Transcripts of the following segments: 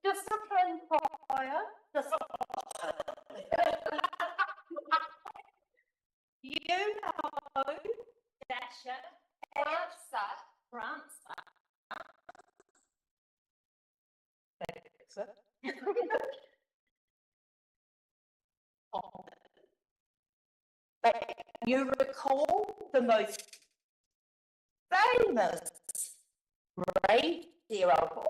Discipline fire. You know, Dasher, Prancer. But you recall the most famous reindeer of all.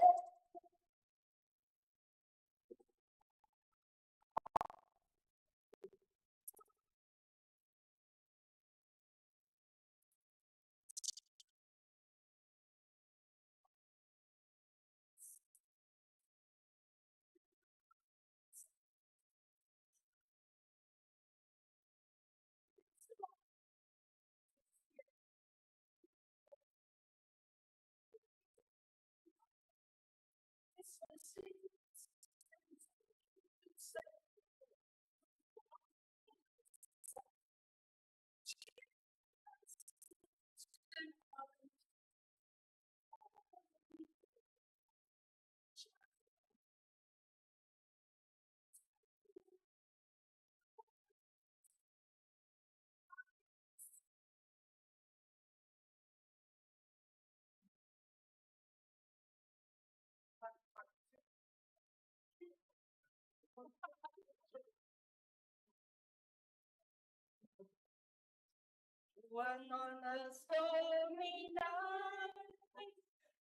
One on a stormy night,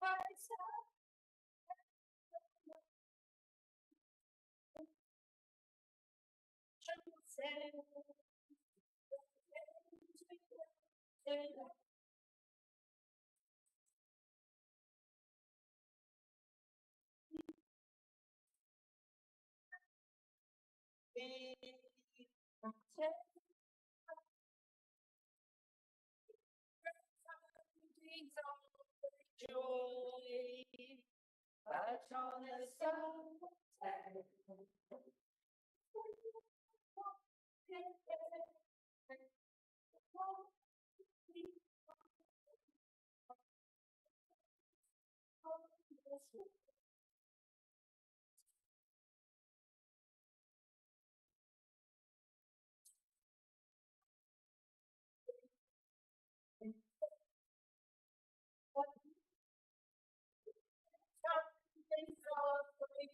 I saw joy, but on a Sunday.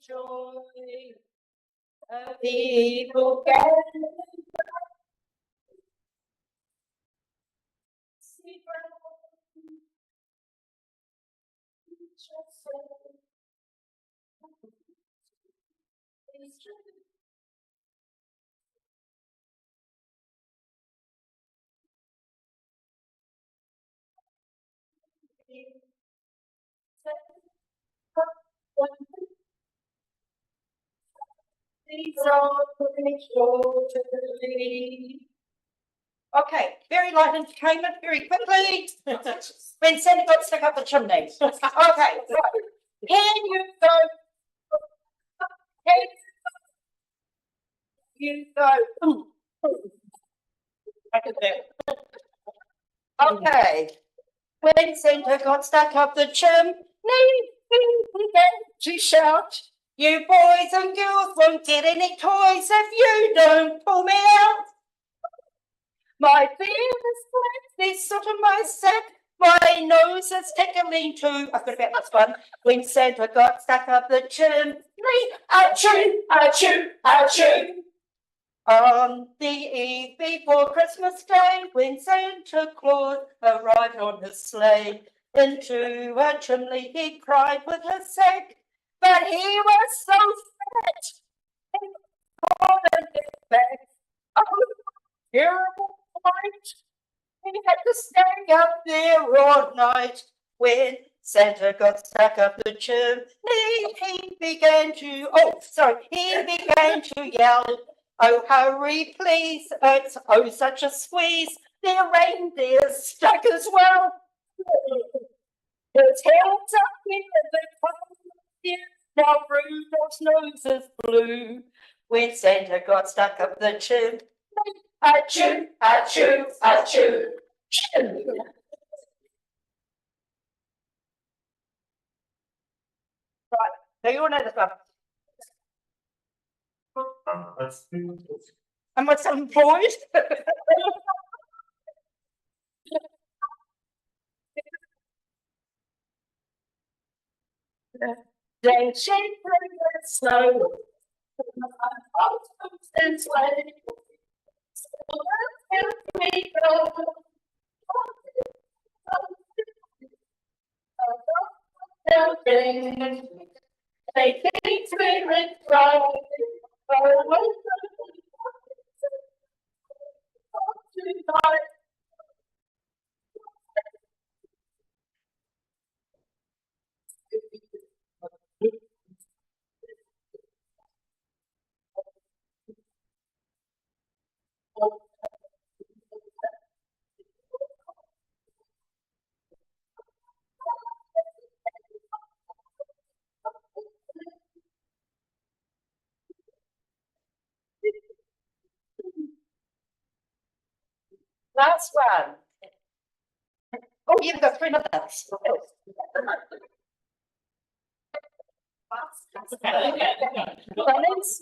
Joy, people gather. Okay, very light entertainment, very quickly. When Santa got stuck up the chimney. Okay, right. Can you go Hey, you go. I can do. Okay. When Santa got stuck up the chimney, he began to shout, "You boys and girls won't get any toys if you don't pull me out. My beard is black, there's soot on my sack, my nose is tickling too." I forgot about this one. When Santa got stuck up the chimney, achoo, achoo, achoo. On the eve before Christmas Day, when Santa Claus arrived on his sleigh, into a chimney he cried with his sack, but he was so fat, he couldn't get back. Oh, terrible fight! He had to stay up there all night. When Santa got stuck up the chimney, he began to yell, "Oh, hurry, please, it's oh such a squeeze, their reindeer's stuck as well." His head's up in the fire, now Rudolph's nose is blue. When Santa got stuck up the chimney, achoo, achoo, achoo. Right, so you all know this one. Am I self-employed? Dancing through the snow, and sleigh, here we go. They think spirit fly. Last one. Oh, you've got 3 minutes. Lemons. Lemons,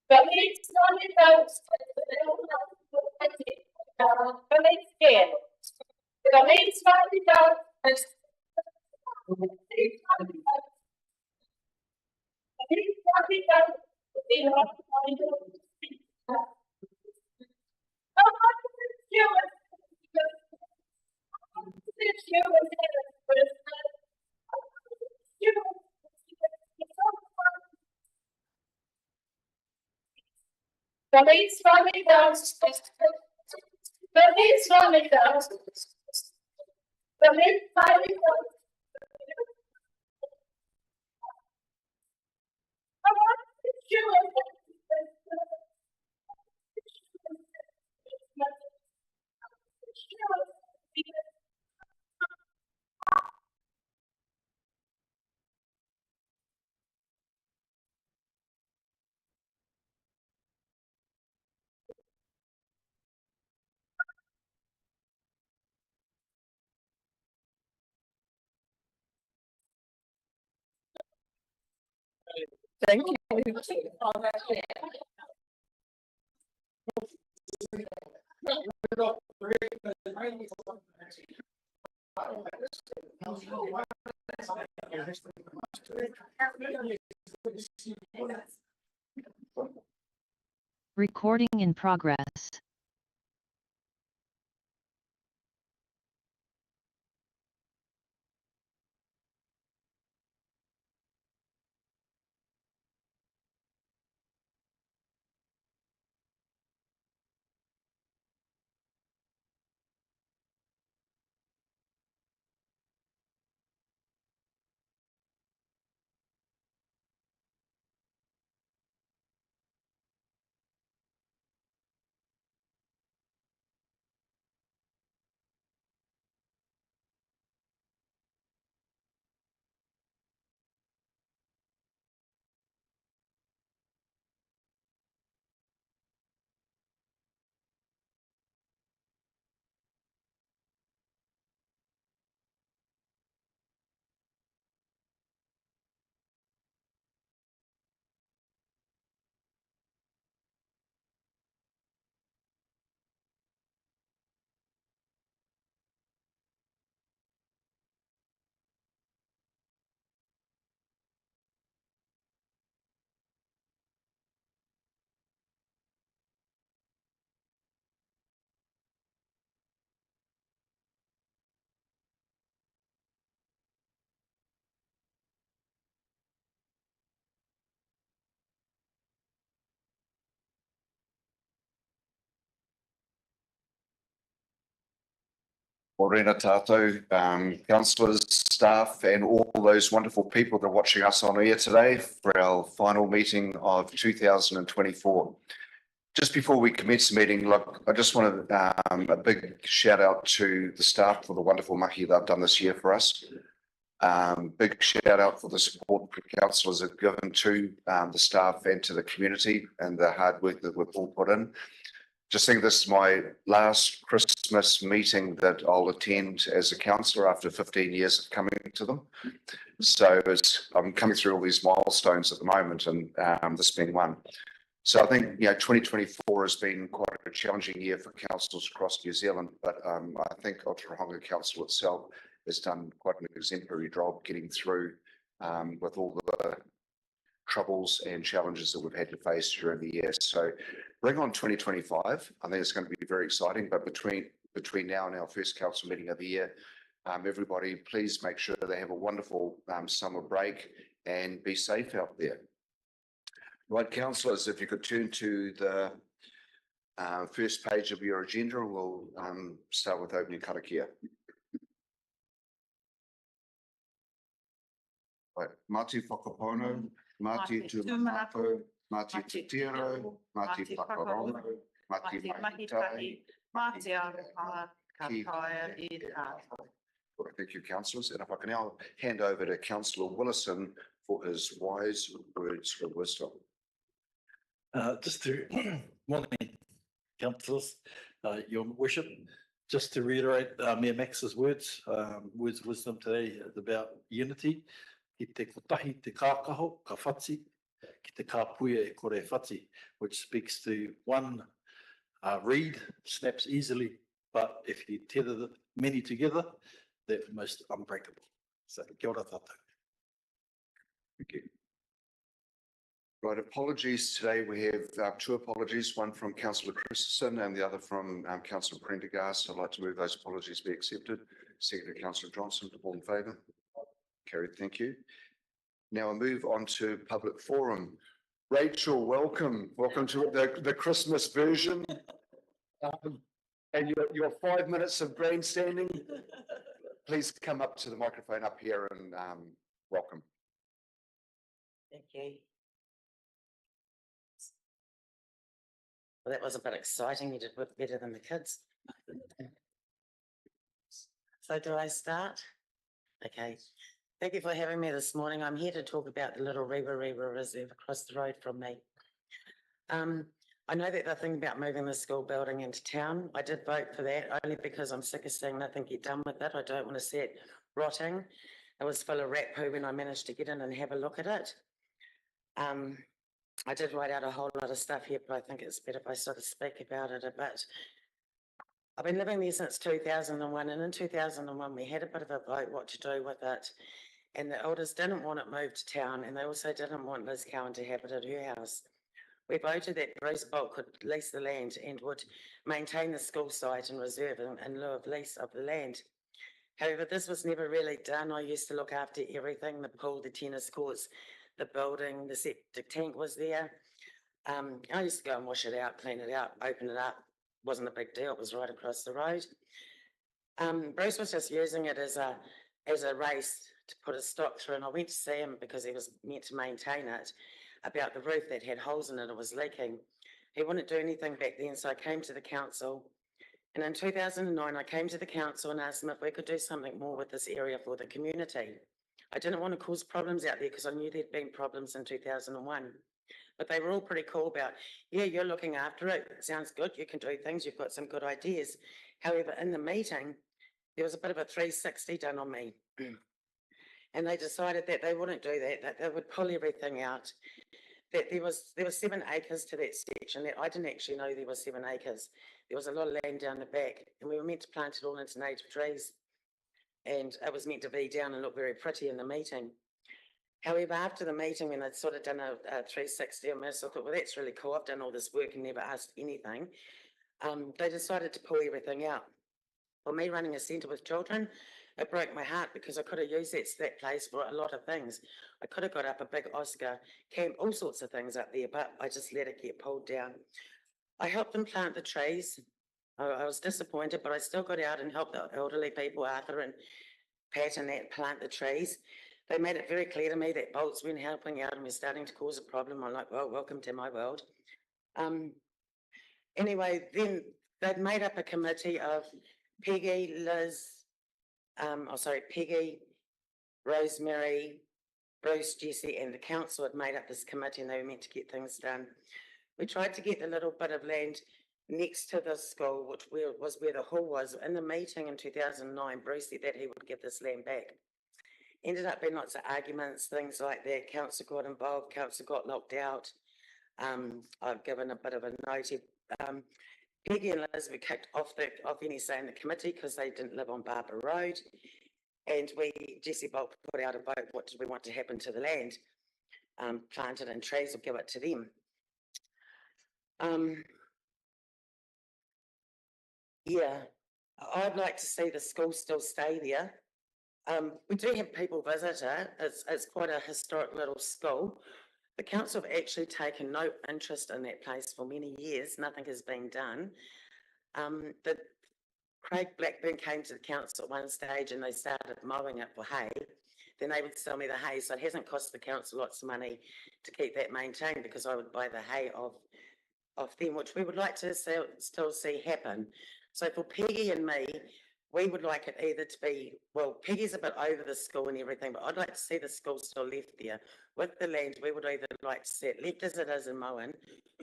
Feliz Navidad. Feliz Navidad. Feliz Navidad. Thank you. Recording in progress. Morena tātou, councillors, staff, and all those wonderful people that are watching us on air today for our final meeting of 2024. Just before we commence the meeting, look, I just wanted a big shout out to the staff for the wonderful mahi they've done this year for us. Big shout out for the support the councillors have given to the staff and to the community and the hard work that we've all put in. Just think this is my last Christmas meeting that I'll attend as a councillor after 15 years of coming to them. So I'm coming through all these milestones at the moment, and this being one. So I think 2024 has been quite a challenging year for councils across New Zealand, but I think Ōtorohanga Council itself has done quite an exemplary job getting through with all the troubles and challenges that we've had to face during the year. So bring on 2025. I think it's going to be very exciting, but between now and our first council meeting of the year, everybody please make sure they have a wonderful summer break and be safe out there. Right, councillors, if you could turn to the first page of your agenda, we'll start with opening karakia. Right, Mati whakapono, Mati tūmanapo, Mati te tiro, Mati whakarongo, Mati mahitahi, Mati aroha, ka taia I tātou. Thank you, councillors. And if I can now hand over to Councillor Willison for his wise words of wisdom. Just to morning, councillors, your worship, just to reiterate Mayor Max's words of wisdom today is about unity. Ki te kotahi te kākaho, ka whati, ki te kāpuia e kore whati, which speaks to one reed snaps easily, but if you tether the many together, they're most unbreakable. So kia ora tātou. Thank you. Right, apologies today. We have two apologies, one from Councillor Christensen and the other from Councillor Prendergast. I'd like to move those apologies be accepted. Second to Councillor Johnson, all in favour? Carried, thank you. Now I move on to public forum. Rachel, welcome. Welcome to the Christmas version. And your 5 minutes of grandstanding. Please come up to the microphone up here and welcome. Thank you. Well, that was a bit exciting. You did better than the kids. So do I start? Okay. Thank you for having me this morning. I'm here to talk about the little Rewa Reserve across the road from me. I know that they're thinking about moving the school building into town. I did vote for that only because I'm sick of seeing nothing get done with it. I don't want to see it rotting. It was full of rat poo when I managed to get in and have a look at it. I did write out a whole lot of stuff here, but I think it's better if I sort of speak about it a bit. I've been living there since 2001, and in 2001 we had a bit of a vote what to do with it, and the elders didn't want it moved to town, and they also didn't want Liz Cowan to have it at her house. We voted that Bruce Bolt could lease the land and would maintain the school site and reserve in lieu of lease of the land. However, this was never really done. I used to look after everything, the pool, the tennis courts, the building, the septic tank was there. I used to go and wash it out, clean it out, open it up. Wasn't a big deal, it was right across the road. Bruce was just using it as a race to put a stop through, and I went to see him because he was meant to maintain it, about the roof that had holes in it, it was leaking. He wouldn't do anything back then, so I came to the council. And in 2009, I came to the council and asked them if we could do something more with this area for the community. I didn't want to cause problems out there because I knew there'd been problems in 2001. But they were all pretty cool about, yeah, you're looking after it. It sounds good. You can do things. You've got some good ideas. However, in the meeting, there was a bit of a 360 done on me. And they decided that they wouldn't do that they would pull everything out. That there was 7 acres to that section. That I didn't actually know there was 7 acres. There was a lot of land down the back, and we were meant to plant it all into native trees. And it was meant to be down and look very pretty in the meeting. However, after the meeting, when they'd sort of done a 360 on this, I thought, well, that's really cool. I've done all this work and never asked anything. They decided to pull everything out. For me, running a centre with children, it broke my heart because I could have used that place for a lot of things. I could have got up a big Oscar camp, all sorts of things up there, but I just let it get pulled down. I helped them plant the trees. I was disappointed, but I still got out and helped the elderly people, Arthur and Pat, and that plant the trees. They made it very clear to me that bolts weren't helping out and were starting to cause a problem. I'm like, well, welcome to my world. Anyway, then they'd made up a committee of Peggy, Liz, Peggy, Rosemary, Bruce, Jesse, and the council had made up this committee, and they were meant to get things done. We tried to get a little bit of land next to the school, which was where the hall was. In the meeting in 2009, Bruce said that he would give this land back. Ended up being lots of arguments, things like that. Council got involved, council got locked out. I've given a bit of a note. Peggy and Liz were kicked off any say in the committee because they didn't live on Barber Road. And Jesse Bolt put out a vote, what did we want to happen to the land? Plant it in trees or give it to them. Yeah, I'd like to see the school still stay there. We do have people visit it. It's quite a historic little school. The council have actually taken no interest in that place for many years. Nothing has been done. Craig Blackburn came to the council at one stage and they started mowing it for hay. Then they would sell me the hay. So it hasn't cost the council lots of money to keep that maintained because I would buy the hay of them, which we would like to still see happen. So for Peggy and me, we would like it either to be, well, Peggy's a bit over the school and everything, but I'd like to see the school still left there. With the land, we would either like to see it left as it is in Moen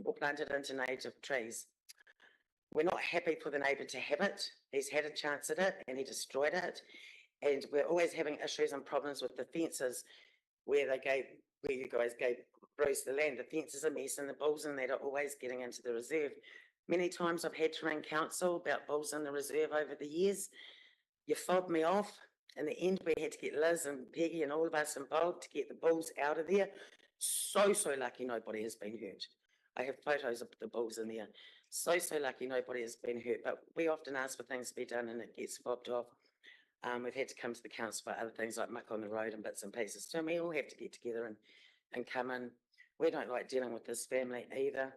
or planted into native trees. We're not happy for the neighbour to have it. He's had a chance at it and he destroyed it. And we're always having issues and problems with the fences where you guys gave Bruce the land. The fence is a mess and the bulls in there are always getting into the reserve. Many times I've had to ring council about bulls in the reserve over the years. You fobbed me off. In the end, we had to get Liz and Peggy and all of us involved to get the bulls out of there. So lucky nobody has been hurt. I have photos of the bulls in there. So lucky nobody has been hurt, but we often ask for things to be done and it gets fobbed off. We've had to come to the council for other things like muck on the road and bits and pieces. So we all have to get together and come in. We don't like dealing with this family either.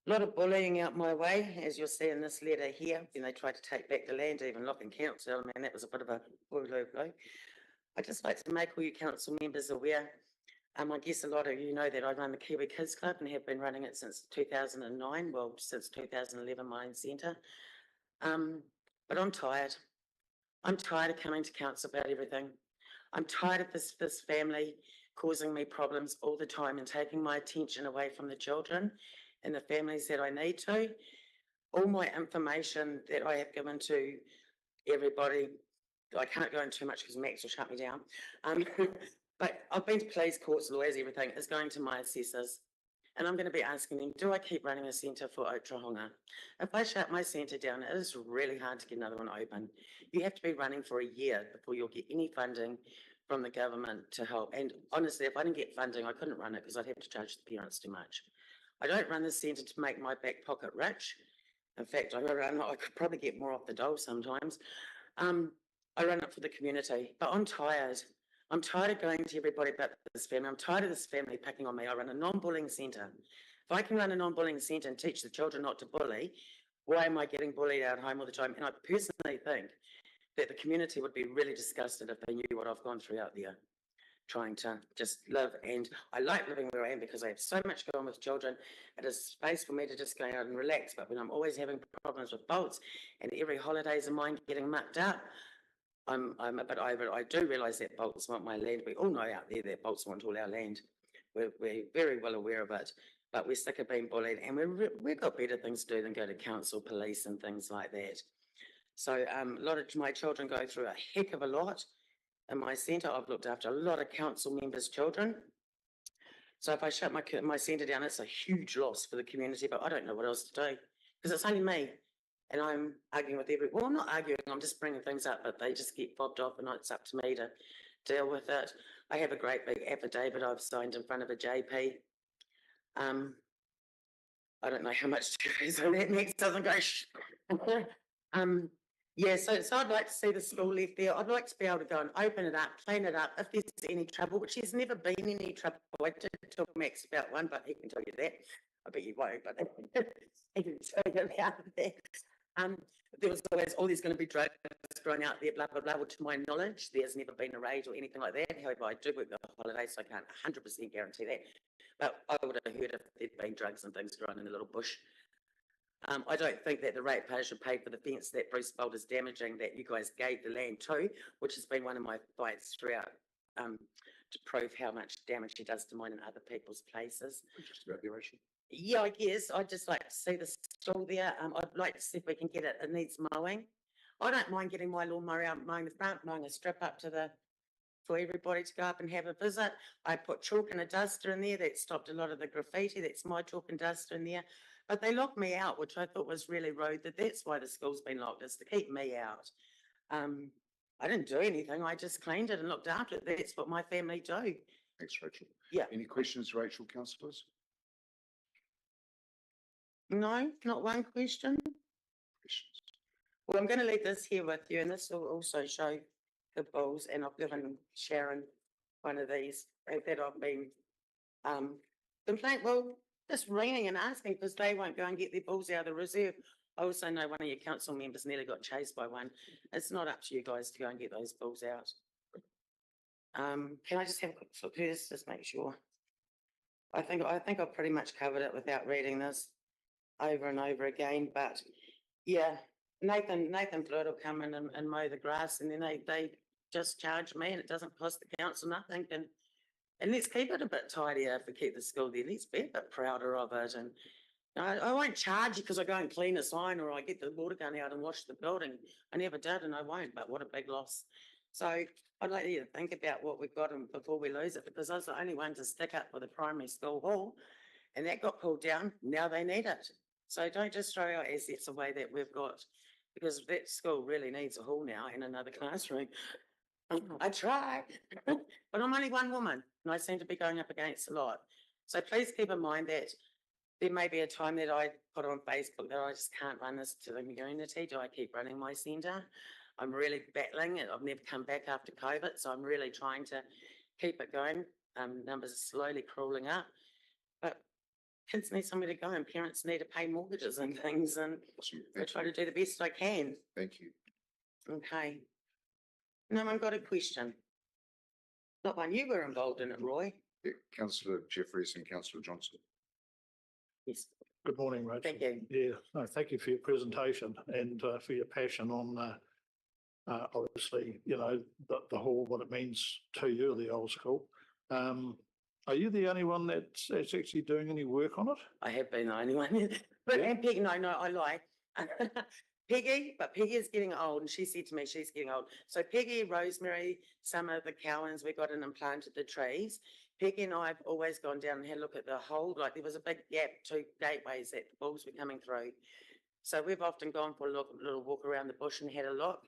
A lot of bullying out my way, as you'll see in this letter here. When they tried to take back the land, even Locking Council, I mean, that was a bit of a blow. I'd just like to make all you council members aware. I guess a lot of you know that I run the Kiwi Kids Club and have been running it since 2009, well, since 2011, Mine Centre. But I'm tired. I'm tired of coming to council about everything. I'm tired of this family causing me problems all the time and taking my attention away from the children and the families that I need to. All my information that I have given to everybody, I can't go into too much because Max will shut me down. But I've been to police, courts, lawyers, everything is going to my assessors. And I'm going to be asking them, do I keep running a centre for Ōtorohanga? If I shut my centre down, it is really hard to get another one open. You have to be running for a year before you'll get any funding from the government to help. And honestly, if I didn't get funding, I couldn't run it because I'd have to charge the parents too much. I don't run the centre to make my back pocket rich. In fact, I could probably get more off the dole sometimes. I run it for the community, but I'm tired. I'm tired of going to everybody about this family. I'm tired of this family picking on me. I run a non-bullying centre. If I can run a non-bullying centre and teach the children not to bully, why am I getting bullied out home all the time? And I personally think that the community would be really disgusted if they knew what I've gone through out there, trying to just live. And I like living where I am because I have so much going on with children. It is space for me to just go out and relax. But when I'm always having problems with bolts and every holiday's of mine getting mucked up, I'm a bit over it. I do realise that bolts want my land. We all know out there that bolts want all our land. We're very well aware of it, but we're sick of being bullied, and we've got better things to do than go to council, police and things like that. So a lot of my children go through a heck of a lot. In my centre, I've looked after a lot of council members' children. So if I shut my centre down, it's a huge loss for the community, but I don't know what else to do because it's only me. And I'm arguing with well, I'm not arguing, I'm just bringing things up, but they just get fobbed off and it's up to me to deal with it. I have a great big affidavit I've signed in front of a JP. I don't know how much to do, so that next doesn't go shh. Yeah, so I'd like to see the school left there. I'd like to be able to go and open it up, clean it up if there's any trouble, which there's never been any trouble. I did talk to Max about one, but he can tell you that. I bet you won't, but even talking about that. There was always, oh, there's going to be drugs growing out there, blah, blah, blah. Well, to my knowledge, there's never been a raid or anything like that. However, I do work the holidays, so I can't 100% guarantee that. But I would have heard if there'd been drugs and things growing in a little bush. I don't think that the ratepayers should pay for the fence that Bruce Bold is damaging that you guys gave the land to, which has been one of my fights throughout to prove how much damage he does to mine and other people's places. Just about the Rachel. Yeah, I guess. I'd just like to see the school there. I'd like to see if we can get it. It needs mowing. I don't mind getting my lawnmower out, mowing the front, mowing a strip up to for everybody to go up and have a visit. I put chalk and a duster in there. That stopped a lot of the graffiti. That's my chalk and duster in there. But they locked me out, which I thought was really rude. That's why the school's been locked, is to keep me out. I didn't do anything. I just cleaned it and looked after it. That's what my family do. Thanks, Rachel. Yeah. Any questions, Rachel, councillors? No, not one question. Questions? Well, I'm going to leave this here with you, and this will also show the bulls. And I've given Sharon one of these that I've been just ringing and asking because they won't go and get their bulls out of the reserve. I also know one of your council members nearly got chased by one. It's not up to you guys to go and get those bulls out. Can I just have a quick look through this, just make sure? I think I've pretty much covered it without reading this over and over again. But yeah, Nathan Blurt will come in and mow the grass, and then they just charge me, and it doesn't cost the council nothing. And let's keep it a bit tidier if we keep the school there. Let's be a bit prouder of it. And I won't charge you because I go and clean a sign or I get the water gun out and wash the building. I never did and I won't, but what a big loss. So I'd like you to think about what we've got before we lose it, because I was the only one to stick up for the primary school hall and that got pulled down. Now they need it. So don't just throw our assets away that we've got, because that school really needs a hall now and another classroom. I try, but I'm only one woman and I seem to be going up against a lot. So please keep in mind that there may be a time that I put on Facebook that I just can't run this to the community. Do I keep running my centre? I'm really battling it. I've never come back after COVID, so I'm really trying to keep it going. Numbers are slowly crawling up, but kids need somewhere to go and parents need to pay mortgages and things, and I try to do the best I can. Thank you. Okay. No one got a question? Not one. You were involved in it, Roy. Yeah, Councillor Jeffries and Councillor Johnson. Yes. Good morning, Rachel. Thank you. Yeah, no, thank you for your presentation and for your passion on obviously, you know, the hall, what it means to you, the old school. Are you the only one that's actually doing any work on it? I have been the only one. But Yeah. and Peggy, no, I lie. Peggy is getting old, and she said to me she's getting old. So Peggy, Rosemary, some of the Cowans, we got in and planted the trees. Peggy and I have always gone down and had a look at the whole, like there was a big gap, 2 gateways that the bulls were coming through. So we've often gone for a little walk around the bush and had a look.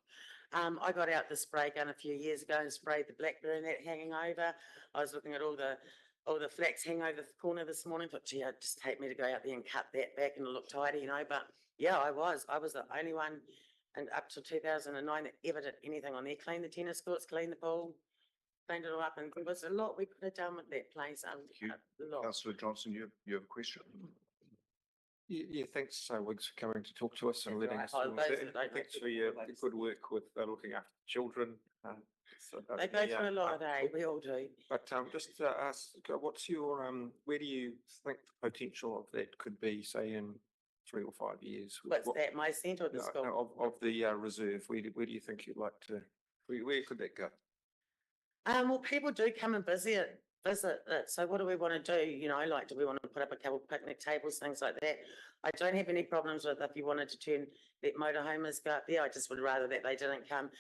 I got out the spray gun a few years ago and sprayed the blackberry net hanging over. I was looking at all the flax hanging over the corner this morning. Thought, gee, it'd just take me to go out there and cut that back and look tidy, you know. But yeah, I was the only one, and up till 2009 that ever did anything on there. Cleaned the tennis courts, cleaned the pool, cleaned it all up, and there was a lot we could have done with that place. you. A lot. Councillor Johnson, you have a question? Yeah, thanks, Wiggs, for coming to talk to us and That's letting right. us Oh, know. those And that don't thanks know. for your good work with looking after children. They go through a lot, we all do. But just to ask, what's your, where do you think the potential of that could be, say, in 3 or 5 years? What's that, my centre or the No, school? no, of the reserve, where do you think you'd like to, where could that go? Well, people do come and visit it. So what do we want to do? You know, like, do we want to put up a couple of picnic tables, things like that? I don't have any problems with if you wanted to let motorhomers go up there. I just would rather that they didn't come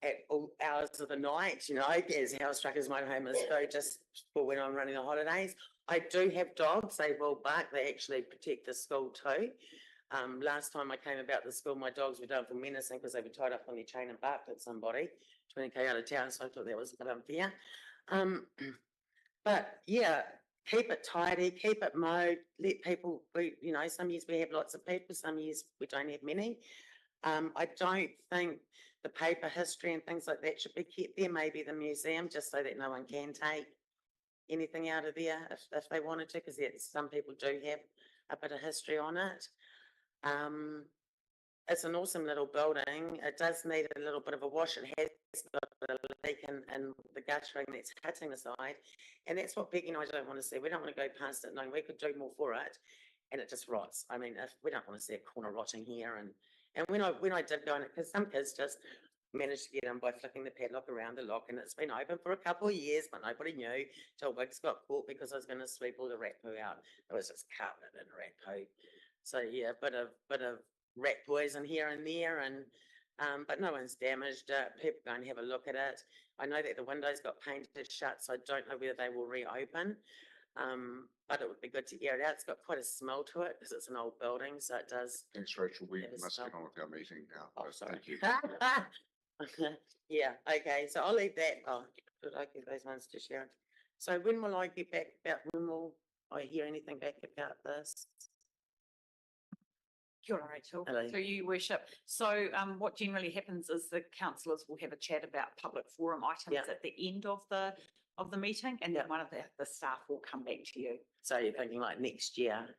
at all hours of the night, you know, as house truckers, motorhomers go just for when I'm running the holidays. I do have dogs. They will bark. They actually protect the school too. Last time I came about the school, my dogs were done for menacing because they were tied up on their chain and barked at somebody 20k out of town. So I thought that was a bit unfair. But yeah, keep it tidy, keep it mowed, let people, you know, some years we have lots of people, some years we don't have many. I don't think the paper history and things like that should be kept there, maybe the museum, just so that no one can take anything out of there if they wanted to, because some people do have a bit of history on it. It's an awesome little building. It does need a little bit of a wash. It has got a leak in the guttering that's hitting the side. And that's what Becky and I don't want to see. We don't want to go past it knowing we could do more for it. And it just rots. I mean, if we don't want to see a corner rotting here. And when I did go in it, because some kids just managed to get in by flicking the padlock around the lock, and it's been open for a couple of years, but nobody knew till Wiggs got caught because I was going to sweep all the rat poo out. It was just covered in rat poo. So yeah, a bit of rat poison here and there, and but no one's damaged it. People go and have a look at it. I know that the windows got painted shut, so I don't know whether they will reopen. But it would be good to air it out. It's got quite a smell to it because it's an old building, so it does. Thanks, Rachel. We It is must so- get on with our meeting now. Oh, sorry. Thank you. Yeah, okay, so I'll leave that. Oh, should I give those ones to Sharon? So when will I get back when will I hear anything back about this? Kia ora, Rachel. Hello. Through you, Worship. So what generally happens is the councillors will have a chat about public forum items Yeah. at the end of the meeting, and then one of the staff will come back to you. So you're thinking like next year?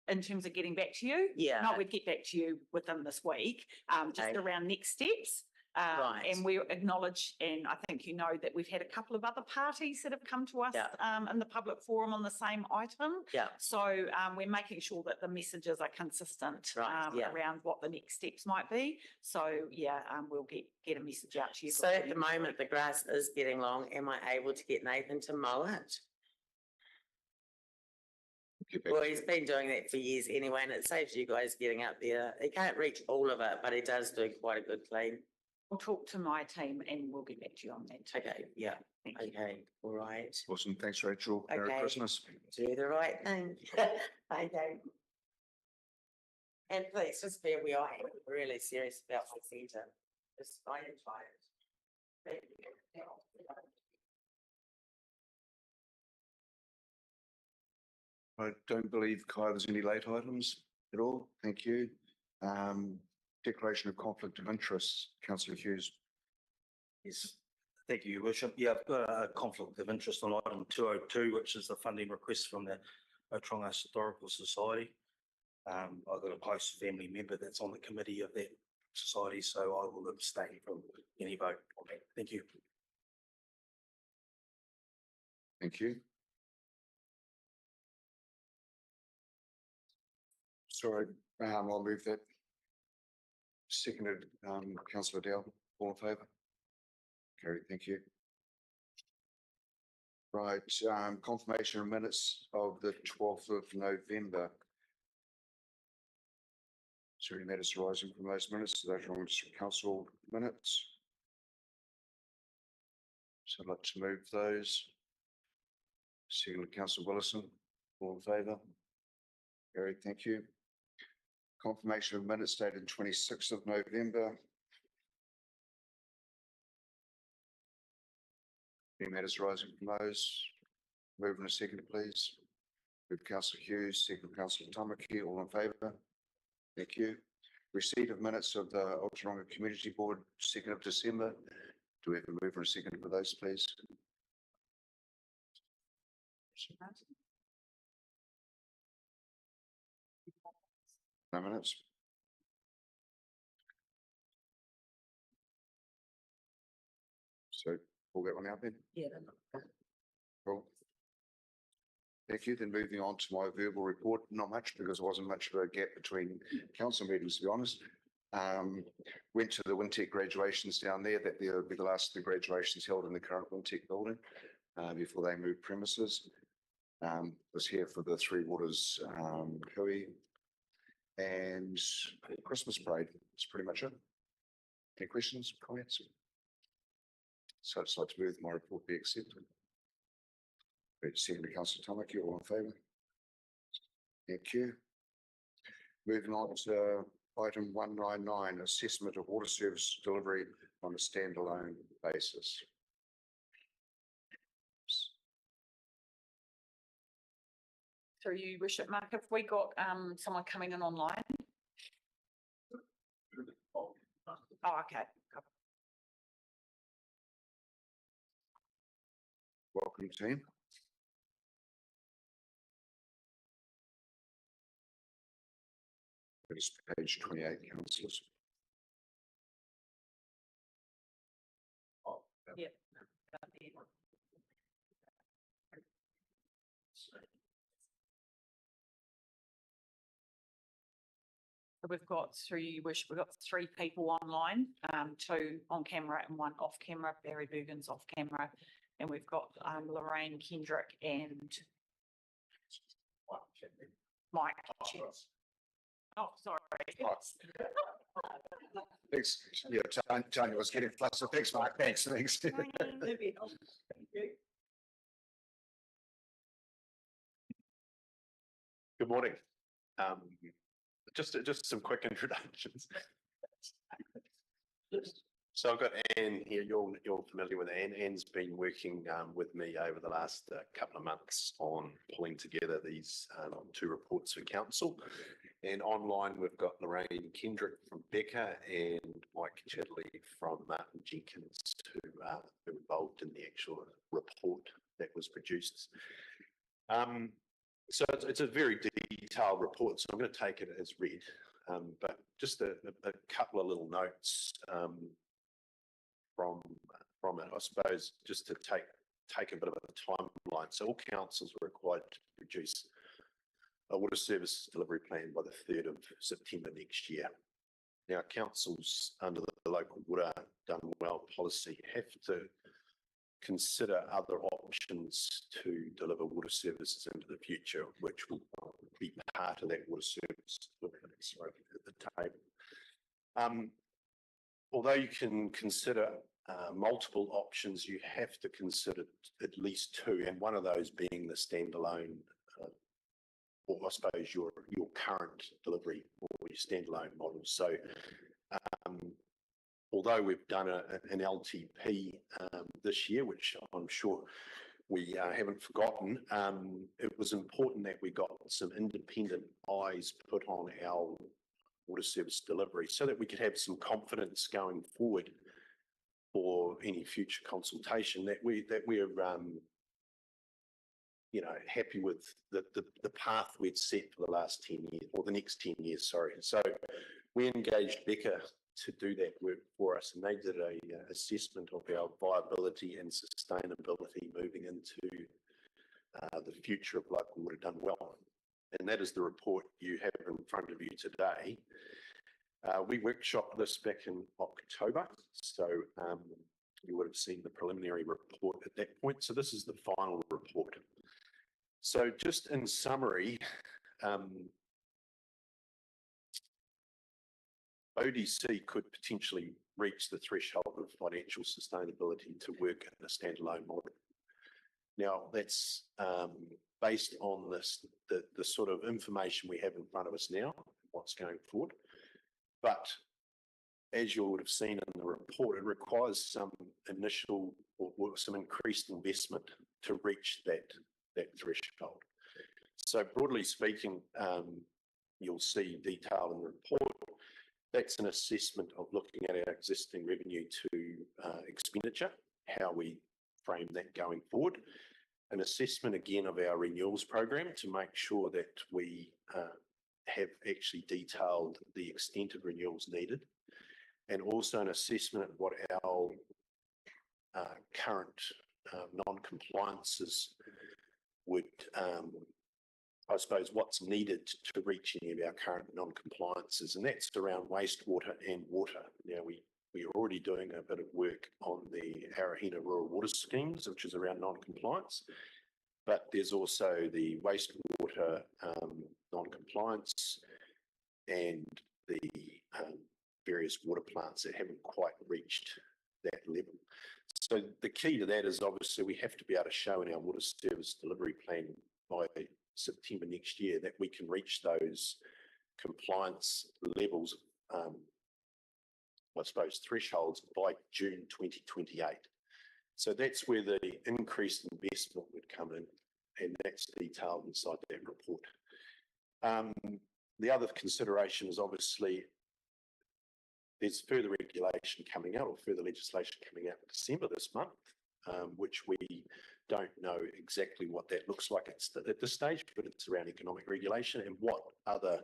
In terms of getting back to you? Yeah. No, we'd get back to you within this week, just Okay. around next steps. Right. And we acknowledge, and I think you know that we've had a couple of other parties that have come to us Yeah. in the public forum on the same item. Yeah. So we're making sure that the messages are consistent Right, yeah. around what the next steps might be. So yeah, we'll get a message out to you. So at the moment, the grass is getting long. Am I able to get Nathan to mow it? Get back Well, to he's you. been doing that for years anyway, and it saves you guys getting up there. He can't reach all of it, but he does do quite a good clean. We'll talk to my team and we'll get back to you on that too. Okay, yeah, Thank you. okay, all right. Awesome. Thanks, Rachel. Merry Okay. Christmas. Do the right thing. Okay. And please, just bear with me, I am really serious about my centre. Just, I am tired. Thank you. I don't believe, Kai, there's any late items at all. Thank you. Declaration of conflict of interest, councillor Hughes. Yes, thank you, Your Worship. Yeah, I've got a conflict of interest on item 202, which is the funding request from the Ōtorohanga Historical Society. I've got a close family member that's on the committee of that society, so I will abstain from any vote on that. Thank you. Thank you. Sorry, I'll move that. Seconded, councillor Dowd, all in favour? Carried, thank you. Right, confirmation of minutes of the 12th of November. Is there any matters arising from those minutes? Those are on council minutes. So I'd like to move those. Seconded, councillor Willison, all in favour? Carried, thank you. Confirmation of minutes dated 26th of November. Any matters arising from those? Move in a second, please. Move councillor Hughes, second councillor Tamaki, all in favour? Thank you. Receipt of minutes of the Ōtorohanga Community Board, 2nd of December. Do we have a move in a second for those, please? No minutes. So pull that one out then. Yeah. Cool. Thank you. Then moving on to my verbal report, not much because there wasn't much of a gap between council meetings, to be honest. Went to the Wintec graduations down there. That there will be the last of the graduations held in the current Wintec building before they move premises. Was here for the Three Waters hui and Christmas parade. That's pretty much it. Any questions, comments? So I'd like to move my report be accepted. Second, councillor Tamaki, all in favour? Thank you. Moving on to item 199, assessment of water service delivery on a standalone basis. Through you, Worship. Mark, have we got someone coming in online? Oh, okay. Welcome, team. It's page 28, councillors. Yep. We've got three people online, two on camera and one off camera. Barry Bergen's off camera. And we've got Lorraine Kendrick and Mike. Oh, sorry. Thanks. Yeah, Tanya was getting flustered. Thanks, Mark. Thanks. Good morning. Just some quick introductions. So I've got Anne here. You're familiar with Anne. Anne's been working with me over the last couple of months on pulling together these two reports for council. And online, we've got Lorraine Kendrick from Becca and Mike Chadley from Martin Jenkins, who are involved in the actual report that was produced. So it's a very detailed report, so I'm going to take it as read. But just a couple of little notes from it, I suppose, just to take a bit of a timeline. So all councils are required to produce a water service delivery plan by the 3rd of September next year. Now, councils under the local water done well policy have to consider other options to deliver water services into the future, which will be part of that water service delivery at the table. Although you can consider multiple options, you have to consider at least two, and one of those being the standalone, or I suppose your current delivery or your standalone model. So although we've done an LTP this year, which I'm sure we haven't forgotten, it was important that we got some independent eyes put on our water service delivery so that we could have some confidence going forward for any future consultation that we're happy with the path we'd set for the last 10 years, or the next 10 years, sorry. So we engaged Becca to do that work for us, and they did a assessment of our viability and sustainability moving into the future of local water done well. And that is the report you have in front of you today. We workshopped this back in October, so you would have seen the preliminary report at that point. So this is the final report. So just in summary, ODC could potentially reach the threshold of financial sustainability to work in a standalone model. Now, that's based on the sort of information we have in front of us now, what's going forward. But as you would have seen in the report, it requires some initial or some increased investment to reach that threshold. So broadly speaking, you'll see detail in the report. That's an assessment of looking at our existing revenue to expenditure, how we frame that going forward. An assessment again of our renewals program to make sure that we have actually detailed the extent of renewals needed, and also an assessment of what our current non-compliances would, I suppose, what's needed to reach any of our current non-compliances, and that's around wastewater and water. Now, we're already doing a bit of work on the Arahina Rural Water Schemes, which is around non-compliance, but there's also the wastewater non-compliance and the various water plants that haven't quite reached that level. So the key to that is obviously we have to be able to show in our water service delivery plan by September next year that we can reach those compliance levels, I suppose thresholds, by June 2028. So that's where the increased investment would come in, and that's detailed inside that report. The other consideration is obviously there's further regulation coming out, or further legislation coming out in December this month, which we don't know exactly what that looks like at this stage, but it's around economic regulation and what other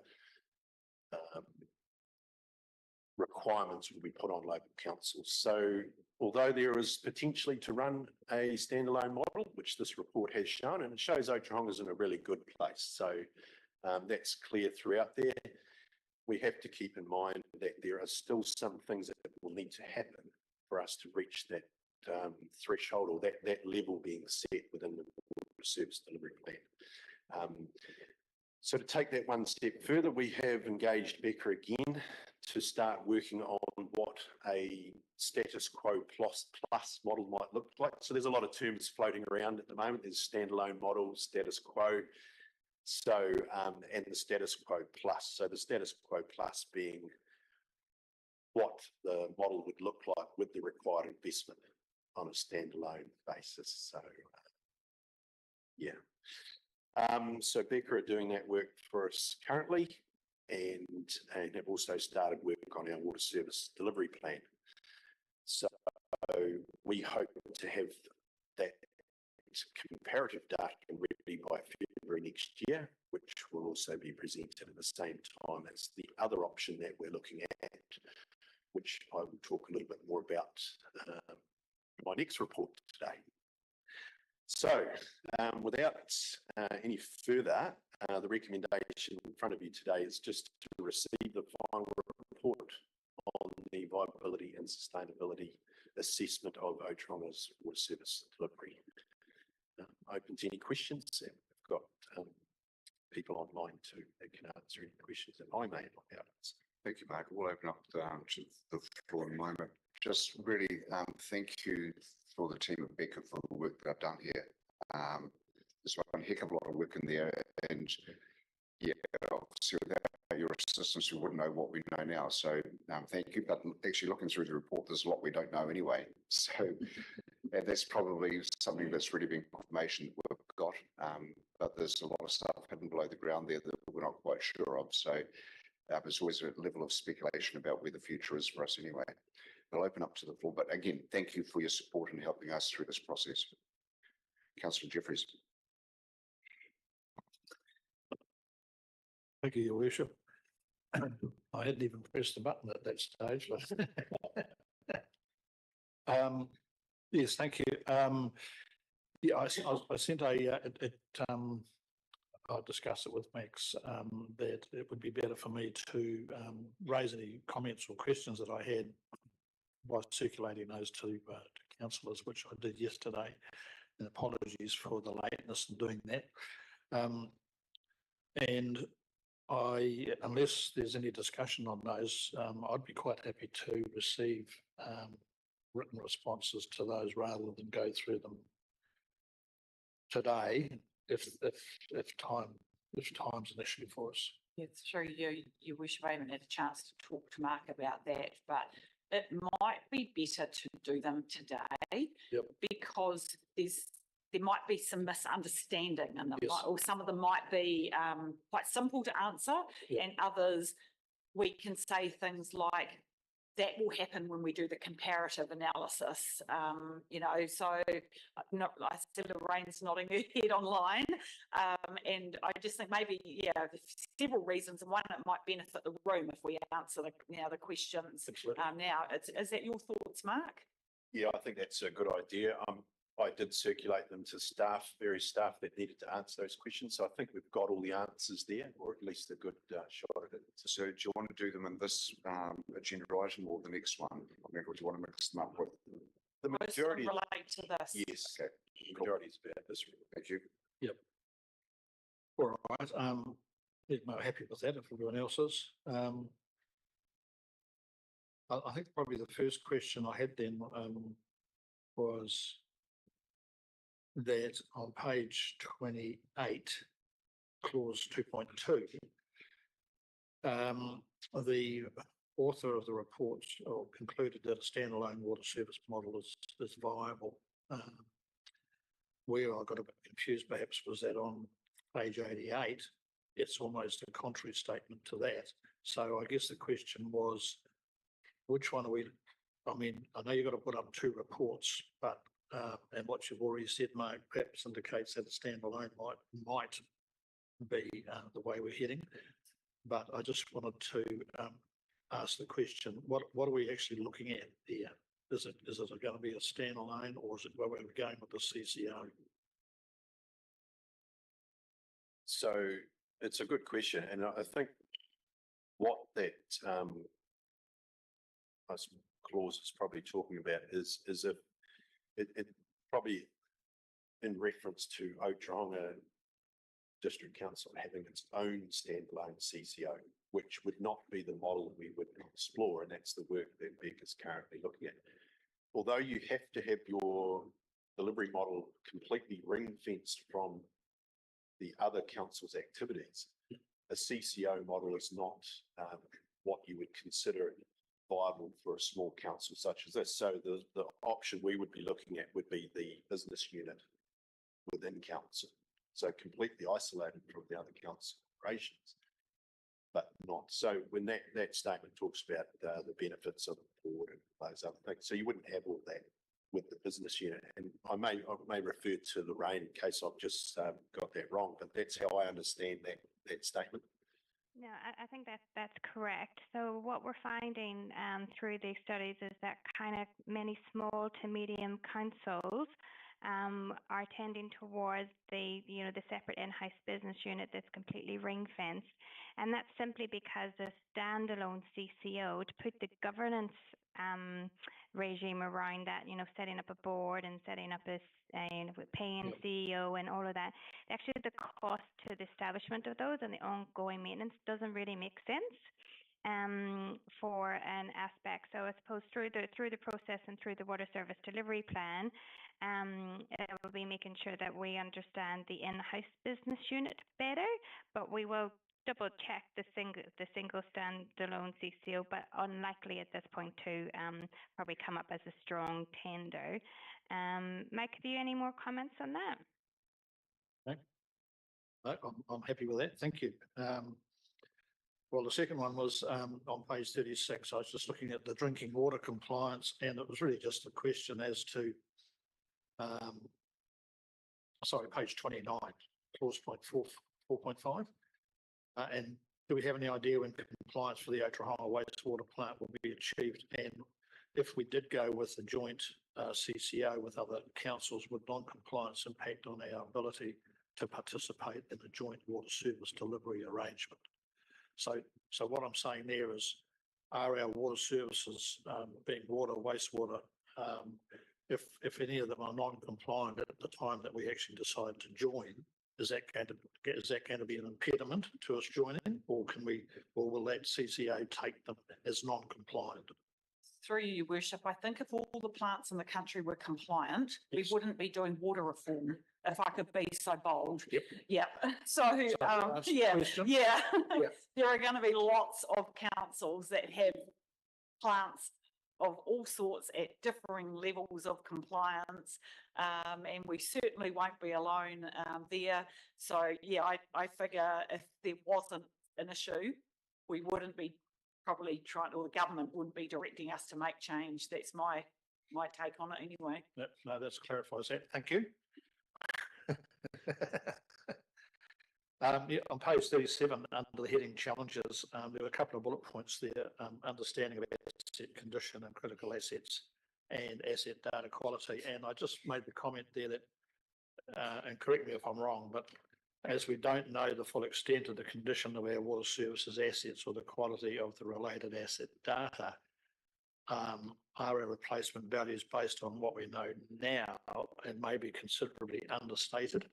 requirements will be put on local councils. So although there is potentially to run a standalone model, which this report has shown, and it shows Ōtorohanga's in a really good place. So that's clear throughout there. We have to keep in mind that there are still some things that will need to happen for us to reach that threshold or that level being set within the water service delivery plan. So to take that one step further, we have engaged Becca again to start working on what a status quo plus model might look like. So there's a lot of terms floating around at the moment. There's standalone model, status quo, so and the status quo plus. So the status quo plus being what the model would look like with the required investment on a standalone basis. So yeah. So Becca are doing that work for us currently and have also started work on our water service delivery plan. So we hope to have that comparative data ready by February next year, which will also be presented at the same time as the other option that we're looking at, which I will talk a little bit more about in my next report today. So, without any further, the recommendation in front of you today is just to receive the final report on the viability and sustainability assessment of Ōtorohanga's water service delivery. Open to any questions. And we've got people online too that can answer any questions that I may not be able to answer. Thank you, Mark. We'll open up to the floor in a moment. Just really thank you for the team of Becca for the work that I've done here. There's one heck of a lot of work in there, and yeah, obviously without your assistance, we wouldn't know what we know now. So thank you. But actually looking through the report, there's a lot we don't know anyway. So and that's probably something that's really been confirmation that we've got. But there's a lot of stuff hidden below the ground there that we're not quite sure of. So there's always a level of speculation about where the future is for us anyway. I'll open up to the floor, but again, thank you for your support in helping us through this process. Councillor Jeffries. Thank you, Your Worship. I hadn't even pressed the button at that stage. Yes, thank you. Yeah, I sent I discussed it with Max that it would be better for me to raise any comments or questions that I had by circulating those to councillors, which I did yesterday. And apologies for the lateness in doing that. And unless there's any discussion on those, I'd be quite happy to receive written responses to those rather than go through them today, if time's an issue for us. It's true, you wish I haven't had a chance to talk to Mark about that, but it might be better to do them today. Yep. Because there might be some misunderstanding and Yes. or some of them might be quite simple to answer, Yep. and others we can say things like that will happen when we do the comparative analysis. You know, so not, I see Lorraine's nodding her head online, and I just think maybe there's several reasons, and one, it might benefit the room if we answer the questions. Absolutely. Now, is that your thoughts, Mark? Yeah, I think that's a good idea. I did circulate them to staff, various staff that needed to answer those questions. So I think we've got all the answers there, or at least a good shot at it. So do you want to do them in this agenda item or the next one? I mean, or do you want to mix them up with? The Most of them majority, relate to this. yes, Okay, the majority is about this. thank you. Yep. All right. I'm happy with that if everyone else is. I think probably the first question I had then was that on page 28, clause 2.2, the author of the report concluded that a standalone water service model is viable. Where I got a bit confused perhaps was that on page 88, it's almost a contrary statement to that. So I guess the question was, which one are we? I mean, I know you've got to put up 2 reports, but and what you've already said, Mark, perhaps indicates that a standalone might be the way we're heading. But I just wanted to ask the question, what are we actually looking at there? Is it going to be a standalone, or is it where we're going with the CCO? So it's a good question, and I think what that clause is probably talking about is if it probably in reference to Ōtorohanga District Council having its own standalone CCO, which would not be the model we would explore, and that's the work that Beck is currently looking at. Although you have to have your delivery model completely ring-fenced from the other council's activities, a CCO model is not what you would consider viable for a small council such as this. So the option we would be looking at would be the business unit within council. So completely isolated from the other council operations, but not. So when that statement talks about the benefits of the board and those other things, so you wouldn't have all that with the business unit. And I may refer to Lorraine in case I've just got that wrong, but that's how I understand that statement. No, I think that's correct. So what we're finding through these studies is that kind of many small to medium councils are tending towards the separate in-house business unit that's completely ring-fenced, and that's simply because the standalone CCO, to put the governance regime around that, setting up a board and setting up paying CEO and all of that, actually the cost to the establishment of those and the ongoing maintenance doesn't really make sense for an aspect. So I suppose through the process and through the water service delivery plan, it will be making sure that we understand the in-house business unit better, but we will double check the single standalone CCO, but unlikely at this point to probably come up as a strong tender. Mike, have you any more comments on that? No, I'm happy with that. Thank you. Well, the second one was on page 36. I was just looking at the drinking water compliance, and it was really just a question as to, page 29, clause 4.5. And do we have any idea when compliance for the Ōtorohanga wastewater plant will be achieved? And if we did go with a joint CCO with other councils, would non-compliance impact on our ability to participate in the joint water service delivery arrangement? So what I'm saying there is, are our water services, being water, wastewater, if any of them are non-compliant at the time that we actually decide to join, is that going to be an impediment to us joining, or will that CCO take them as non-compliant? Through you, Worship, I think if all the plants in the country were compliant, we wouldn't be doing water reform, if I could be so bold. Yep. Yeah. So there are going to be lots of councils that have plants of all sorts at differing levels of compliance, and we certainly won't be alone there. So yeah, I figure if there wasn't an issue, we wouldn't be probably trying, or the government wouldn't be directing us to make change. That's my take on it anyway. Yep, no, that clarifies that. Thank you. On page 37, under the heading challenges, there were a couple of bullet points there, understanding of asset condition and critical assets and asset data quality. And I just made the comment there that, and correct me if I'm wrong, but as we don't know the full extent of the condition of our water services assets or the quality of the related asset data, are our replacement values based on what we know now and maybe considerably understated?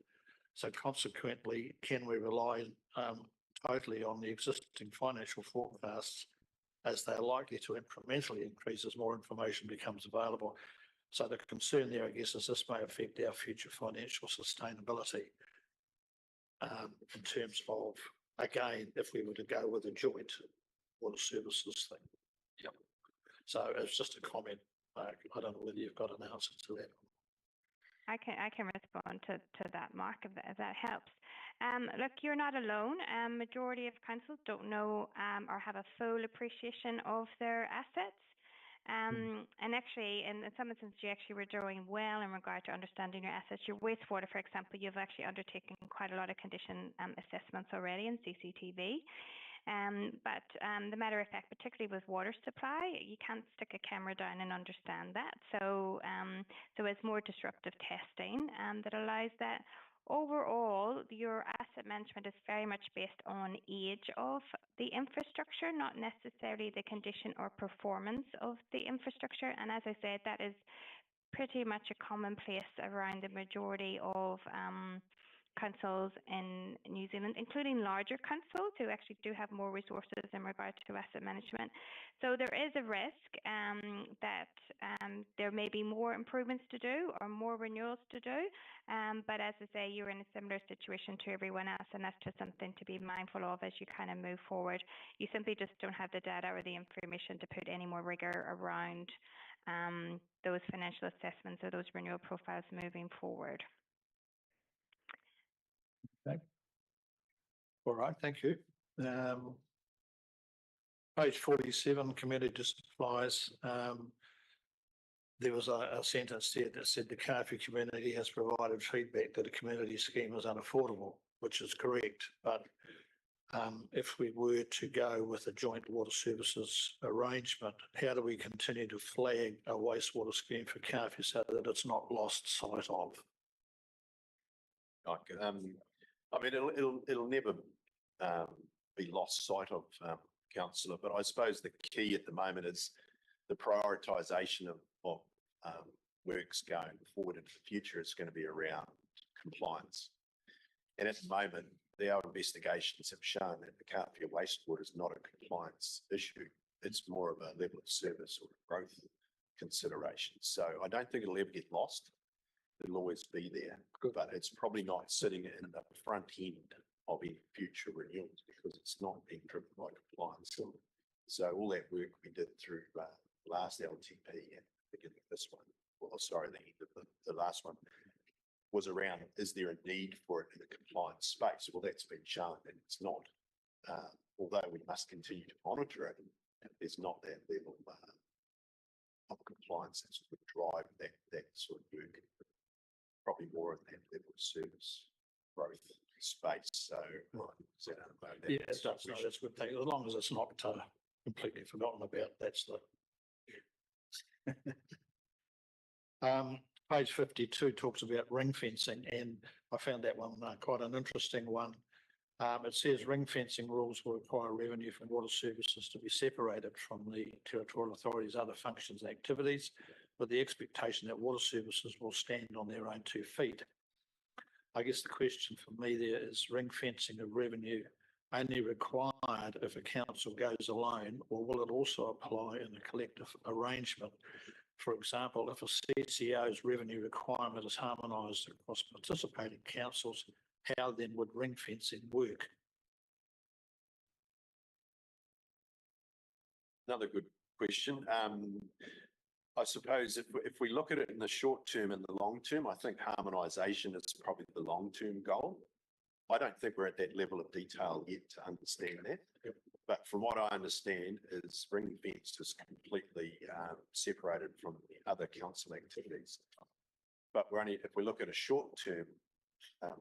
So consequently, can we rely totally on the existing financial forecasts, as they're likely to incrementally increase as more information becomes available? So the concern there, I guess, is this may affect our future financial sustainability in terms of, again, if we were to go with a joint water services thing. Yep. So it's just a comment, Mark. I don't know whether you've got an answer to that. I can respond to that, Mark, if that helps. Look, you're not alone. Majority of councils don't know or have a full appreciation of their assets. And actually, in some instances, you actually were doing well in regard to understanding your assets. Your wastewater, for example, you've actually undertaken quite a lot of condition assessments already in CCTV. The matter of fact, particularly with water supply, you can't stick a camera down and understand that. So it's more disruptive testing that allows that. Overall, your asset management is very much based on age of the infrastructure, not necessarily the condition or performance of the infrastructure. And as I said, that is pretty much a commonplace around the majority of councils in New Zealand, including larger councils who actually do have more resources in regard to asset management. So there is a risk that there may be more improvements to do or more renewals to do. But as I say, you're in a similar situation to everyone else, and that's just something to be mindful of as you kind of move forward. You simply just don't have the data or the information to put any more rigor around those financial assessments or those renewal profiles moving forward. Okay. All right, thank you. Page 47, community supplies. There was a sentence there that said the Kāwhiti community has provided feedback that the community scheme is unaffordable, which is correct. But if we were to go with a joint water services arrangement, how do we continue to flag a wastewater scheme for Kāwhiti so that it's not lost sight of? I mean, it'll never be lost sight of, councillor, but I suppose the key at the moment is the prioritisation of works going forward into the future is going to be around compliance. And at the moment, our investigations have shown that the Kāwhiti wastewater is not a compliance issue. It's more of a level of service or growth consideration. So I don't think it'll ever get lost. It'll always be there, but it's probably not sitting in the front end of any future renewals because it's not being driven by compliance. So all that work we did through last LTP and the beginning of this one, well, sorry, the end of the last one, was around, is there a need for it in the compliance space? Well, that's been shown that it's not. Although we must continue to monitor it, there's not that level of compliance that would drive that sort of work. Probably more in that level of service growth space. So, yeah, that's a good thing. As long as it's not completely forgotten about, that's the. Page 52 talks about ring fencing, and I found that one quite an interesting one. It says ring fencing rules will require revenue from water services to be separated from the territorial authority's other functions and activities, with the expectation that water services will stand on their own 2 feet. I guess the question for me there is ring fencing of revenue only required if a council goes alone, or will it also apply in a collective arrangement? For example, if a CCO's revenue requirement is harmonised across participating councils, how then would ring fencing work? Another good question. I suppose if we look at it in the short term and the long term, I think harmonisation is probably the long-term goal. I don't think we're at that level of detail yet to understand that. Yep. But from what I understand is ring fence is completely separated from the other council activities. But we're only, if we look at a short-term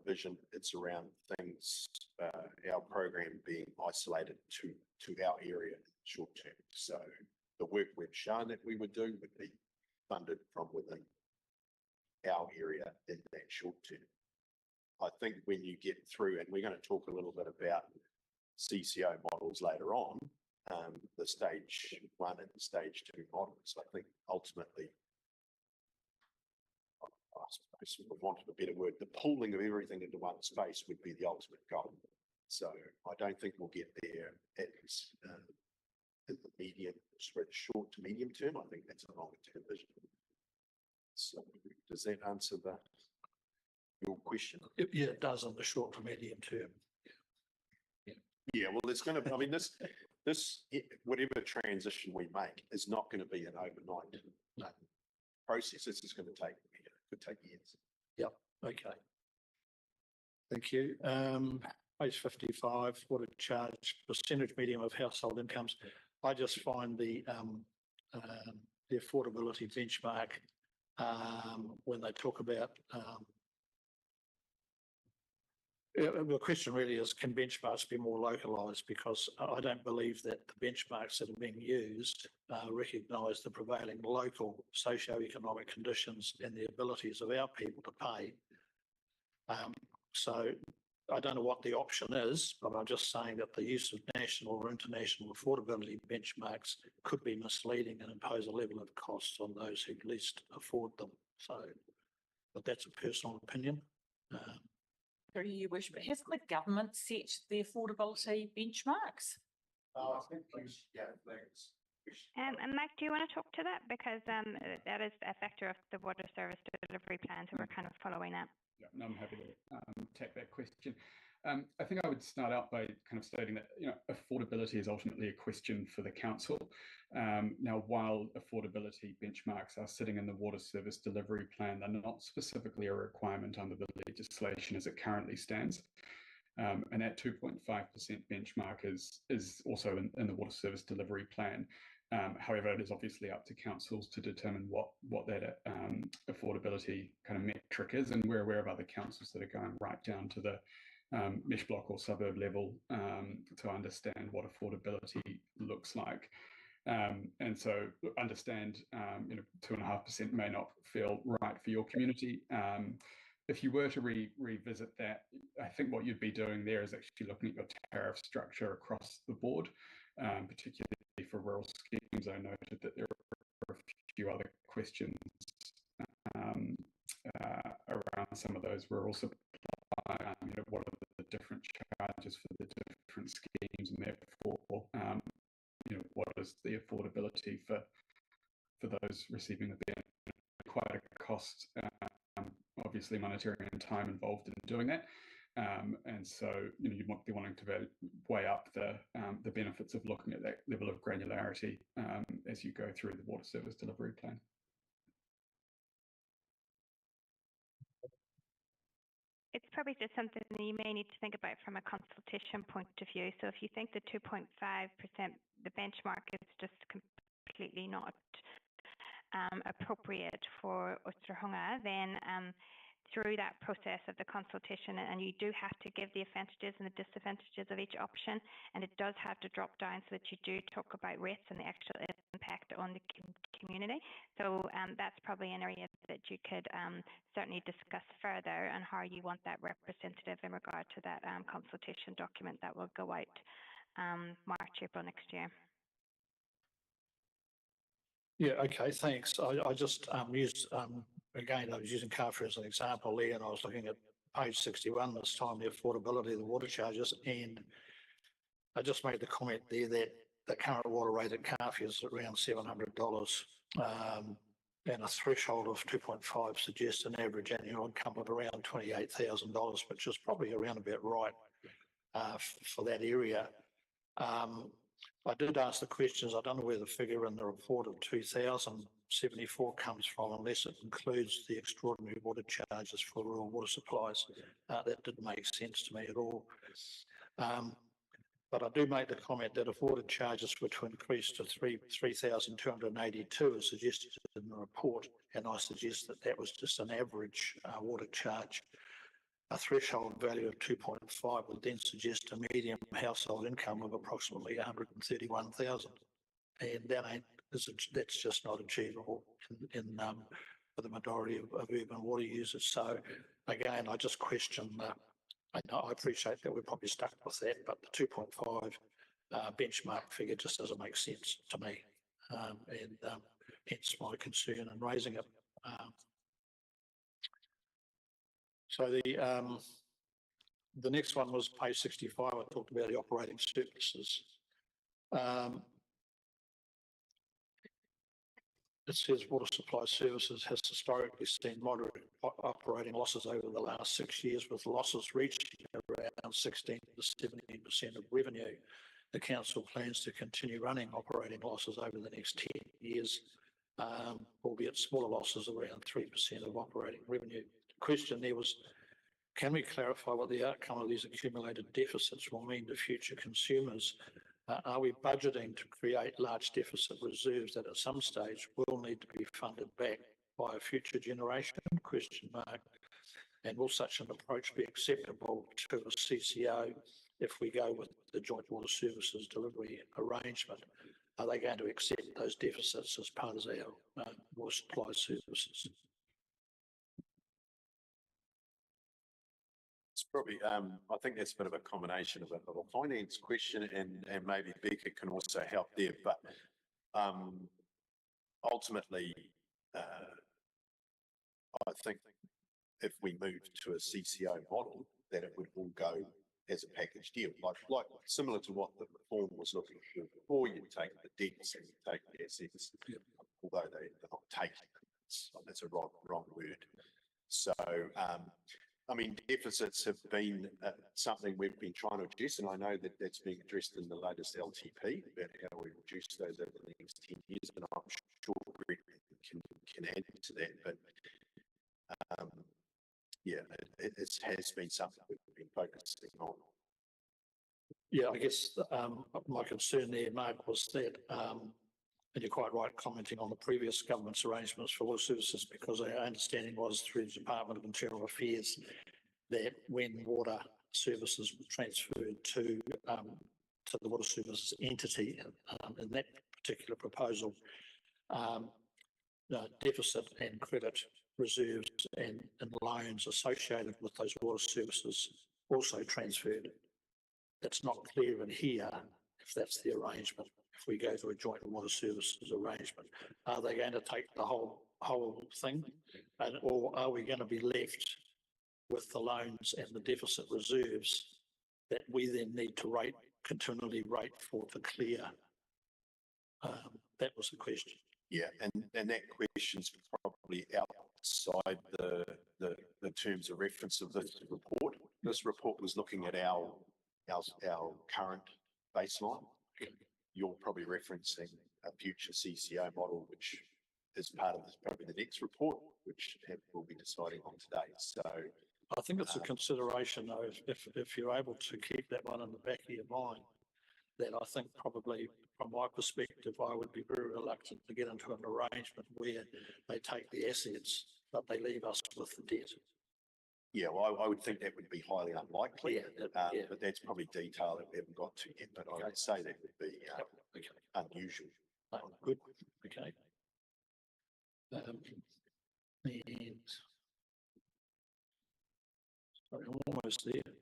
vision, it's around things, our program being isolated to our area short-term. So the work we've shown that we would do would be funded from within our area in that short term. I think when you get through, and we're going to talk a little bit about CCO models later on, the stage 1 and stage 2 models, I think ultimately, I suppose for want of a better word, the pooling of everything into one space would be the ultimate goal. So I don't think we'll get there at in the medium, short to medium term. I think that's a longer term vision. So does that answer your question? Yeah, it does in the short to medium term. Yeah, well, it's going to, I mean, this, whatever transition we make is not going to be an overnight process. This is going to take, could take years. Yep. Okay. Thank you. Page 55, what a charge percentage medium of household incomes. I just find the affordability benchmark when they talk about The question really is, can benchmarks be more localised? Because I don't believe that the benchmarks that are being used recognise the prevailing local socio-economic conditions and the abilities of our people to pay. So I don't know what the option is, but I'm just saying that the use of national or international affordability benchmarks could be misleading and impose a level of costs on those who least afford them. So, but that's a personal opinion. Through you, Worship, but hasn't the government set the affordability benchmarks? I think, yeah, thanks. And Mike, do you want to talk to that? Because that is a factor of the water service delivery plan, so we're kind of following that. Yeah, no, I'm happy to take that question. I think I would start out by kind of stating that, you know, affordability is ultimately a question for the council. Now, while affordability benchmarks are sitting in the water service delivery plan, they're not specifically a requirement under the legislation as it currently stands. And that 2.5% benchmark is also in the water service delivery plan. However, it is obviously up to councils to determine what that affordability kind of metric is, and we're aware of other councils that are going right down to the mesh block or suburb level to understand what affordability looks like. And so understand, you know, 2.5% may not feel right for your community. If you were to revisit that, I think what you'd be doing there is actually looking at your tariff structure across the board, particularly for rural schemes. I noted that there are a few other questions around some of those rural supply. You know, what are the different charges for the different schemes, and therefore, you know, what is the affordability for those receiving the benefit? Quite a cost, obviously monetary and time involved in doing that. And so, you know, you might be wanting to weigh up the benefits of looking at that level of granularity as you go through the water service delivery plan. It's probably just something that you may need to think about from a consultation point of view. So if you think the 2.5%, the benchmark is just completely not appropriate for Ōtorohanga, then through that process of the consultation, and you do have to give the advantages and the disadvantages of each option, and it does have to drop down so that you do talk about rates and the actual impact on the community. So that's probably an area that you could certainly discuss further, and how you want that representative in regard to that consultation document that will go out March, April next year. Yeah, okay, thanks. I just used, again, I was using Carver as an example there, and I was looking at page 61 this time, the affordability of the water charges, and I just made the comment there that the current water rate at Carver is around $700, and a threshold of 2.5 suggests an average annual income of around $28,000, which is probably around about right for that area. I did ask the questions. I don't know where the figure in the report of 2,074 comes from, unless it includes the extraordinary water charges for rural water supplies. That didn't make sense to me at all. But I do make the comment that if water charges were to increase to 3,282 as suggested in the report, and I suggest that that was just an average water charge, a threshold value of 2.5 would then suggest a median household income of approximately 131,000, and that's just not achievable for the majority of urban water users. So again, I just question. I know, I appreciate that we're probably stuck with that, but the 2.5 benchmark figure just doesn't make sense to me, and hence my concern in raising it. So the next one was page 65. I talked about the operating surpluses. It says water supply services has historically seen moderate operating losses over the last 6 years, with losses reaching around 16 to 17% of revenue. The council plans to continue running operating losses over the next 10 years, albeit smaller losses around 3% of operating revenue. The question there was, can we clarify what the outcome of these accumulated deficits will mean to future consumers? Are we budgeting to create large deficit reserves that at some stage will need to be funded back by a future generation? Question mark. And will such an approach be acceptable to a CCO if we go with the joint water services delivery arrangement? Are they going to accept those deficits as part of our water supply services? It's probably, I think that's a bit of a combination of a finance question and maybe Becca can also help there, but ultimately, I think if we move to a CCO model, that it would all go as a package deal, like similar to what the reform was looking for before. You take the debts and you take the assets, although they're not taking them. That's a wrong word. So, I mean, deficits have been something we've been trying to address, and I know that that's being addressed in the latest LTP about how we reduce those over the next 10 years, and I'm sure Greg can add to that. But yeah, it has been something we've been focusing on. Yeah, I guess my concern there, Mark, was that, and you're quite right commenting on the previous government's arrangements for water services, because our understanding was through the Department of Internal Affairs that when water services were transferred to the water services entity, in that particular proposal, deficit and credit reserves and loans associated with those water services also transferred. That's not clear in here if that's the arrangement. If we go to a joint water services arrangement, are they going to take the whole thing, or are we going to be left with the loans and the deficit reserves that we then need to continually rate for to clear? That was the question. Yeah, and that question's probably outside the terms of reference of this report. This report was looking at our current baseline. You're probably referencing a future CCO model, which is part of this, probably the next report, which we'll be deciding on today. So I think it's a consideration, though, if you're able to keep that one in the back of your mind, that I think probably from my perspective, I would be very reluctant to get into an arrangement where they take the assets, but they leave us with the debt. Yeah, well, I would think that would be highly unlikely, Yeah, but that's probably detail that we haven't got to yet, but I would say that would be unusual. Good, okay. And sorry, I'm almost there.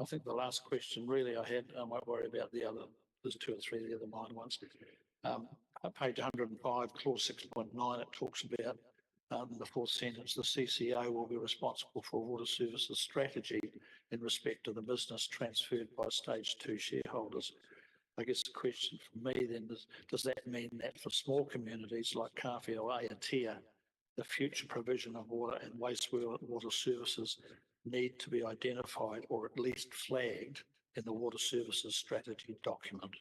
I think the last question really I had, I might worry about the other, there's 2 or 3 of the other minor ones. Page 105, clause 6.9, it talks about the 4th sentence, the CCO will be responsible for water services strategy in respect to the business transferred by stage 2 shareholders. I guess the question for me then is, does that mean that for small communities like Kawhia or Aotea, the future provision of water and wastewater services need to be identified or at least flagged in the water services strategy document?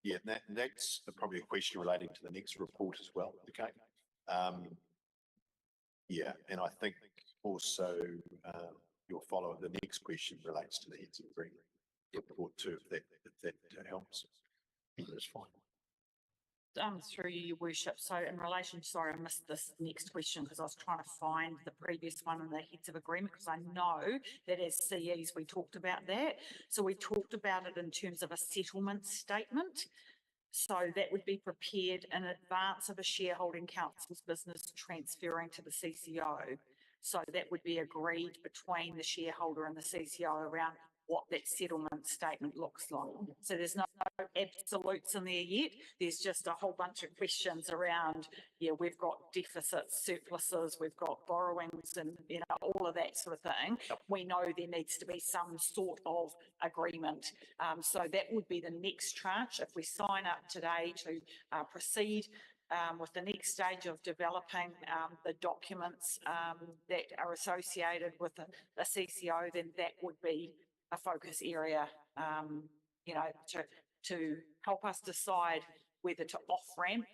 Yeah, that's probably a question relating to the next report as well. Okay. Yeah, and I think also your follow-up, the next question relates to the heads of agreement report too, if that helps. Yeah, that's fine. Through you, Your Worship. So in relation, sorry, I missed this next question because I was trying to find the previous one in the heads of agreement, because I know that as CEs we talked about that. So we talked about it in terms of a settlement statement. So that would be prepared in advance of a shareholding council's business transferring to the CCO. So that would be agreed between the shareholder and the CCO around what that settlement statement looks like. So there's no absolutes in there yet. There's just a whole bunch of questions around, yeah, we've got deficits, surpluses, we've got borrowings and, you know, all of that sort of thing. We know there needs to be some sort of agreement. So that would be the next tranche. If we sign up today to proceed with the next stage of developing the documents that are associated with the CCO, then that would be a focus area, you know, to help us decide whether to off-ramp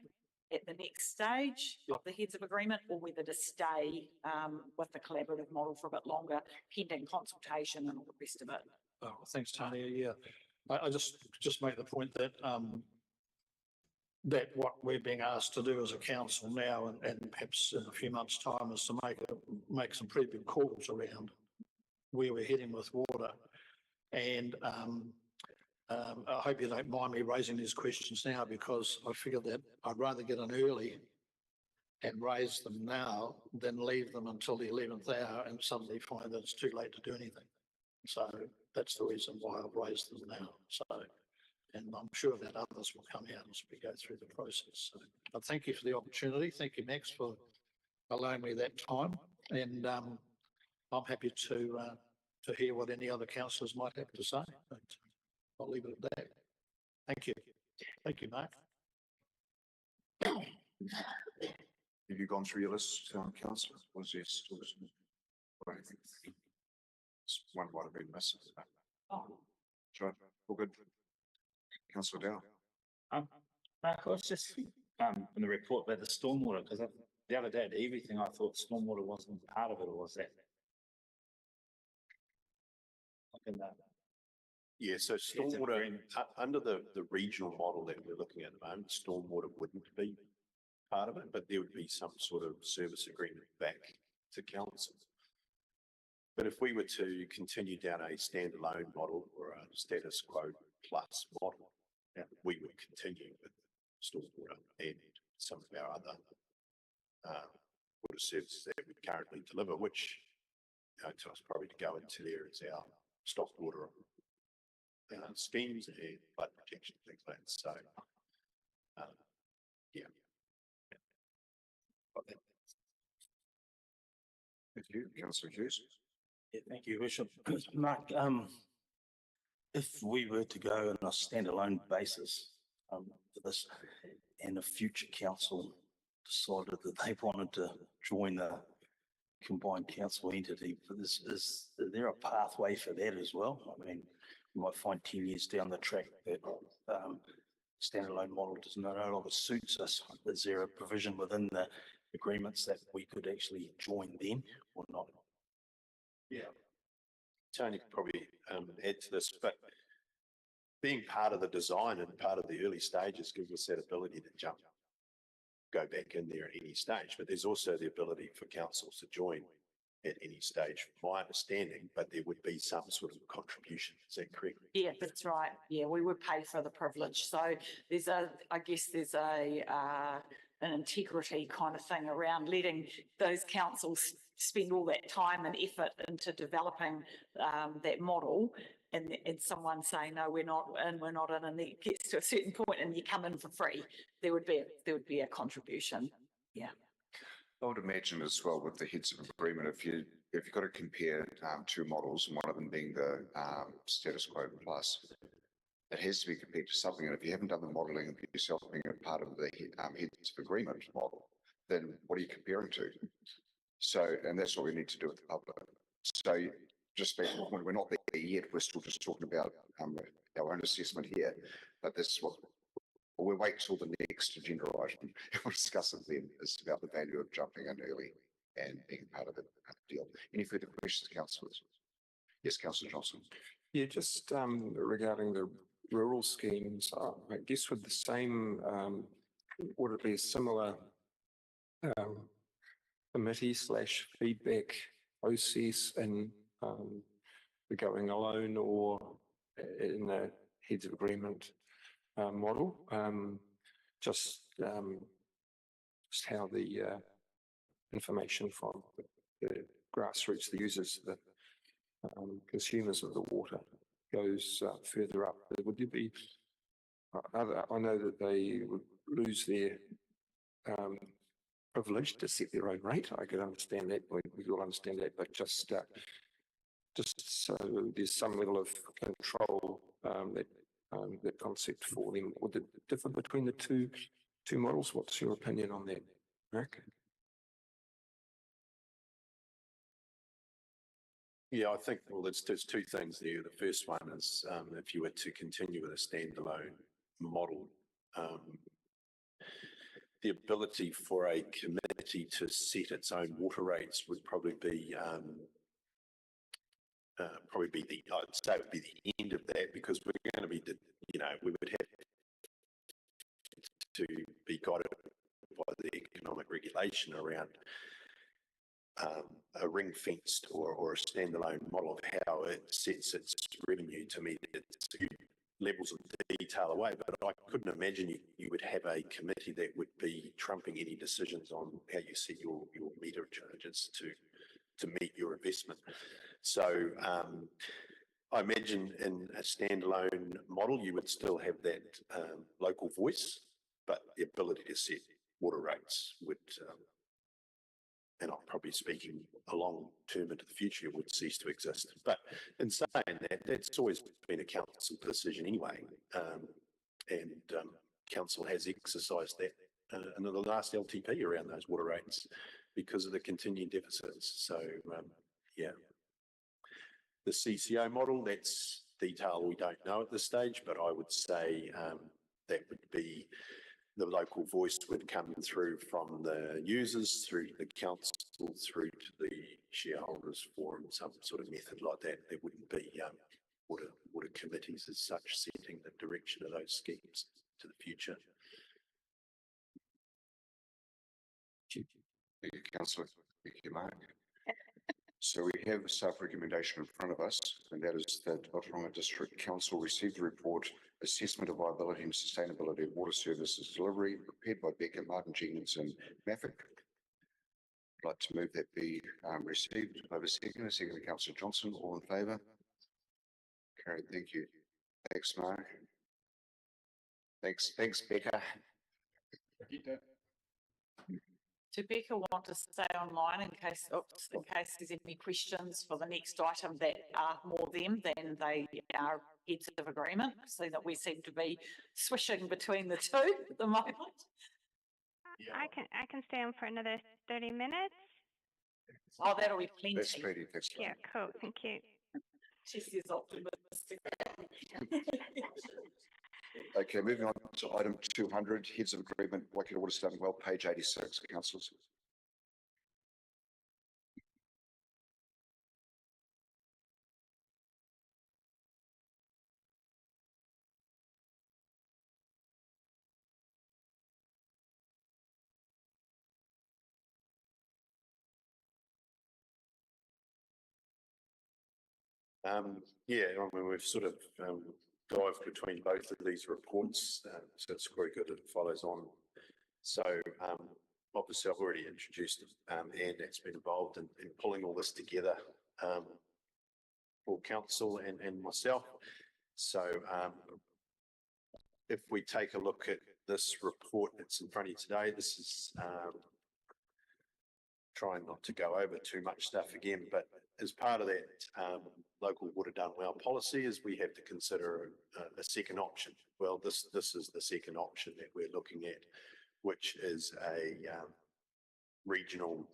at the next stage of the heads of agreement or whether to stay with the collaborative model for a bit longer, pending consultation and all the rest of it. Oh, thanks, Tanya. Yeah, I just make the point that, that what we're being asked to do as a council now and perhaps in a few months' time is to make some pretty big calls around where we're heading with water. And I hope you don't mind me raising these questions now, because I figure that I'd rather get in early and raise them now than leave them until the 11th hour and suddenly find that it's too late to do anything. So that's the reason why I've raised them now. So, and I'm sure that others will come out as we go through the process. So I thank you for the opportunity. Thank you, Max, for allowing me that time. And I'm happy to hear what any other councillors might have to say. But I'll leave it at that. Thank you. Thank you, Mark. Have you gone through your list, councillor? Was there still some? One might have been missing. Sure, all good. Councillor Dow. Mark, I was just, in the report about the stormwater, because the other day at everything, I thought stormwater wasn't part of it, or was that? Like in the, Yeah, so stormwater, under the regional model that we're looking at the moment, stormwater wouldn't be part of it, but there would be some sort of service agreement back to council. But if we were to continue down a standalone model or a status quo plus model, we would continue with stormwater and some of our other water services that we currently deliver, which, you know, to us probably to go into there is our stock water schemes and flood protection, things like that. So, yeah. Thank you, councillor Hughes. yeah, thank you, Bishop. Mark, if we were to go on a standalone basis for this, and a future council decided that they wanted to join the combined council entity for this, is there a pathway for that as well? I mean, we might find 10 years down the track that standalone model does no longer suits us. Is there a provision within the agreements that we could actually join then or not? Yeah. Tony could probably add to this, but being part of the design and part of the early stages gives us that ability to go back in there at any stage. But there's also the ability for councils to join at any stage, from my understanding, but there would be some sort of contribution. Is that correct? Yeah, that's right. Yeah, we would pay for the privilege. So there's I guess there's an integrity kind of thing around letting those councils spend all that time and effort into developing that model, and someone saying, no, we're not in, and it gets to a certain point and you come in for free. There would be a contribution. Yeah. I would imagine as well with the heads of agreement, if you've got to compare two models, and one of them being the status quo plus, it has to be compared to something. And if you haven't done the modelling of yourself being a part of the heads of agreement model, then what are you comparing to? So, and that's what we need to do with the public. So just back to the point, we're not there yet. We're still just talking about our own assessment here, but this is what we'll wait till the next agenda item. We'll discuss it then. It's about the value of jumping in early and being part of the deal. Any further questions, councillors? Yes, Councillor Johnson. Yeah, just regarding the rural schemes, I guess with the same, would it be a similar committee / feedback process in the going alone or in the heads of agreement model? Just how the information from the grassroots, the users, the consumers of the water goes further up. Would there be, I know that they would lose their privilege to set their own rate. I can understand that. We all understand that, but just so there's some level of control that concept for them. Would it differ between the two models? What's your opinion on that, Mark? Yeah, I think, well, there's two things there. The first one is if you were to continue with a standalone model, the ability for a committee to set its own water rates would probably be probably be I'd say it would be the end of that, because we're going to be, we would have to be guided by the economic regulation around a ring-fenced or a standalone model of how it sets its revenue to meet its levels of detail away. But I couldn't imagine you would have a committee that would be trumping any decisions on how you set your meter charges to meet your investment. So I imagine in a standalone model, you would still have that local voice, but the ability to set water rates would, and I'm probably speaking a long term into the future, would cease to exist. But in saying that, that's always been a council decision anyway, and council has exercised that in the last LTP around those water rates because of the continuing deficits. So yeah, the CCO model, that's detail we don't know at this stage, but I would say that would be the local voice would come through from the users, through the council, through to the shareholders forum, some sort of method like that. There wouldn't be water committees as such setting the direction of those schemes to the future. Thank you, Councillor. Thank you, Mark. So we have a staff recommendation in front of us, and that is that Ōtorohanga District Council received the report Assessment of Viability and Sustainability of Water Services Delivery, prepared by Becca, Martin Jenkins and Maffick. I'd like to move that be received. Over second, Councillor Johnson. All in favour? Carried. Thank you. Thanks, Mark. Thanks, Becca. Do Becca want to stay online in case there's any questions for the next item that are more them than they are heads of agreement, so that we seem to be swishing between the two at the moment? I can stay on for another 30 minutes. Oh, that'll be plenty. That's plenty. Thanks. Yeah, cool. Thank you. She's optimistic. Okay, moving on to item 200, Heads of Agreement, Waikato Water Starting Well, page 86, councillors. Yeah, I mean, we've sort of dived between both of these reports, so it's very good that it follows on. So obviously I've already introduced Anne that's been involved in pulling all this together for council and myself. So if we take a look at this report that's in front of you today, this is trying not to go over too much stuff again, but as part of that local water done well policy is we have to consider a second option. Well, this is the second option that we're looking at, which is a regional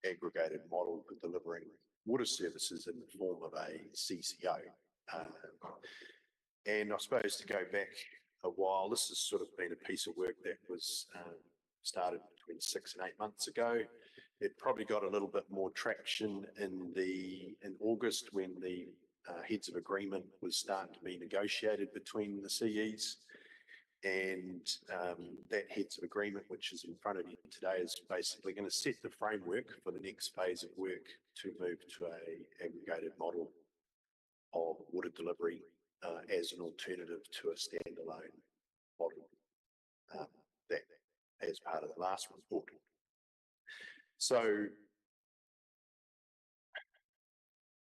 aggregated model for delivering water services in the form of a CCO. And I suppose to go back a while, this has sort of been a piece of work that was started between 6 and 8 months ago. It probably got a little bit more traction in August when the heads of agreement was starting to be negotiated between the CEs, and that heads of agreement, which is in front of you today, is basically going to set the framework for the next phase of work to move to a aggregated model of water delivery as an alternative to a standalone model that as part of the last report. So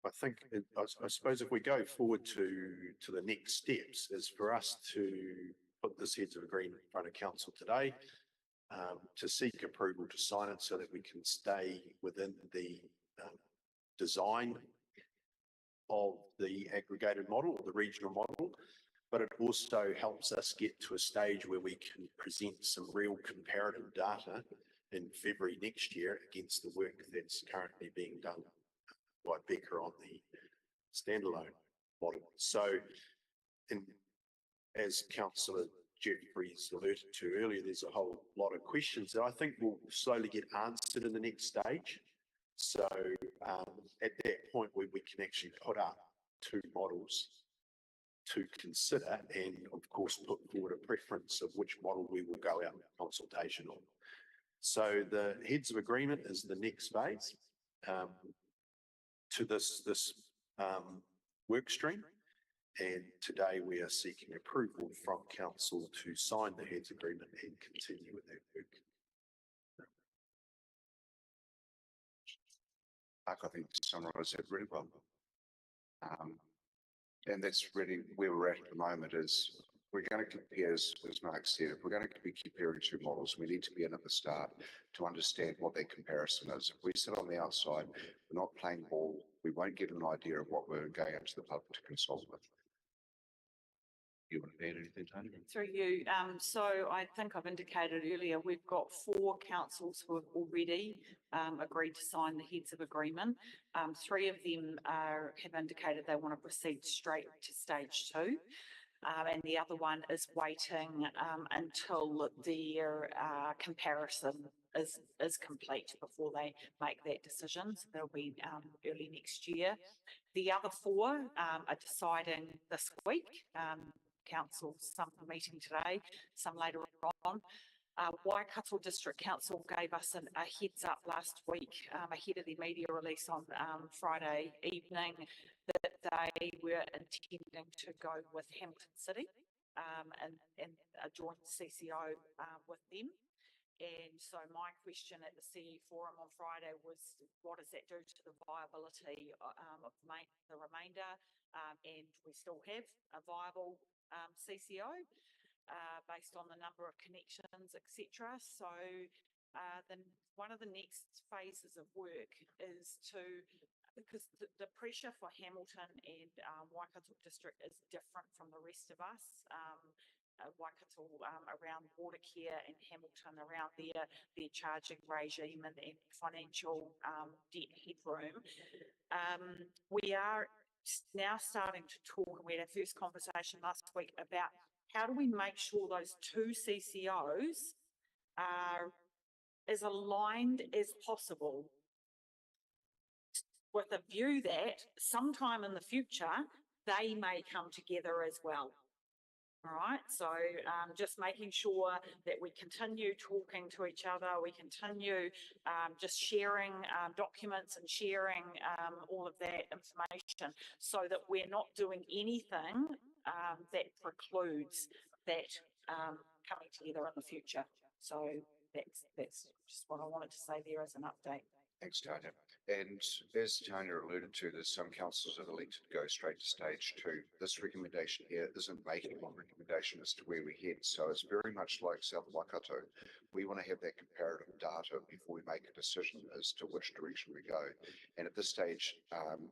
I think, I suppose if we go forward to the next steps is for us to put this heads of agreement in front of council today, to seek approval to sign it so that we can stay within the design of the aggregated model or the regional model, but it also helps us get to a stage where we can present some real comparative data in February next year against the work that's currently being done by Becca on the standalone model. So, as Councillor Jeffries alluded to earlier, there's a whole lot of questions that I think will slowly get answered in the next stage. So at that point where we can actually put up two models to consider and of course put forward a preference of which model we will go out in consultation on. So the heads of agreement is the next phase to this work stream. And today we are seeking approval from council to sign the heads agreement and continue with that work. I think you summarised it really well. And that's really where we're at the moment is we're going to compare, as Mark said, if we're going to be comparing two models, we need to be in at the start to understand what that comparison is. If we sit on the outside, we're not playing ball, we won't get an idea of what we're going out to the public to consult with. You want to add anything, Tony? Through you. So I think I've indicated earlier, we've got 4 councils who have already agreed to sign the heads of agreement. 3 of them have indicated they want to proceed straight to stage 2. And the other one is waiting until their comparison is complete before they make that decision. So that'll be early next year. The other 4 are deciding this week. Council, some meeting today, some later on. Waikato District Council gave us a heads up last week ahead of the media release on Friday evening that they were intending to go with Hamilton City and a joint CCO with them. And so my question at the CE forum on Friday was, what does that do to the viability of the remainder? And we still have a viable CCO based on the number of connections, etc. So then one of the next phases of work is because the pressure for Hamilton and Waikato District is different from the rest of us. Waikato around water care and Hamilton around their charging regime and financial debt headroom. We are now starting to talk, and we had our first conversation last week about how do we make sure those 2 CCOs are as aligned as possible with a view that sometime in the future they may come together as well. All right, so just making sure that we continue talking to each other, we continue just sharing documents and sharing all of that information so that we're not doing anything that precludes that coming together in the future. So that's just what I wanted to say there as an update. Thanks, Tanya. And as Tanya alluded to, there's some councils that elected to go straight to stage 2. This recommendation here isn't making one recommendation as to where we head. So it's very much like South Waikato. We want to have that comparative data before we make a decision as to which direction we go. And at this stage,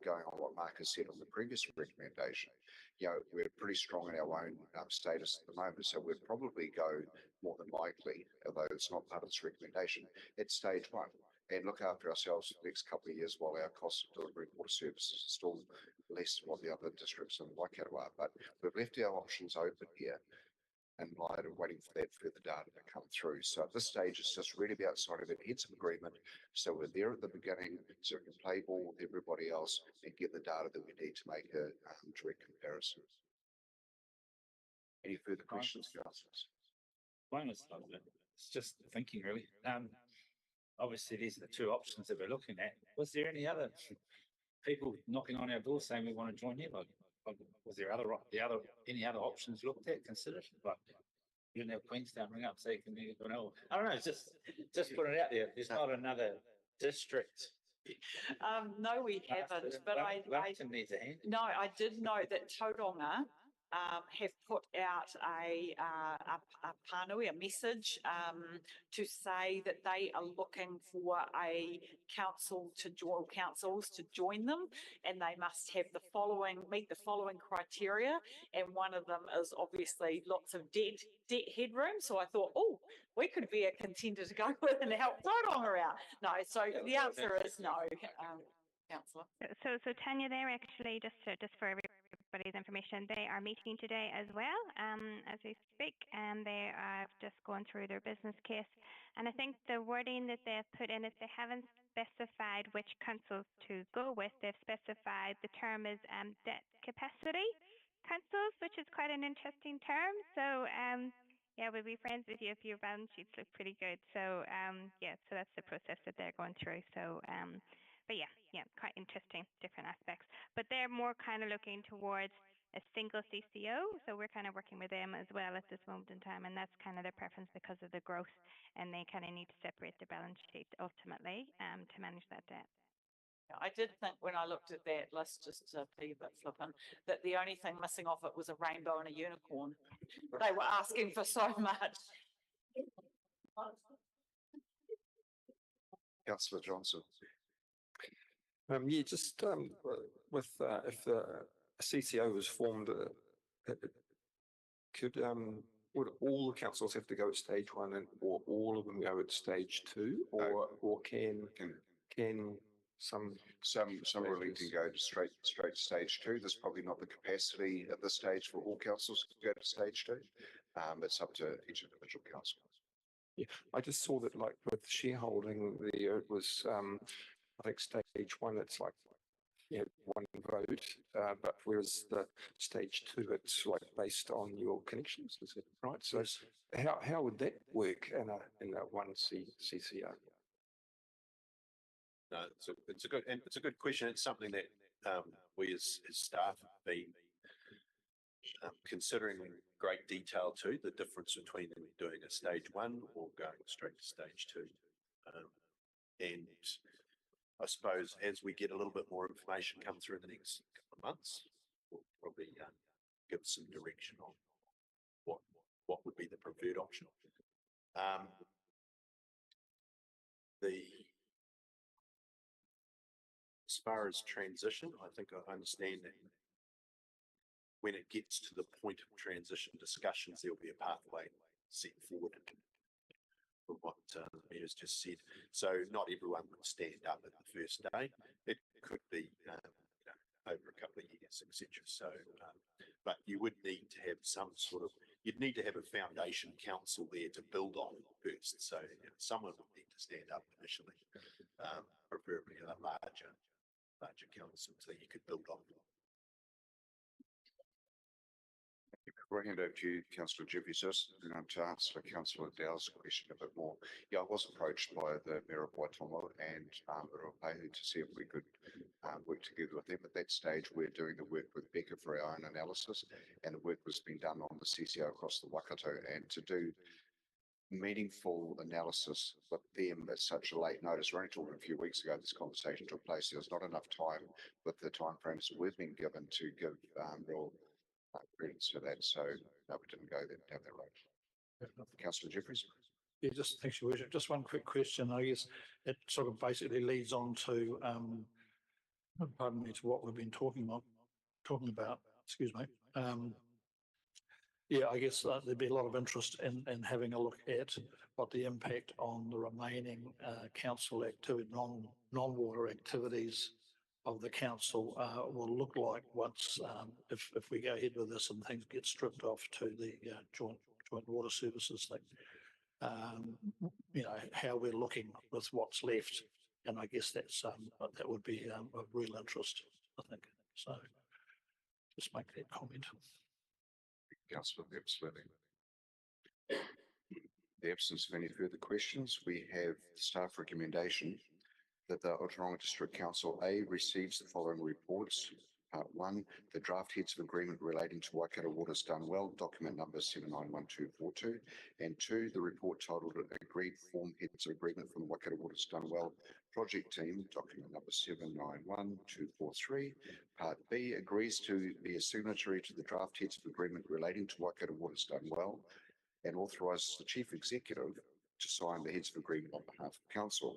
going on what Mark has said on the previous recommendation, we're pretty strong in our own status at the moment. So we'd probably go more than likely, although it's not part of this recommendation, at stage 1. And look after ourselves for the next couple of years while our cost of delivering water services is still less than what the other districts in Waikato are. But we've left our options open here in light of waiting for that further data to come through. So at this stage, it's just really about signing that heads of agreement. So we're there at the beginning, so we can play ball with everybody else and get the data that we need to make a direct comparison. Any further questions, councillors? It's just thinking really. Obviously, these are the 2 options that we're looking at. Was there any other people knocking on our door saying we want to join you? Was there any other options looked at, considered? Like, you didn't have Queenstown ring up and say, can you go? I don't know, just put it out there. There's not another district. No, we haven't. But I did know that Ōtorohanga have put out a pānui, a message to say that they are looking for a councils to join them, and they must have meet the following criteria, and one of them is obviously lots of debt headroom. So I thought, oh, we could be a contender to go with and help Ōtorohanga out. No, so the answer is no, councillor. So Tanya, there actually just for everybody everybody's information, they are meeting today as well as we speak, and they have just gone through their business case. And I think the wording that they've put in is they haven't specified which councils to go with. They've specified the term is debt capacity councils, which is quite an interesting term. So yeah, we'll be friends with you if your balance sheets look pretty good. So yeah, so that's the process that they're going through. So but yeah, quite interesting, different aspects. But they're more kind of looking towards a single CCO. So we're kind of working with them as well at this moment in time, and that's kind of their preference because of the growth, and they kind of need to separate the balance sheet ultimately to manage that debt. I did think when I looked at that list, just to be a bit flippant, that the only thing missing off it was a rainbow and a unicorn. They were asking for so much. Councillor Johnson. Yeah, just with if the CCO was formed, would all the councils have to go at stage 1 and or all of them go at stage 2, or can some are willing to go to straight to stage 2. There's probably not the capacity at this stage for all councils to go to stage 2. It's up to each individual council. Yeah, I just saw that like with shareholding there, it was I think stage 1 it's like 1 vote, but whereas the stage 2 it's like based on your connections, is it right? So how would that work in a one CCO? No, it's a good question. It's something that we as staff have been considering in great detail too, the difference between doing a stage 1 or going straight to stage 2. And I suppose as we get a little bit more information come through in the next couple of months, we'll probably give some direction on what would be the preferred option. As far as transition, I think I understand that when it gets to the point of transition discussions, there'll be a pathway set forward from what the mayor's just said. So not everyone would stand up at the first day. It could be over a couple of years, etc. So, but you would need to have some sort of, you'd need to have a foundation council there to build on first. So someone would need to stand up initially, preferably a larger council so you could build on. Before I hand over to you, Councillor Jeffries, just to answer Councillor Dow's question a bit more. Yeah, I was approached by the Mayor of Ōtorohanga and Ōtorohanga to see if we could work together with them. At that stage, we're doing the work with Becca for our own analysis, and the work was being done on the CCO across the Waikato, and to do meaningful analysis with them at such a late notice. We're only talking a few weeks ago this conversation took place. There was not enough time with the timeframes that we've been given to give real credence to that. So no, we didn't go down that road. Councillor Jeffries. Yeah, thanks, Your Worship. Just one quick question. I guess it sort of basically leads on to pardon me, to what we've been talking about. Excuse me. Yeah, I guess there'd be a lot of interest in having a look at what the impact on the remaining council activity, non-water activities of the council will look like once, if we go ahead with this and things get stripped off to the joint water services thing. You know, how we're looking with what's left, and I guess that's that would be of real interest, I think. So just make that comment. Councillor, absolutely. In the absence of any further questions, we have the staff recommendation that the Ōtorohanga District Council A receives the following reports. Part 1, the draft heads of agreement relating to Waikato Waters Done Well, document number 791242, and 2, the report titled Agreed Form Heads of Agreement from the Waikato Waters Done Well Project Team, document number 791243. Part B, agrees to be a signatory to the draft heads of agreement relating to Waikato Waters Done Well, and authorises the Chief Executive to sign the heads of agreement on behalf of Council.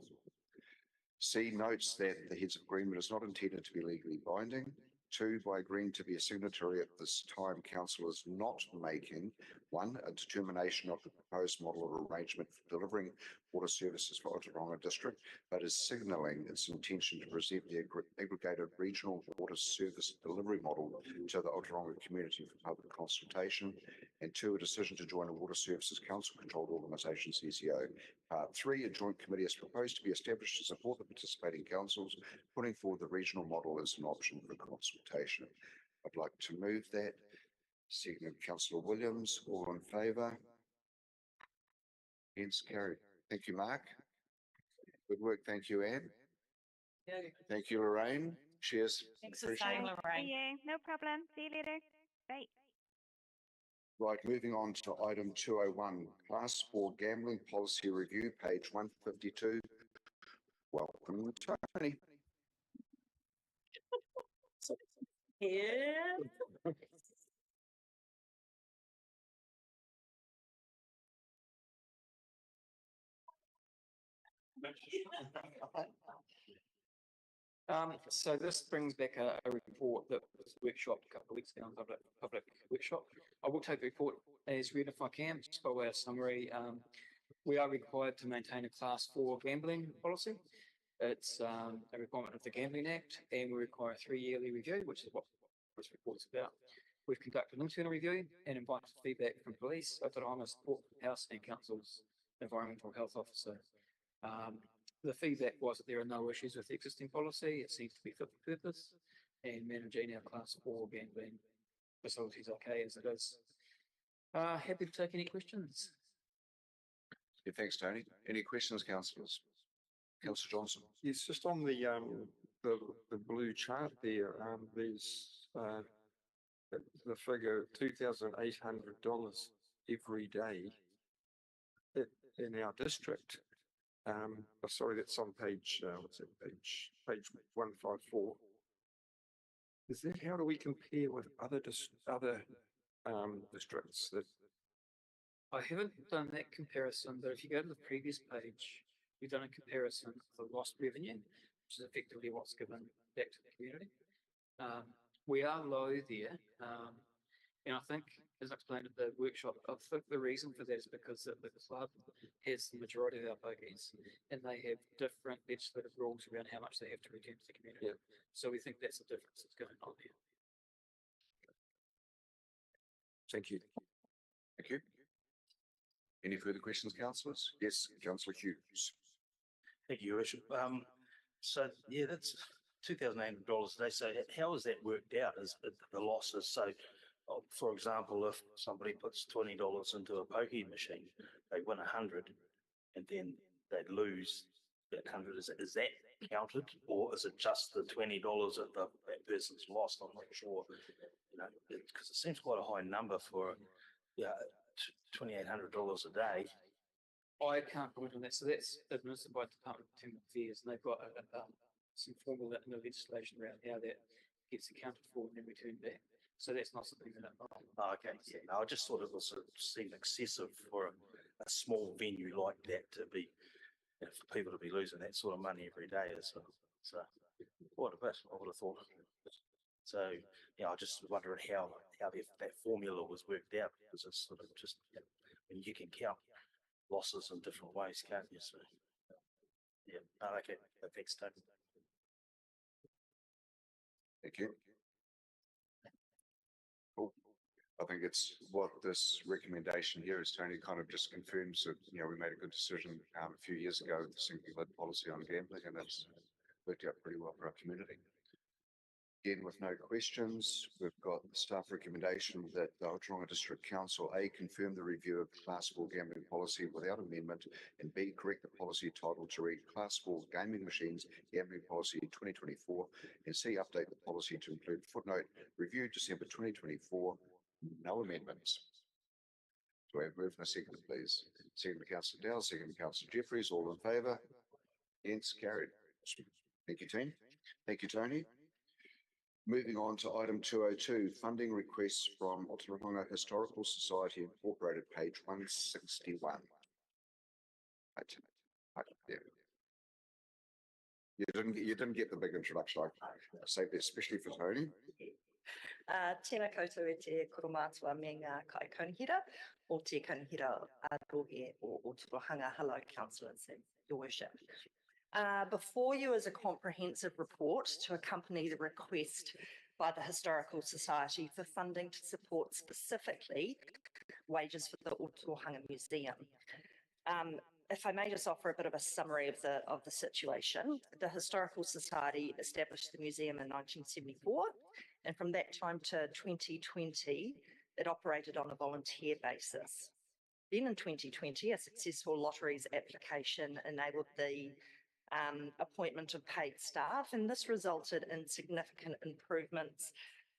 C, notes that the heads of agreement is not intended to be legally binding. 2, by agreeing to be a signatory at this time, Council is not making One, a determination of the proposed model of arrangement for delivering water services for Ōtorohanga District, but is signalling its intention to present the aggregated regional water service delivery model to the Ōtorohanga community for public consultation. And two, a decision to join a Water Services Council controlled organisation, CCO. Part three, a joint committee is proposed to be established to support the participating councils, putting forward the regional model as an option for consultation. I'd like to move that. Seconded Councillor Williams, all in favour? Hence carried. Thank you, Mark. Good work. Thank you, Anne. Thank you, Lorraine. Cheers. Thanks for staying, Lorraine. See you. No problem. See you later. Bye. Right, moving on to item 201, Class 4 Gambling Policy Review, page 152. Welcome, Tony. Yeah. So this brings back a report that was workshopped a couple of weeks ago, public workshop. I will take the report as read if I can, just by way of summary. We are required to maintain a class 4 gambling policy. It's a requirement of the Gambling Act, and we require a 3-yearly review, which is what this report's about. We've conducted an internal review and invited feedback from police, Ōtorohanga Support House and Council's Environmental Health Officer. The feedback was that there are no issues with the existing policy. It seems to be fit for purpose, and managing our class 4 gambling facilities okay as it is. Happy to take any questions. Yeah, thanks, Tony. Any questions, councillors? Councillor Johnson. Yes, just on the blue chart there, there's the figure $2,800 every day in our district. Sorry, that's on page, what's that page? Page 154. Is that, how do we compare with other districts that? I haven't done that comparison, but if you go to the previous page, we've done a comparison of the lost revenue, which is effectively what's given back to the community. We are low there, and I think, as I explained at the workshop, I think the reason for that is because the club has the majority of our bogeys, and they have different legislative rules around how much they have to return to the community. Yeah. So we think that's the difference that's going on there. Thank you. Thank you. Any further questions, councillors? Yes, Councillor Hughes. Thank you, Your Worship. So yeah, that's $2,800 a day. So how is that worked out? Is the losses? So, for example, if somebody puts $20 into a pokie machine, they win 100, and then they lose that 100. Is that counted, or is it just the $20 that that person's lost? I'm not sure. You know, because it seems quite a high number for $2,800 a day. I can't comment on that. So that's administered by the Department of Internal Affairs, and they've got some formula in the legislation around how that gets accounted for and then returned back. So that's not something that Oh, okay, yeah. No, I just thought it was seemed excessive for a small venue like that to be, for people to be losing that sort of money every day. So quite a bit, I would have thought. So, I just wondered how that formula was worked out, because it's sort of just, you can count losses in different ways, can't you? So, yeah, okay, thanks, Tony. Thank you. Cool. I think it's what this recommendation here is, Tony, kind of just confirms that, we made a good decision a few years ago with the single lid policy on gambling, and that's worked out pretty well for our community. Again, with no questions, we've got the staff recommendation that the Ōtorohanga District Council A, confirm the review of Class 4 gambling policy without amendment, and B, correct the policy title to read Class 4 gaming machines gambling policy 2024, and C, update the policy to include footnote review December 2024, no amendments. Do I have move in a second, please? Second to Councillor Dowell, second to Councillor Jeffries, all in favour? Hence carried. Thank you, team. Thank you, Tony. Moving on to item 202, funding requests from Ōtorohanga Historical Society Incorporated, page 161. Yeah. You didn't get the big introduction. I saved it especially for Tony. Tēnā koutou e te koromātua me ngā kai kaunihira o te kaunihira Ārohe o Ōtorohanga. Hello, councillors and your worship. Before you is a comprehensive report to accompany the request by the Historical Society for funding to support specifically wages for the Ōtorohanga Museum. If I may just offer a bit of a summary of the situation. The Historical Society established the museum in 1974, and from that time to 2020, it operated on a volunteer basis. Then in 2020, a successful lotteries application enabled the appointment of paid staff, and this resulted in significant improvements,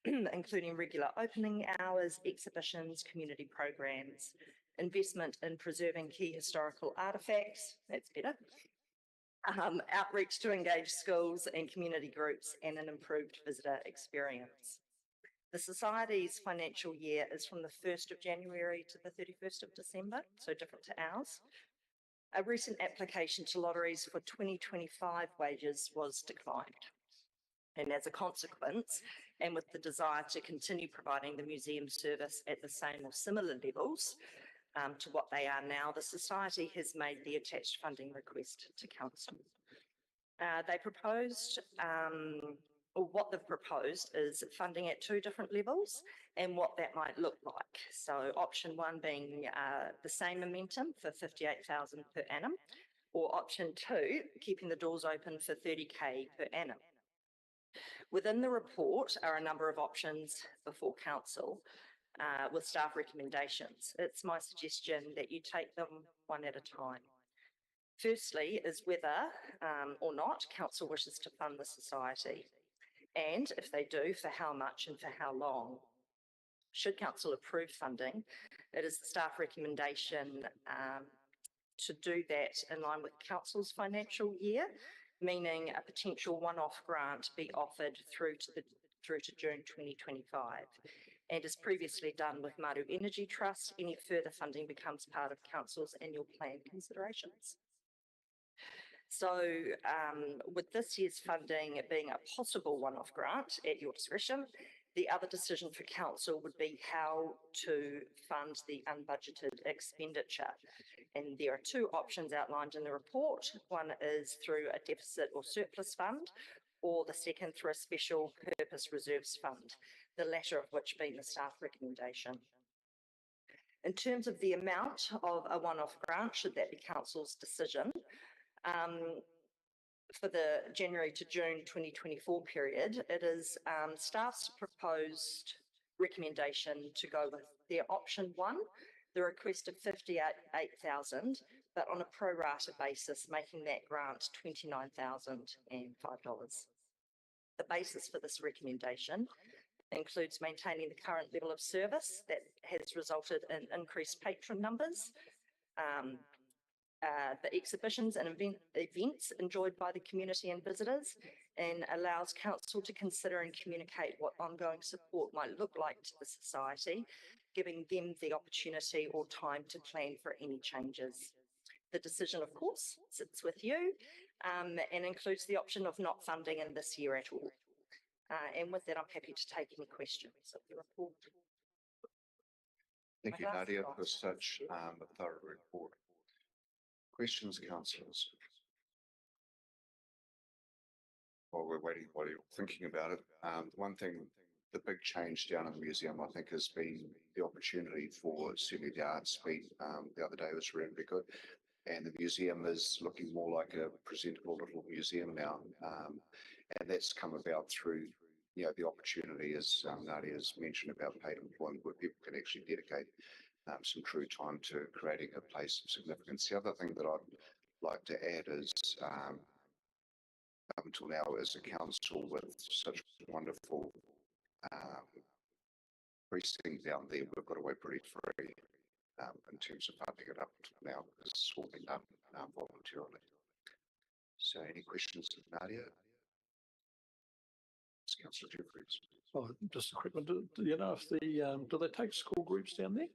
including regular opening hours, exhibitions, community programs, investment in preserving key historical artefacts, that's better, outreach to engage schools and community groups, and an improved visitor experience. The Society's financial year is from the 1st of January to the 31st of December, so different to ours. A recent application to lotteries for 2025 wages was declined. And as a consequence, and with the desire to continue providing the museum service at the same or similar levels to what they are now, the Society has made the attached funding request to Council. They proposed, or what they've proposed is funding at two different levels and what that might look like. So option one being the same momentum for 58,000 per annum, or option two, keeping the doors open for 30K per annum. Within the report are a number of options before Council with staff recommendations. It's my suggestion that you take them one at a time. Firstly is whether or not Council wishes to fund the Society, and if they do, for how much and for how long. Should Council approve funding, it is the staff recommendation to do that in line with Council's financial year, meaning a potential one-off grant be offered through to June 2025. And as previously done with Maru Energy Trust, any further funding becomes part of Council's annual plan considerations. So with this year's funding being a possible one-off grant at your discretion, the other decision for Council would be how to fund the unbudgeted expenditure. And there are two options outlined in the report. One is through a deficit or surplus fund, or the second through a special purpose reserves fund, the latter of which being the staff recommendation. In terms of the amount of a one-off grant, should that be Council's decision, for the January to June 2024 period, it is staff's proposed recommendation to go with their option one, the request of 58,000, but on a pro rata basis, making that grant $29,005. The basis for this recommendation includes maintaining the current level of service that has resulted in increased patron numbers, the exhibitions and events enjoyed by the community and visitors, and allows Council to consider and communicate what ongoing support might look like to the Society, giving them the opportunity or time to plan for any changes. The decision, of course, sits with you and includes the option of not funding in this year at all. And with that, I'm happy to take any questions of the report. Thank you, Nadia, for such a thorough report. Questions, councillors? While we're waiting, while you're thinking about it, one thing, the big change down in the museum, I think, has been the opportunity for certainly the arts speed. The other day was really good, and the museum is looking more like a presentable little museum now, and that's come about through, you know, the opportunity, as Nadia has mentioned, about paid employment, where people can actually dedicate some true time to creating a place of significance. The other thing that I'd like to add is, up until now, as a council with such wonderful precinct down there, we've got away pretty free in terms of funding it up until now, because it's all been done voluntarily. So any questions of Nadia? It's Councillor Jeffries. Oh, just a quick one. Do you know if do they take school groups down there?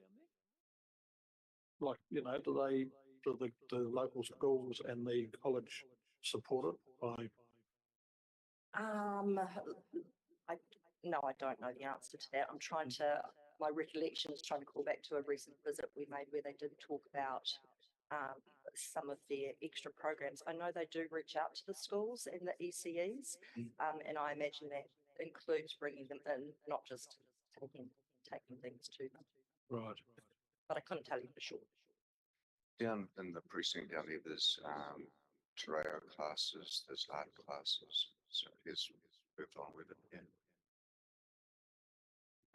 Like, you know, do the local schools and the college support it by? no, I don't know the answer to that. I'm trying to, my recollection is trying to call back to a recent visit we made where they did talk about some of their extra programs. I know they do reach out to the schools and the ECEs, and I imagine that includes bringing them in, not just taking things to them. Right. But I couldn't tell you for sure. Down in the precinct down there, there's Te Reo classes, there's art classes, so it's worked on with it, yeah.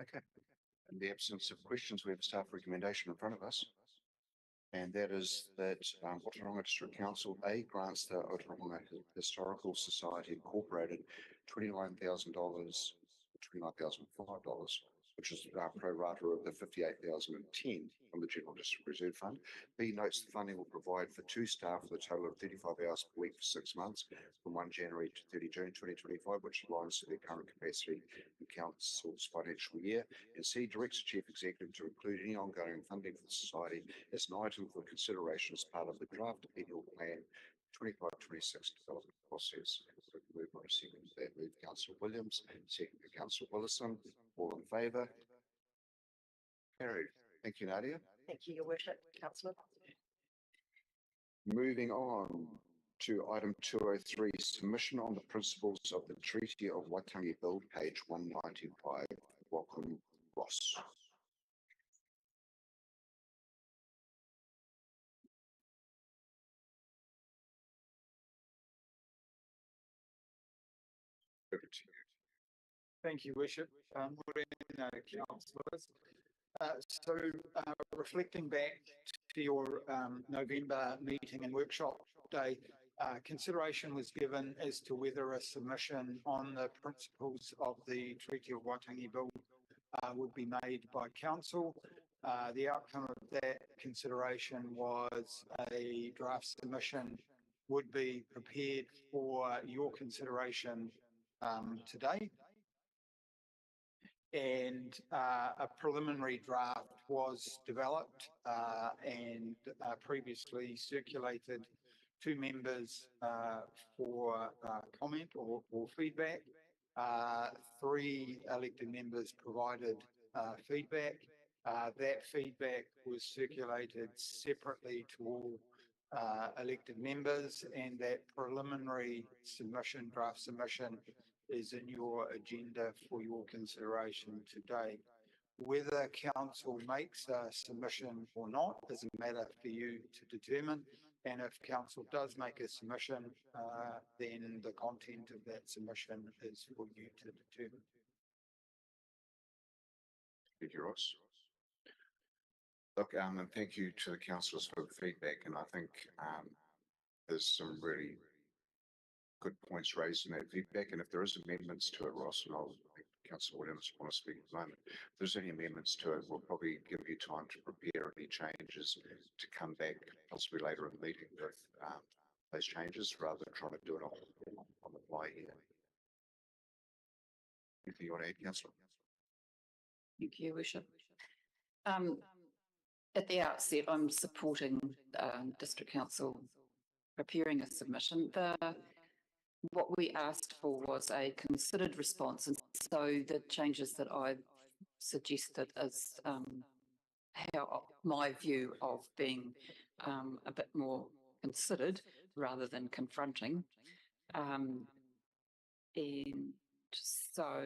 Okay, in the absence of questions, we have a staff recommendation in front of us. And that is that Ōtorohanga District Council A grants the Ōtorohanga Historical Society Incorporated $29,000, $29,005, which is pro rata of the $58,010 from the General District Reserve Fund. B notes the funding will provide for 2 staff with a total of 35 hours per week for 6 months from 1 January to 30 June 2025, which aligns to their current capacity in council's financial year. And C directs the Chief Executive to include any ongoing funding for the Society as an item for consideration as part of the draft annual plan 25-26 development process. Move on a second to that. Move Councillor Williams, second to Councillor Willison. All in favour? Carried. Thank you, Nadia. Thank you, Your Worship, Councillor. Moving on to item 203, submission on the principles of the Treaty of Waitangi Bill, page 195. Welcome, Ross. Over to you. Thank you, Worship. Morning, councillors. Reflecting back to your November meeting and workshop day, consideration was given as to whether a submission on the principles of the Treaty of Waitangi Bill would be made by council. The outcome of that consideration was a draft submission would be prepared for your consideration today. And a preliminary draft was developed and previously circulated to members for comment or feedback. 3 elected members provided feedback. That feedback was circulated separately to all elected members, and that preliminary submission, draft submission, is in your agenda for your consideration today. Whether council makes a submission or not is a matter for you to determine. And if council does make a submission, then the content of that submission is for you to determine. Thank you, Ross. Look, and thank you to the councillors for the feedback. And I think there's some really good points raised in that feedback. And if there is amendments to it, Ross, and I'll think Councillor Williams want to speak at the moment. If there's any amendments to it, we'll probably give you time to prepare any changes to come back possibly later in the meeting with those changes rather than trying to do it on the fly here. Anything you want to add, Councillor? Thank you, Worship. At the outset, I'm supporting District Council preparing a submission. What we asked for was a considered response, and so the changes that I've suggested is how my view of being a bit more considered rather than confronting. And so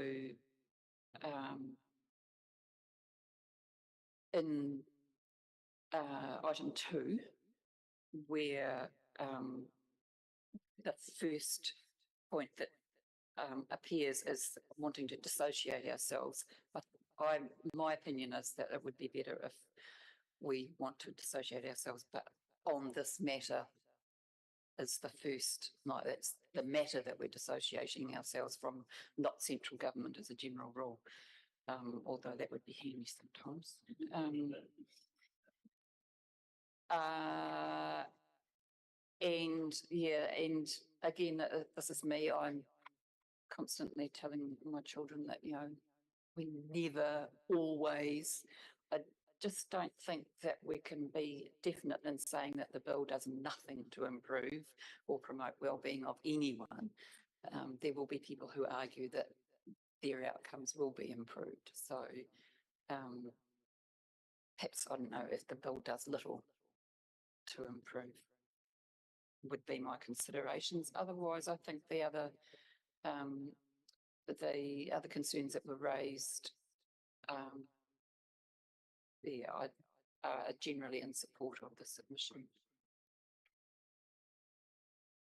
in item 2, where the first point that appears as wanting to dissociate ourselves, but my opinion is that it would be better if we want to dissociate ourselves, but on this matter is the first, no, that's the matter that we're dissociating ourselves from, not central government as a general rule, although that would be handy sometimes. And yeah, and again, this is me, I'm constantly telling my children that, you know, we never always, I just don't think that we can be definite in saying that the bill does nothing to improve or promote well-being of anyone. There will be people who argue that their outcomes will be improved. So perhaps, I don't know, if the bill does little to improve, would be my considerations. Otherwise, I think the other concerns that were raised, I are generally in support of the submission.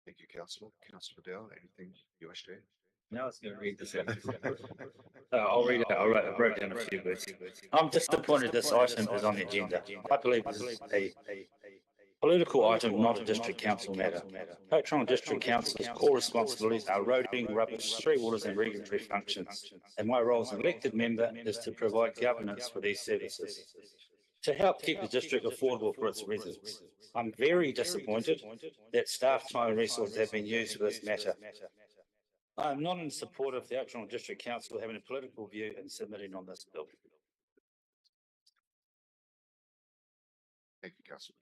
Thank you, Councillor. Councillor Dowell, anything you wish to add? No, I was going to read this out. I'll read it out. I wrote down a few words. I'm disappointed this item is on the agenda. I believe this is a political item, not a district council matter. Ōtorohanga District Council's core responsibilities are roading, rubbish, street waters and regulatory functions. And my role as an elected member is to provide governance for these services, to help keep the district affordable for its residents. I'm very disappointed that staff time and resources have been used for this matter. I am not in support of the Ōtorohanga District Council having a political view and submitting on this bill. Thank you, Councillor.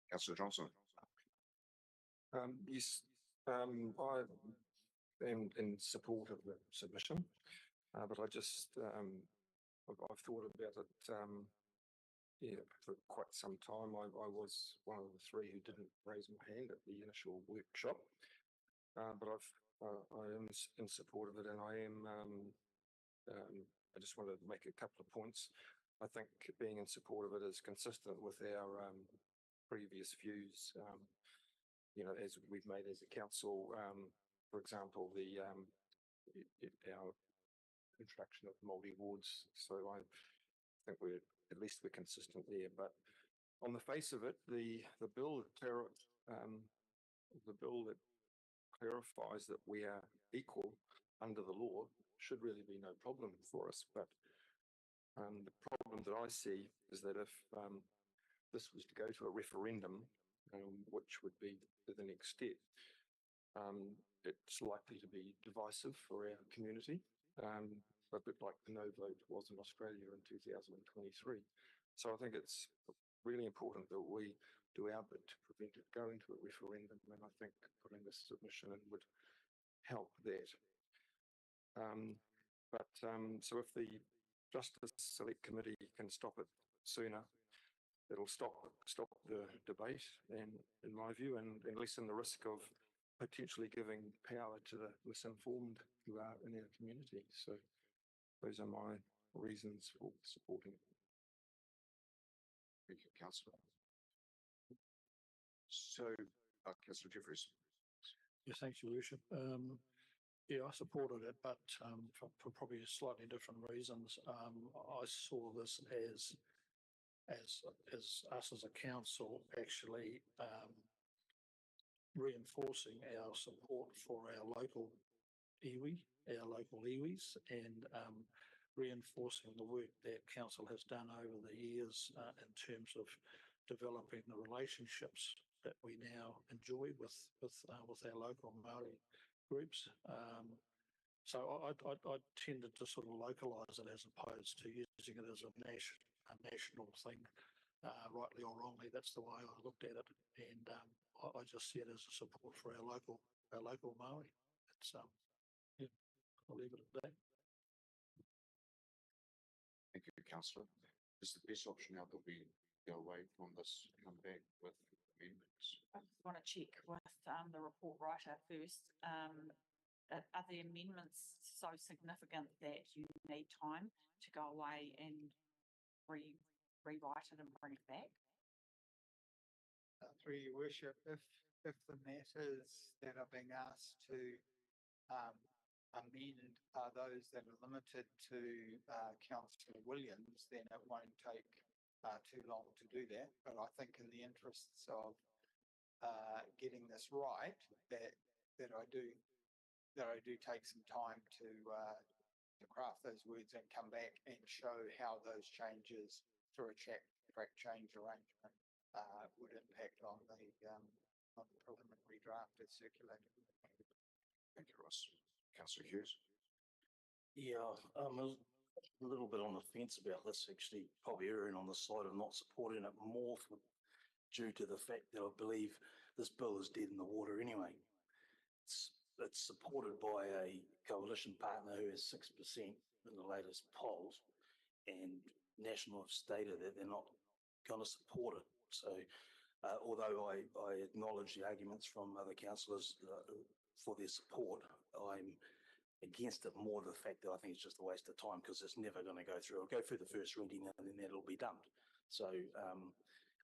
Councillor Johnson. Yes, I am in support of the submission, but I just, I've thought about it, for quite some time. I was one of the three who didn't raise my hand at the initial workshop, but I am in support of it, and I just want to make a couple of points. I think being in support of it is consistent with our previous views, as we've made as a council. For example, our introduction of multi-wards. So I think we're consistent there. But on the face of it, the bill that clarifies that we are equal under the law should really be no problem for us. But the problem that I see is that if this was to go to a referendum, which would be the next step, it's likely to be divisive for our community, a bit like the no vote was in Australia in 2023. So I think it's really important that we do our bit to prevent it going to a referendum, and I think putting this submission in would help that. So if the Justice Select Committee can stop it sooner, it'll stop the debate, and in my view, and lessen the risk of potentially giving power to the less informed who are in our community. So those are my reasons for supporting it. Thank you, Councillor. So, Councillor Jeffries. Yes, thanks, Your Worship. Yeah, I supported it, but for probably slightly different reasons. I saw this as us as a council actually reinforcing our support for our local iwis, and reinforcing the work that council has done over the years in terms of developing the relationships that we now enjoy with our local Māori groups. So I tended to sort of localise it as opposed to using it as a national thing, rightly or wrongly. That's the way I looked at it, and I just see it as a support for our local Māori. It's yeah, I'll leave it at that. Thank you, Councillor. Is the best option now that we go away from this, come back with amendments? I just want to check with the report writer first. Are the amendments so significant that you need time to go away and rewrite it and bring it back? Through Your Worship, if the matters that are being asked to amend are those that are limited to Councillor Williams, then it won't take too long to do that. But I think in the interests of getting this right, that I do take some time to craft those words and come back and show how those changes through a track change arrangement would impact on the preliminary draft as circulated. Thank you, Ross. Councillor Hughes. Yeah, I'm a little bit on the fence about this, actually, probably erring on the side of not supporting it more due to the fact that I believe this bill is dead in the water anyway. it's supported by a coalition partner who has 6% in the latest polls, and National have stated that they're not going to support it. So although I acknowledge the arguments from other councillors for their support, I'm against it more the fact that I think it's just a waste of time because it's never going to go through. It'll go through the first reading and then that'll be dumped. So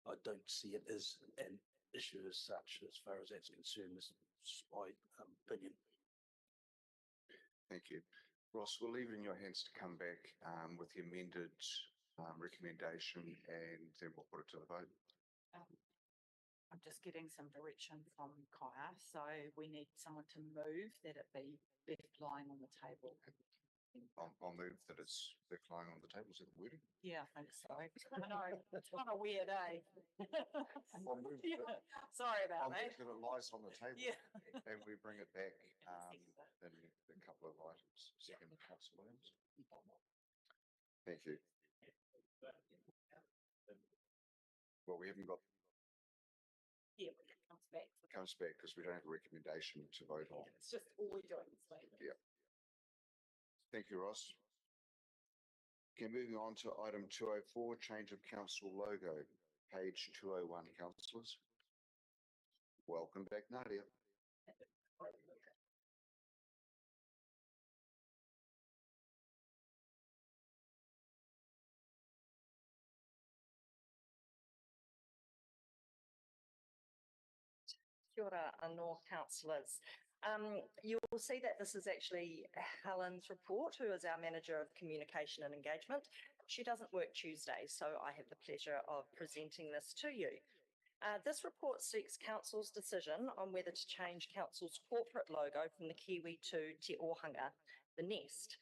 I don't see it as an issue as such as far as that's concerned. This is my opinion. Thank you. Ross, we'll leave it in your hands to come back with the amended recommendation, and then we'll put it to the vote. I'm just getting some direction from Kaya, so we need someone to move that it be left lying on the table. I'll move that it's left lying on the table. Is that the wording? Yeah, I think so. I know, it's kind of weird, eh? Yeah. Sorry I'll about move that. that it lies on the table. Yeah. And we bring it back in a couple of items. Second, Councillor Williams. Thank you. Well, we haven't got. Yeah, it comes back. Comes back because we don't have a recommendation to vote on. It's just all we're doing this week. Yeah. Thank you, Ross. Okay, moving on to item 204, change of council logo, page 201, councillors. Welcome back, Nadia. Kia ora anō, councillors. You will see that this is actually Helen's report, who is our Manager of Communication and Engagement. She doesn't work Tuesdays, so I have the pleasure of presenting this to you. This report seeks Council's decision on whether to change Council's corporate logo from the Kiwi to Te Ōtorohanga, the nest.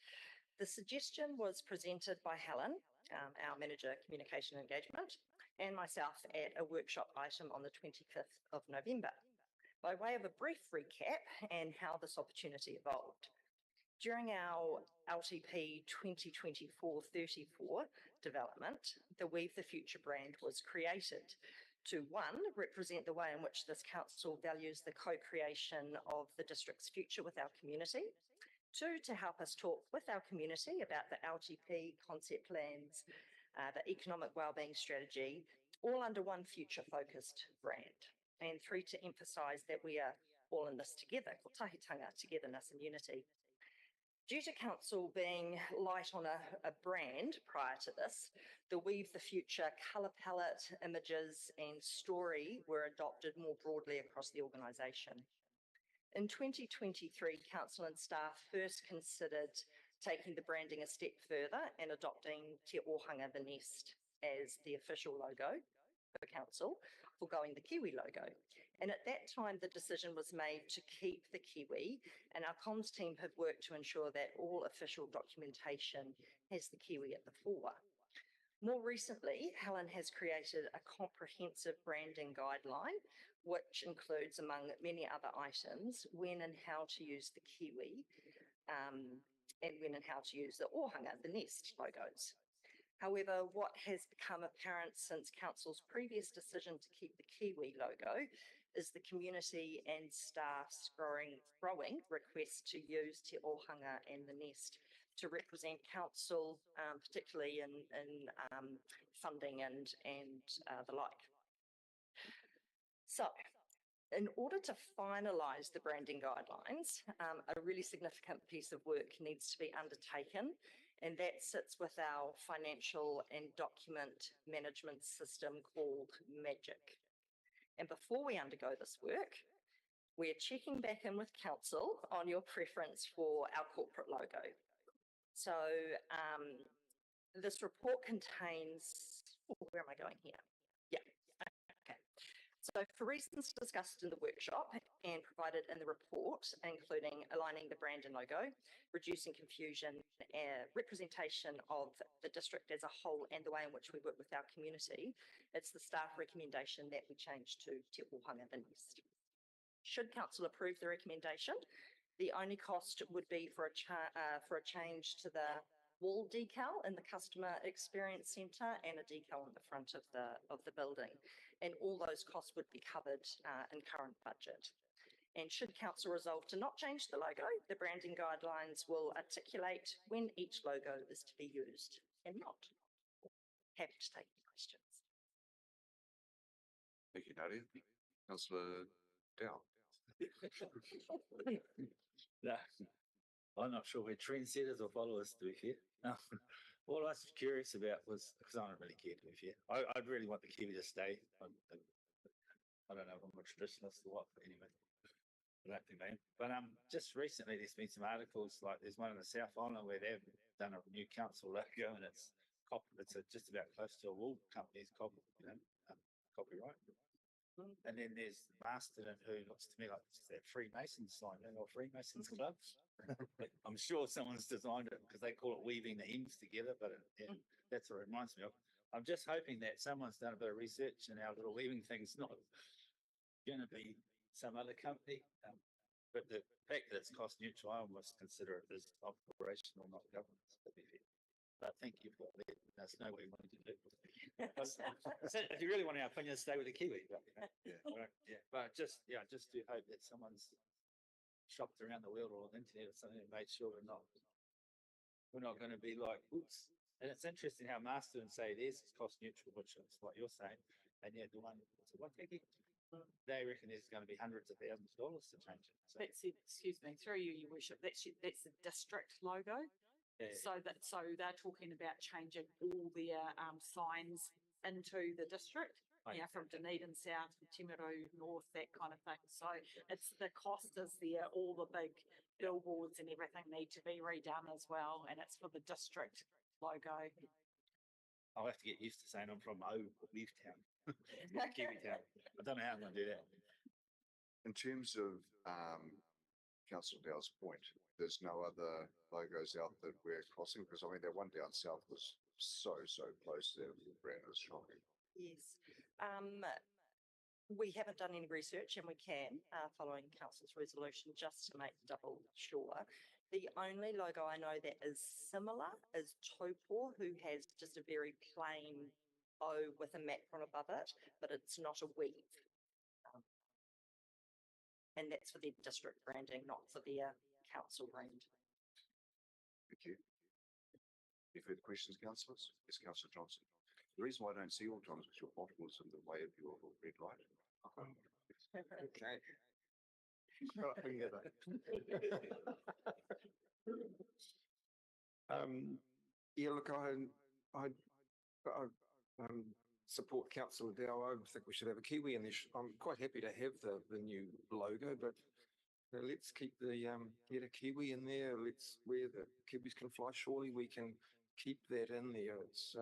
The suggestion was presented by Helen, our Manager of Communication and Engagement, and myself at a workshop item on the 25th of November. By way of a brief recap and how this opportunity evolved. During our LTP 2024-34 development, the Weave the Future brand was created to, one, represent the way in which this council values the co-creation of the district's future with our community. Two, to help us talk with our community about the LTP concept plans, the economic wellbeing strategy, all under one future-focused brand. And three, to emphasise that we are all in this together, ko tahitanga, togetherness and unity. Due to council being light on a brand prior to this, the Weave the Future colour palette, images and story were adopted more broadly across the organisation. In 2023, council and staff first considered taking the branding a step further and adopting Te Ōtorohanga, the nest, as the official logo for council, foregoing the Kiwi logo. And at that time, the decision was made to keep the Kiwi, and our comms team have worked to ensure that all official documentation has the Kiwi at the fore. More recently, Helen has created a comprehensive branding guideline, which includes, among many other items, when and how to use the Kiwi, and when and how to use the Ōtorohanga, the nest logos. However, what has become apparent since Council's previous decision to keep the Kiwi logo is the community and staff's growing requests to use Te Ōtorohanga and the nest to represent Council, particularly in funding and the like. So, in order to finalise the branding guidelines, a really significant piece of work needs to be undertaken, and that sits with our financial and document management system called Magic. And before we undergo this work, we're checking back in with Council on your preference for our corporate logo. So this report contains, where am I going here? Yeah, okay. So for reasons discussed in the workshop and provided in the report, including aligning the brand and logo, reducing confusion, representation of the district as a whole and the way in which we work with our community, it's the staff recommendation that we change to Te Ōtorohanga, the nest. Should Council approve the recommendation, the only cost would be for a change to the wall decal in the customer experience centre and a decal on the front of the building, and all those costs would be covered in current budget. And should council resolve to not change the logo, the branding guidelines will articulate when each logo is to be used and not. Happy to take questions. Thank you, Nadia. Councillor Dow. No, I'm not sure we're trendsetters or followers, to be fair. No. All I was curious about was, because I don't really care, to be fair. I'd really want the kiwi to stay. I don't know if I'm a traditionalist or what, but anyway. I don't think they am. But just recently there's been some articles, like there's one in the South Island where they've done a new council logo and it's just about close to a wool company's copyright. And then there's Masterton, who looks to me like it's that Freemasons sign, or Freemasons Club. I'm sure someone's designed it because they call it weaving the ends together, but that's what it reminds me of. I'm just hoping that someone's done a bit of research and our little weaving thing's not going to be some other company. But the fact that it's cost neutral, I almost consider it as operational, not governance, to be fair. But I think you've got to let us know what you want to do. So if you really want our opinion, stay with the kiwi. But, But just do hope that someone's shopped around the world or on the internet or something and made sure we're not going to be like, oops. And it's interesting how Masterton say theirs is cost neutral, which is what you're saying, and yet the one they reckon there's going to be hundreds of thousands of dollars to change it. So. That's it, excuse me, through you, Your Worship. That's the district logo. Yeah. So they're talking about changing all their signs into the district. From Dunedin South, from Timaru North, that kind of thing. So it's the cost is there, all the big billboards and everything need to be redone as well, and it's for the district logo. I'll have to get used to saying I'm from Leaf Town. Kiwi Town. I don't know how I'm going to do that. In terms of Councillor Dow's point, there's no other logos out that we're crossing, because I mean that one down south was so close there. The brand was shocking. Yes. We haven't done any research, and we can, following council's resolution, just to make double sure. The only logo I know that is similar is Taupo, who has just a very plain O with a macron above it, but it's not a weave. And that's for their district branding, not for their council brand. Thank you. Any further questions, councillors? Yes, Councillor Johnson. The reason why I don't see all John is because your bottle is in the way of your red light. Okay. Yeah, look, I support Councillor Dow. I think we should have a kiwi in there. I'm quite happy to have the new logo, but let's keep get a kiwi in there. Let's where the kiwis can fly. Surely we can keep that in there. It's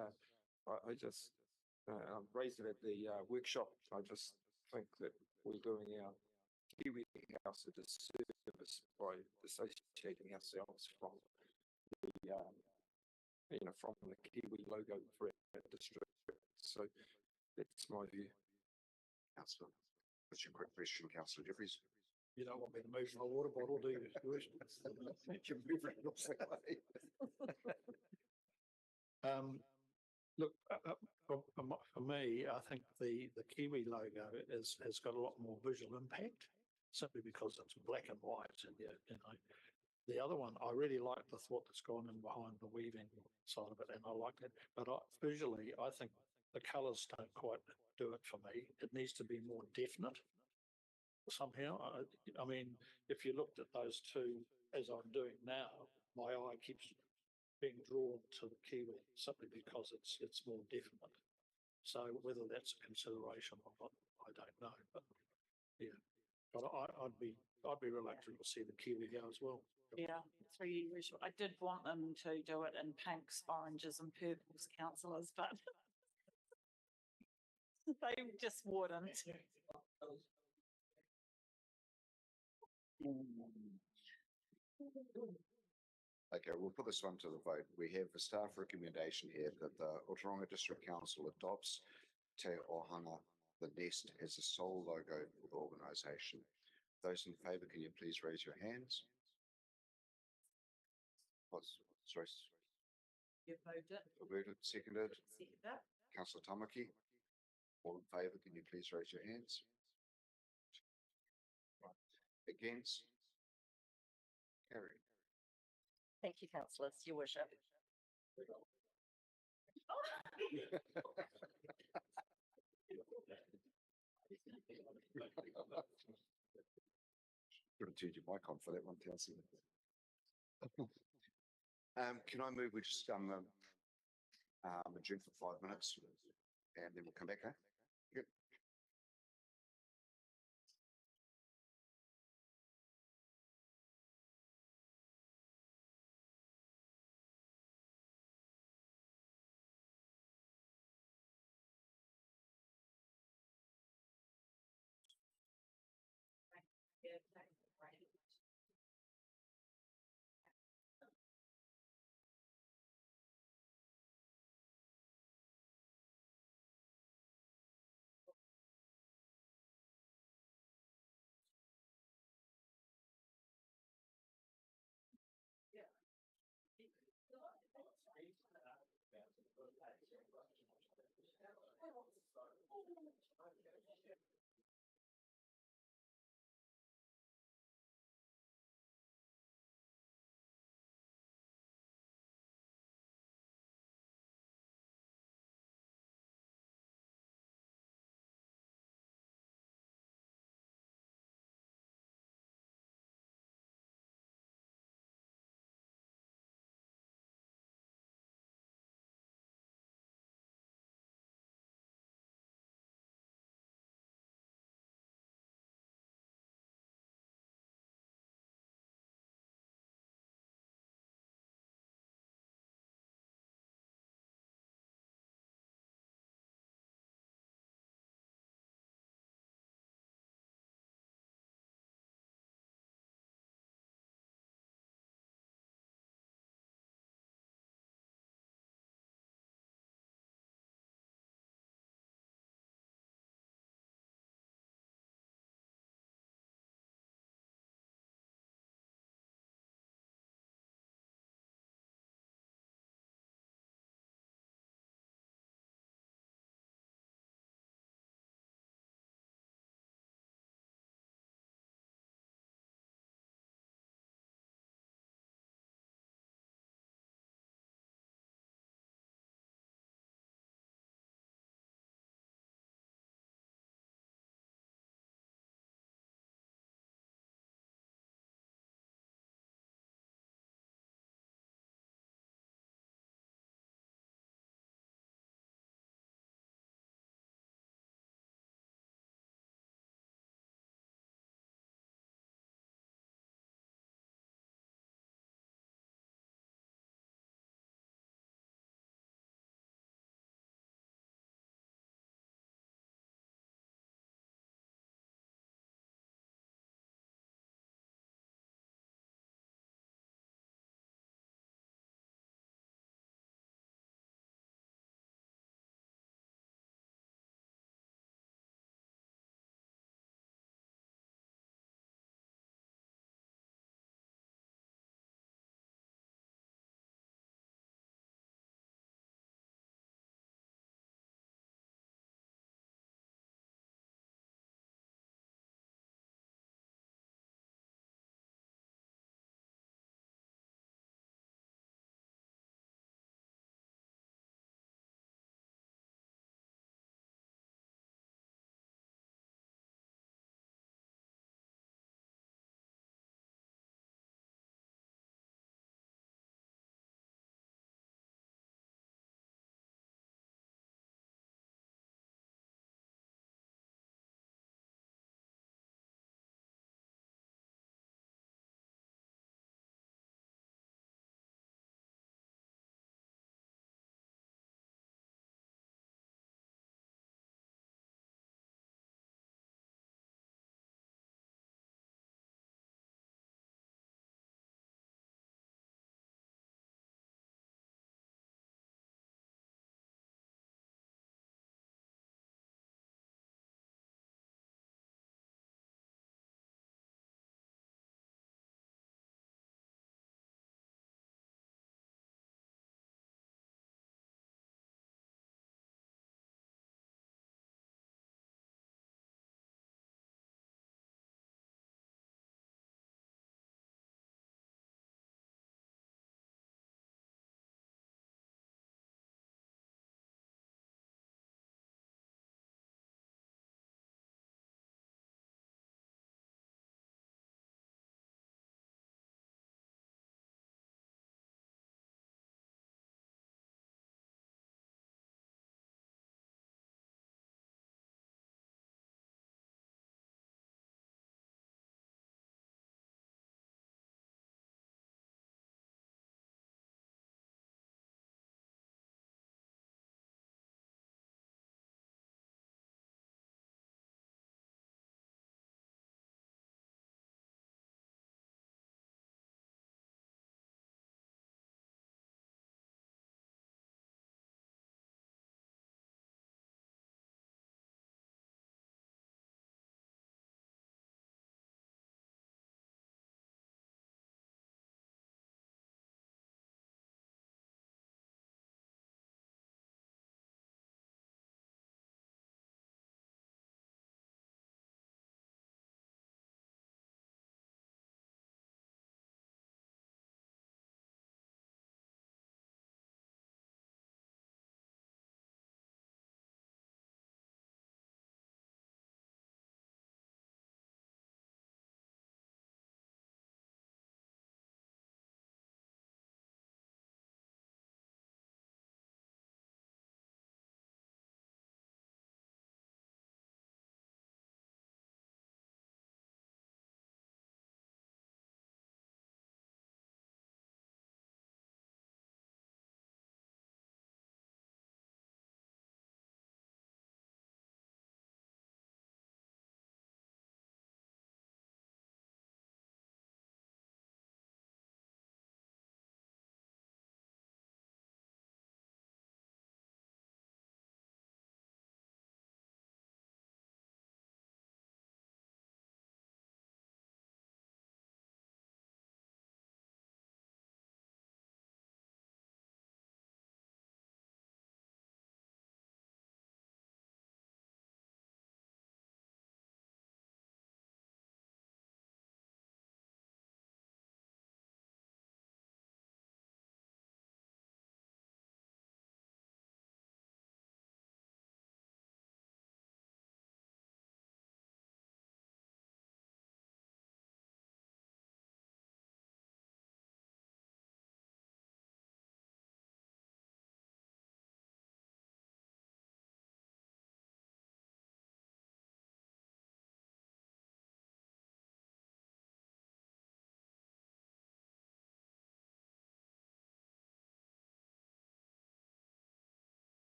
I just raised it at the workshop. I just think that we're doing our kiwi house a disservice by dissociating ourselves from the from the kiwi logo for our district. So that's my view. Councillor, what's your quick question, Councillor Jeffries? You don't want me to move my water bottle, do you? You're moving it off that way. Look, for me, I think the Kiwi logo has got a lot more visual impact, simply because it's black and white. And the other one, I really like the thought that's gone in behind the weaving side of it, and I like it. But visually, I think the colours don't quite do it for me. It needs to be more definite somehow. I mean, if you looked at those two, as I'm doing now, my eye keeps being drawn to the kiwi simply because it's more definite. So whether that's a consideration or not, I don't know. But yeah, but I'd be reluctant to see the kiwi go as well. Yeah, I did want them to do it in pinks, oranges, and purples, councillors, but they just wouldn't. Okay, we'll put this one to the vote. We have a staff recommendation here that the Ōtorohanga District Council adopts Te Ōtorohanga, the nest, as the sole logo for the organisation. Those in favour, can you please raise your hands? Sorry. You've moved it. Moved it, seconded. Seconded. Councillor Tamaki. All in favour, can you please raise your hands? Right. Against? Carried. Thank you, councillors, your worship. Got to turn your mic on for that one, Kelsey. Can I move, we just, adjourn for 5 minutes and then we'll come back, huh? Good.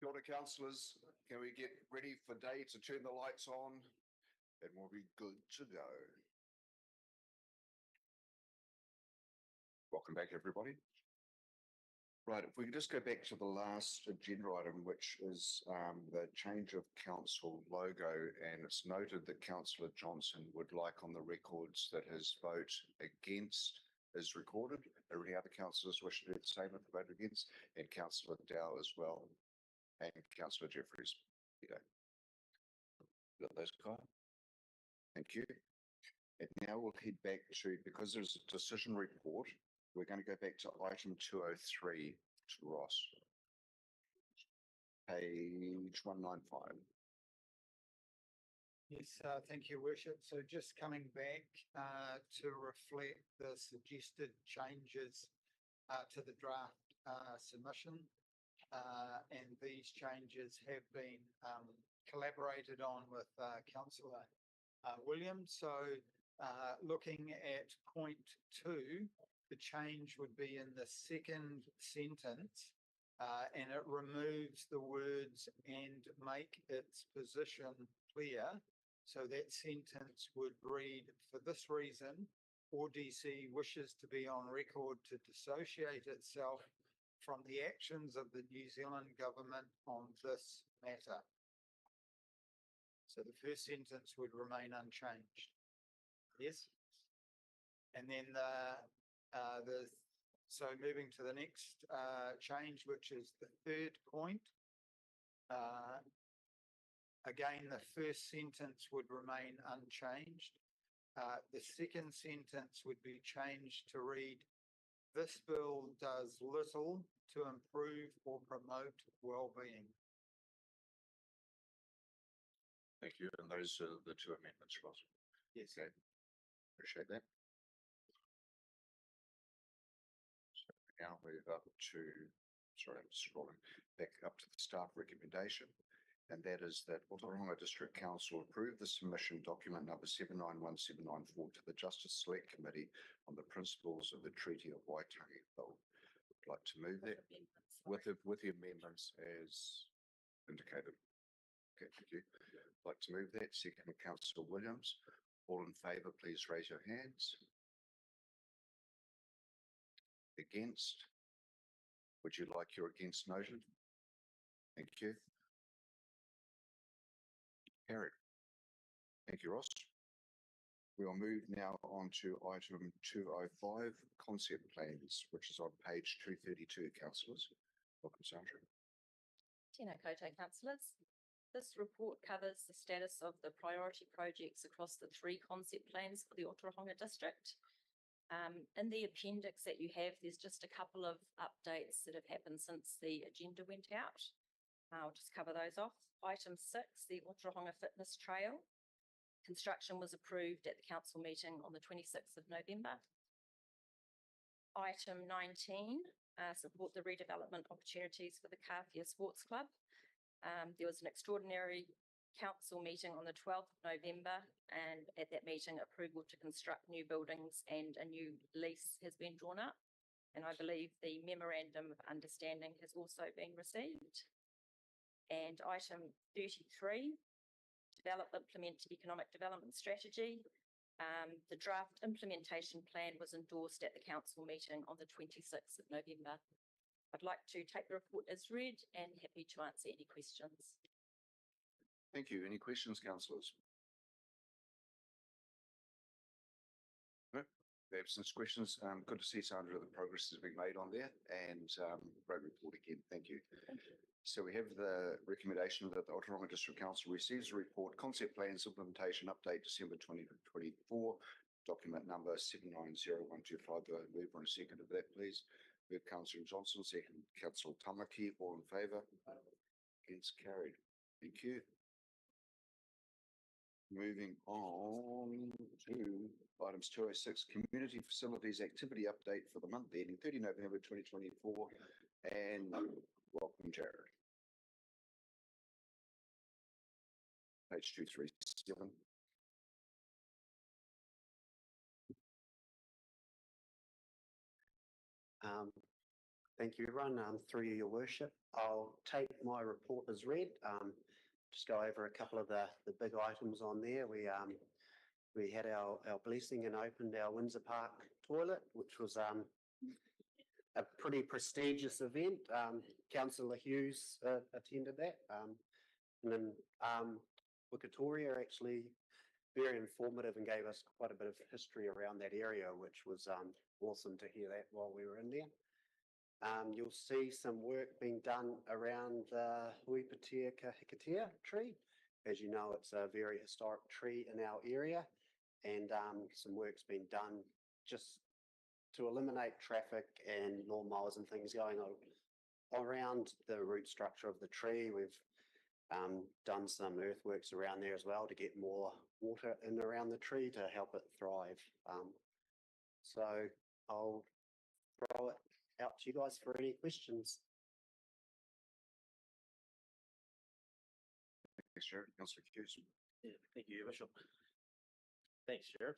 Kia ora, councillors. Can we get ready for day to turn the lights on? And we'll be good to go. Welcome back, everybody. Right, if we can just go back to the last agenda item, which is the change of council logo, and it's noted that Councillor Johnson would like on the records that his vote against is recorded. Are any other councillors wish to do the same if they vote against? And Councillor Dow as well, and Councillor Jeffries. There you go. Got those, Kyle? Thank you. And now we'll head back to, because there's a decision report, we're going to go back to item 203 to Ross. Page 195. Yes, thank you, Worship. So just coming back to reflect the suggested changes to the draft submission. And these changes have been collaborated on with Councillor Williams. So looking at point 2, the change would be in the second sentence, and it removes the words "and make its position clear." So that sentence would read, "For this reason, ODC wishes to be on record to dissociate itself from the actions of the New Zealand government on this matter." So the first sentence would remain unchanged. Yes. And then so moving to the next change, which is the third point. Again, the first sentence would remain unchanged. The second sentence would be changed to read, "This bill does little to improve or promote well-being." Thank you. And those are the two amendments, Ross. Yes. Okay. Appreciate that. So now we're up to, sorry, I'm scrolling back up to the staff recommendation. And that is that Ōtorohanga District Council approve the submission document number 791794 to the Justice Select Committee on the principles of the Treaty of Waitangi. Bill. I'd like to move that with the amendments as indicated. Okay, thank you. I'd like to move that. Second, Councillor Williams. All in favour, please raise your hands. Against? Would you like your against noted? Thank you. Carried. Thank you, Ross. We will move now on to item 205, concept plans, which is on page 232, councillors. Welcome, Sandra. Tēnā koutou, councillors. This report covers the status of the priority projects across the 3 concept plans for the Ōtorohanga district. In the appendix that you have, there's just a couple of updates that have happened since the agenda went out. I'll just cover those off. Item 6, the Ōtorohanga Fitness Trail. Construction was approved at the council meeting on the 26th of November. Item 19, support the redevelopment opportunities for the Kāwhia Sports Club. There was an extraordinary council meeting on the 12th of November, and at that meeting approval to construct new buildings and a new lease has been drawn up. And I believe the memorandum of understanding has also been received. And item 33, develop, implement economic development strategy. The draft implementation plan was endorsed at the council meeting on the 26th of November. I'd like to take the report as read and happy to answer any questions. Thank you. Any questions, councillors? No, the absence questions. Good to see, Sandra, the progress has been made on there, and great report again. Thank you. Thank you. So we have the recommendation that the Ōtorohanga District Council receives a report, concept plans, implementation update, December 2024, document number 790125. Do I move on a second of that, please? Move Councillor Johnson, second Councillor Tamaki. All in favour? Against? Carried. Thank you. Moving on to items 206, community facilities activity update for the month ending 30 November 2024. And welcome, Jared. Page 237. Thank you, everyone. Through you, your worship, I'll take my report as read. Just go over a couple of the big items on there. We had our blessing and opened our Windsor Park toilet, which was a pretty prestigious event. Councillor Hughes attended that. And then Wikitoria actually very informative and gave us quite a bit of history around that area, which was awesome to hear that while we were in there. You'll see some work being done around the Huipatea Kahikatea tree. As you know, it's a very historic tree in our area, and some work's been done just to eliminate traffic and lawnmowers and things going on around the root structure of the tree. We've done some earthworks around there as well to get more water in around the tree to help it thrive. So I'll throw it out to you guys for any questions. Thanks, Sheriff. Councillor Hughes. Yeah, thank you, Bishop. Thanks, Sheriff.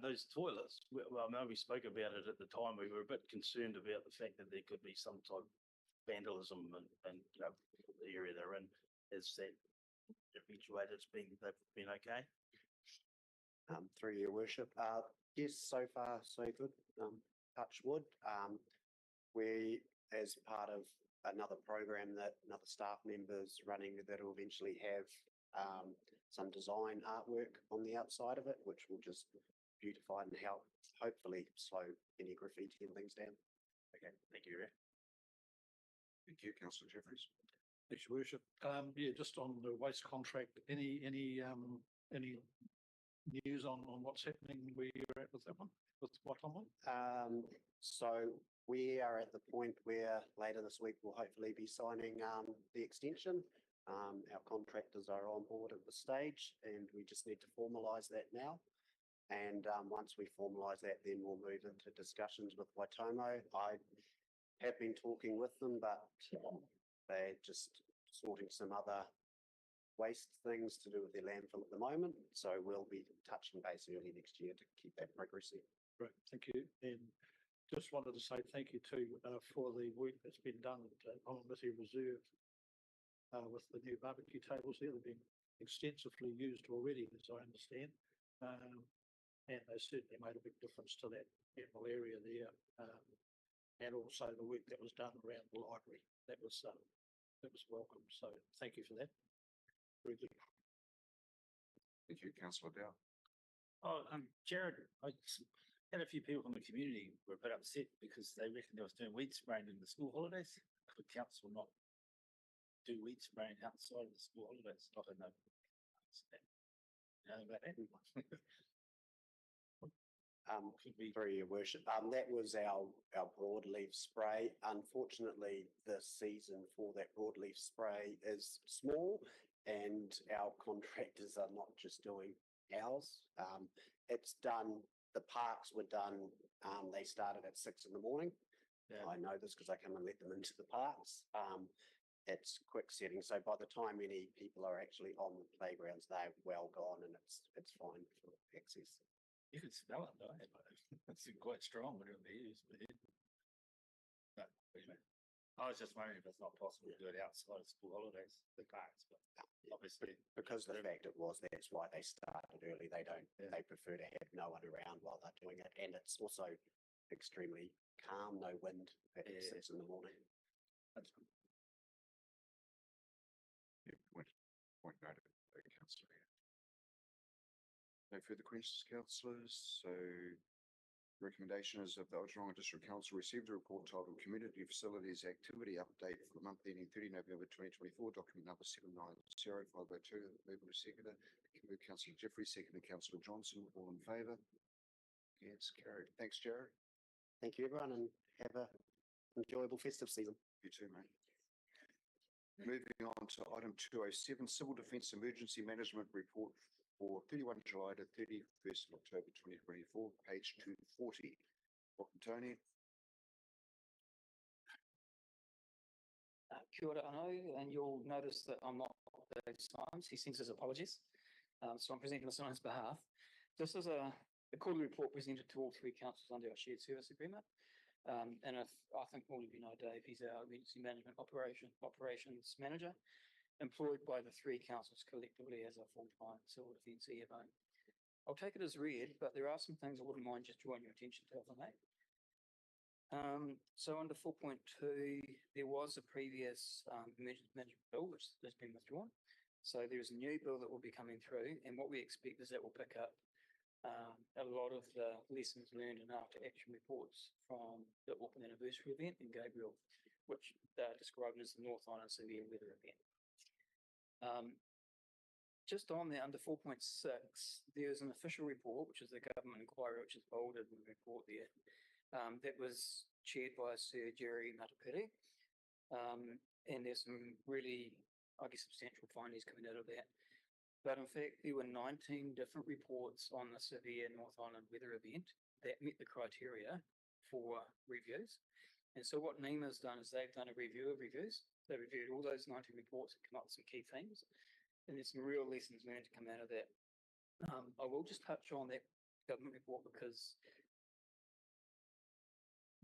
Those toilets, well, I know we spoke about it at the time. We were a bit concerned about the fact that there could be some type of vandalism and you know, the area they're in. Is that eventuated? They've been okay? Through your worship, yes, so far so good. Touch wood. We, as part of another program that another staff member's running, that will eventually have some design artwork on the outside of it, which will just beautify and help hopefully slow any graffiti and things down. Okay, thank you, Ray. Thank you, Councillor Jeffries. Thanks, your worship. Yeah, just on the waste contract, any news on what's happening where you're at with that one, with what one? So we are at the point where later this week we'll hopefully be signing the extension. Our contractors are on board at the stage, and we just need to formalise that now. And once we formalise that, then we'll move into discussions with Waitomo. I have been talking with them, but they're just sorting some other waste things to do with their landfill at the moment. So we'll be touching base early next year to keep that progressing. Great, thank you. And just wanted to say thank you too for the work that's been done at Onamiti Reserve with the new barbecue tables there. They've been extensively used already, as I understand. And they certainly made a big difference to that animal area there. And also the work that was done around the library. That was welcome. So thank you for that. Very good. Thank you, Councillor Dow. Oh, Jared, I had a few people from the community were a bit upset because they reckoned I was doing weed spraying in the school holidays. Could council not do weed spraying outside of the school holidays? I don't know. You know about that? Through your worship, that was our broadleaf spray. Unfortunately, the season for that broadleaf spray is small, and our contractors are not just doing ours. It's done. The parks were done. They started at 6 in the morning. Yeah. I know this because I come and let them into the parks. It's quick setting, so by the time any people are actually on the playgrounds, they're well gone, and it's fine for access. You could smell it, though. It's quite strong when it would be used. But anyway, I was just wondering if it's not possible to do it outside of school holidays, the parks, but obviously. Because of the fact it was, that's why they started early. They don't, they prefer to have no one around while they're doing it. And it's also extremely calm, no wind at 6 in the morning. That's good. Yeah, point noted, Councillor. No further questions, councillors. So recommendation is of the Ōtorohanga District Council received a report titled Community Facilities Activity Update for the month ending 30 November 2024, document number 790, filed by two, moved by seconder, Councillor Jeffrey, seconded Councillor Johnson. All in favour? Yes, carried. Thanks, Jared. Thank you, everyone, and have a enjoyable festive season. You too, mate. Moving on to item 207, Civil Defence Emergency Management Report for 31 July to 31st October 2024, page 240. Welcome, Tony. Kia ora anō, and you'll notice that I'm not those times. He sends his apologies. So I'm presenting this on his behalf. This is a quarterly report presented to all three councils under our shared service agreement. And if, I think all of you know Dave, he's our emergency management operations manager, employed by the three councils collectively as a full-time civil defence EFO. I'll take it as read, but there are some things I wouldn't mind just drawing your attention to, if I may. So under 4.2, there was a previous emergency management bill which has been withdrawn. So there's a new bill that will be coming through, and what we expect is that will pick up a lot of the lessons learned and after action reports from the Auckland anniversary event in Gabriel, which they're described as the North Island severe weather event. Just on there, under 4.6, there's an official report, which is the government inquiry, which is bolded in the report there, that was chaired by Sir Jerry Matapiti. And there's some really, I guess, substantial findings coming out of that. But in fact, there were 19 different reports on the severe North Island weather event that met the criteria for reviews. And so what NEMA's done is they've done a review of reviews. They reviewed all those 19 reports and come up with some key themes. And there's some real lessons learned to come out of that. I will just touch on that government report because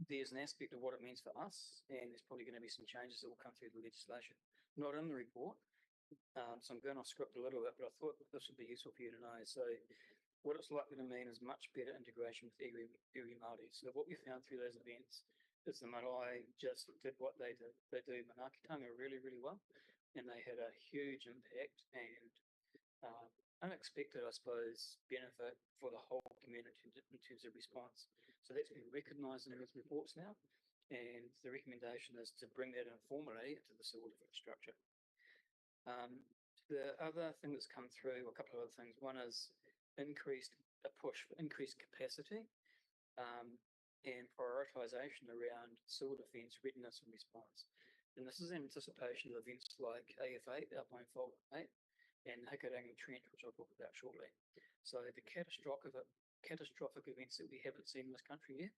there's an aspect of what it means for us, and there's probably going to be some changes that will come through the legislation. Not in the report, so I'm going off script a little bit, but I thought this would be useful for you to know. So what it's likely to mean is much better integration with iwi Māori. So what we found through those events is the marae just did what they do. They do manaakitanga really, really well, and they had a huge impact and unexpected, I suppose, benefit for the whole community in terms of response. So that's been recognised in those reports now, and the recommendation is to bring that informally into the civil defence structure. The other thing that's come through, a couple of other things. One is a push for increased capacity and prioritisation around civil defence readiness and response. And this is in anticipation of events like AF8, Alpine Fault 8, and Hikurangi Trench, which I'll talk about shortly. So the catastrophic events that we haven't seen in this country yet.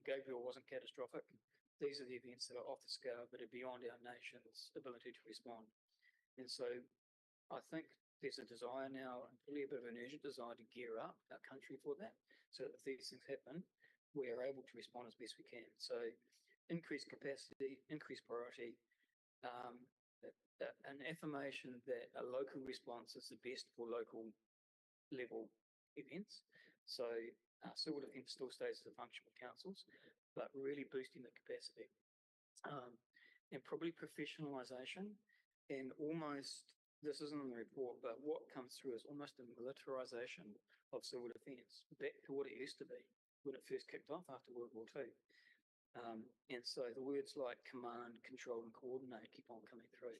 Gabriel wasn't catastrophic. These are the events that are off the scale, but are beyond our nation's ability to respond. And so I think there's a desire now, and really a bit of an urgent desire to gear up our country for that. So that if these things happen, we are able to respond as best we can. So increased capacity, increased priority, an affirmation that a local response is the best for local level events. So civil defence still stays as a function of councils, but really boosting the capacity. And probably professionalisation and almost, this isn't in the report, but what comes through is almost a militarisation of civil defence, back to what it used to be when it first kicked off after World War II. And so the words like command, control and coordinate keep on coming through.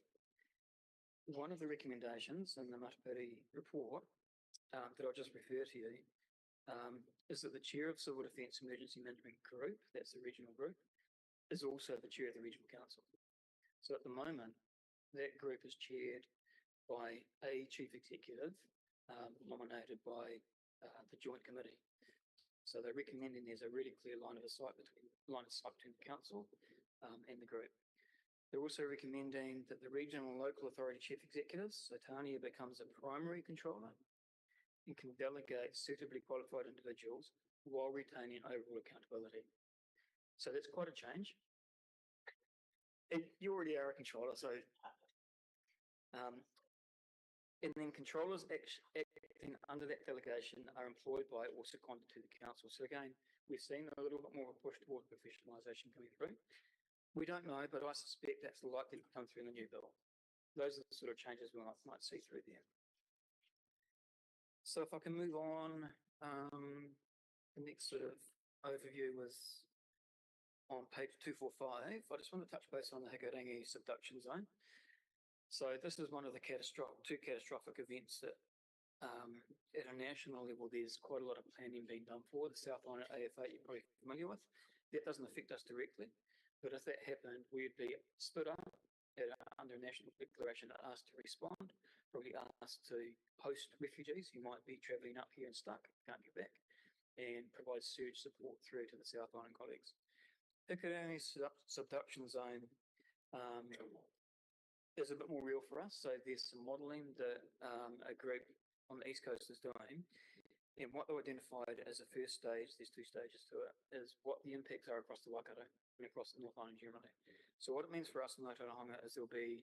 One of the recommendations in the Matapiti report that I'll just refer to you is that the chair of Civil Defence Emergency Management Group, that's the regional group, is also the chair of the regional council. So at the moment, that group is chaired by a chief executive nominated by the joint committee. So they're recommending there's a really clear line of sight between the council and the group. They're also recommending that the regional and local authority chief executives, so Tania becomes a primary controller and can delegate suitably qualified individuals while retaining overall accountability. So that's quite a change. You already are a controller, so and then controllers acting under that delegation are employed by or seconded to the council. So again, we've seen a little bit more of a push towards professionalisation coming through. We don't know, but I suspect that's likely to come through in the new bill. Those are the sort of changes we might see through there. So if I can move on, the next sort of overview was on page 245. I just want to touch base on the Hikurangi subduction zone. So this is one of the two catastrophic events that at a national level, there's quite a lot of planning being done for. The South Island AF8 you're probably familiar with. That doesn't affect us directly, but if that happened, we'd be stood up under a national declaration asked to respond, probably asked to host refugees who might be travelling up here and stuck, can't get back, and provide surge support through to the South Island colleagues. Hikurangi subduction zone is a bit more real for us. So there's some modelling that a group on the East Coast is doing. And what they identified as a first stage, there's two stages to it, is what the impacts are across the Waikato and across the North Island generally. So what it means for us in Ōtorohanga is there'll be,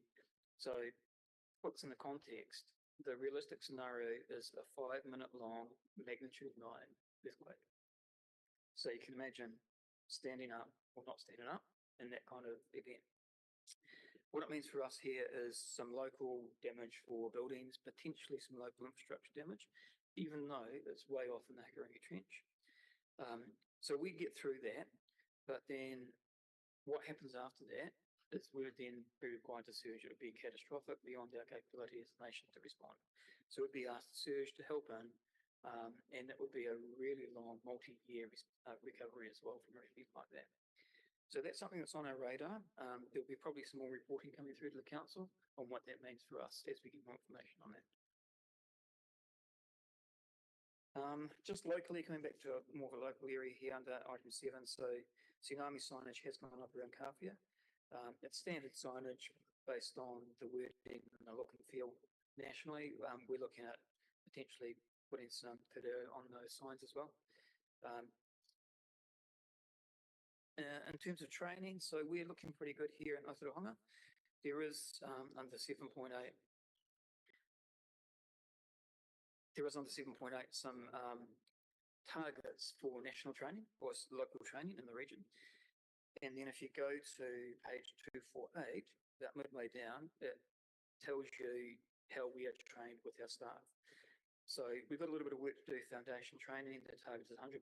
so puts in the context, the realistic scenario is a 5-minute long magnitude 9 earthquake. So you can imagine standing up or not standing up in that kind of event. What it means for us here is some local damage for buildings, potentially some local infrastructure damage, even though it's way off in the Hikaringi Trench. So we get through that, but then what happens after that is we would then be required to surge. It would be catastrophic beyond our capability as a nation to respond. So we'd be asked to surge to help in, and it would be a really long multi-year recovery as well from an event like that. So that's something that's on our radar. There'll be probably some more reporting coming through to the council on what that means for us as we get more information on that. Just locally, coming back to more of a local area here under item 7, so tsunami signage has gone up around Kawhia. It's standard signage based on the wording and the look and feel nationally. We're looking at potentially putting some video on those signs as well. In terms of training, so we're looking pretty good here in Ōtorohanga. There is under 7.8, some targets for national training or local training in the region. And then if you go to page 248, about midway down, it tells you how we are trained with our staff. So we've got a little bit of work to do, foundation training that targets 100%.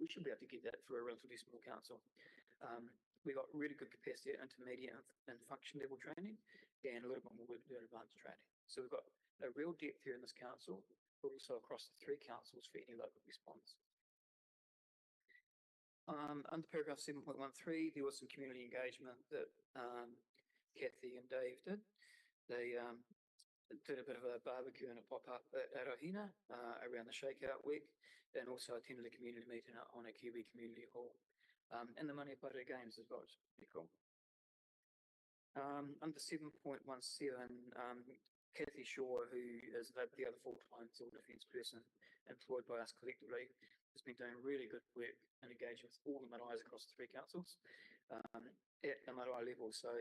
We should be able to get that for a relatively small council. We've got really good capacity at intermediate and function level training and a little bit more work to do at advanced training. So we've got a real depth here in this council, but also across the 3 councils for any local response. Under paragraph 7.13, there was some community engagement that Kathy and Dave did. They did a bit of a barbecue and a pop-up at Ōtorohanga around the Shakeout Week, and also attended a community meeting on a Kiwi Community Hall. And the Maniapoto Games as well, which is pretty cool. Under 7.17, Kathy Shaw, who is the other full-time civil defence person employed by us collectively, has been doing really good work and engaging with all the maraes across the 3 councils at the marae level. So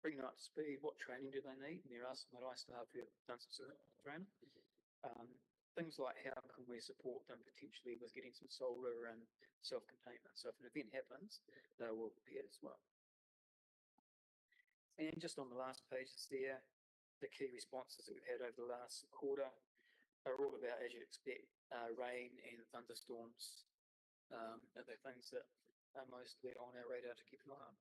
bringing up to speed, what training do they need? And there are some marae staff who have done some training. Things like how can we support them potentially with getting some solar and self-containment. So if an event happens, they will prepare as well. And just on the last page, it's there, the key responses that we've had over the last quarter are all about, as you'd expect, rain and thunderstorms are the things that are mostly on our radar to keep an eye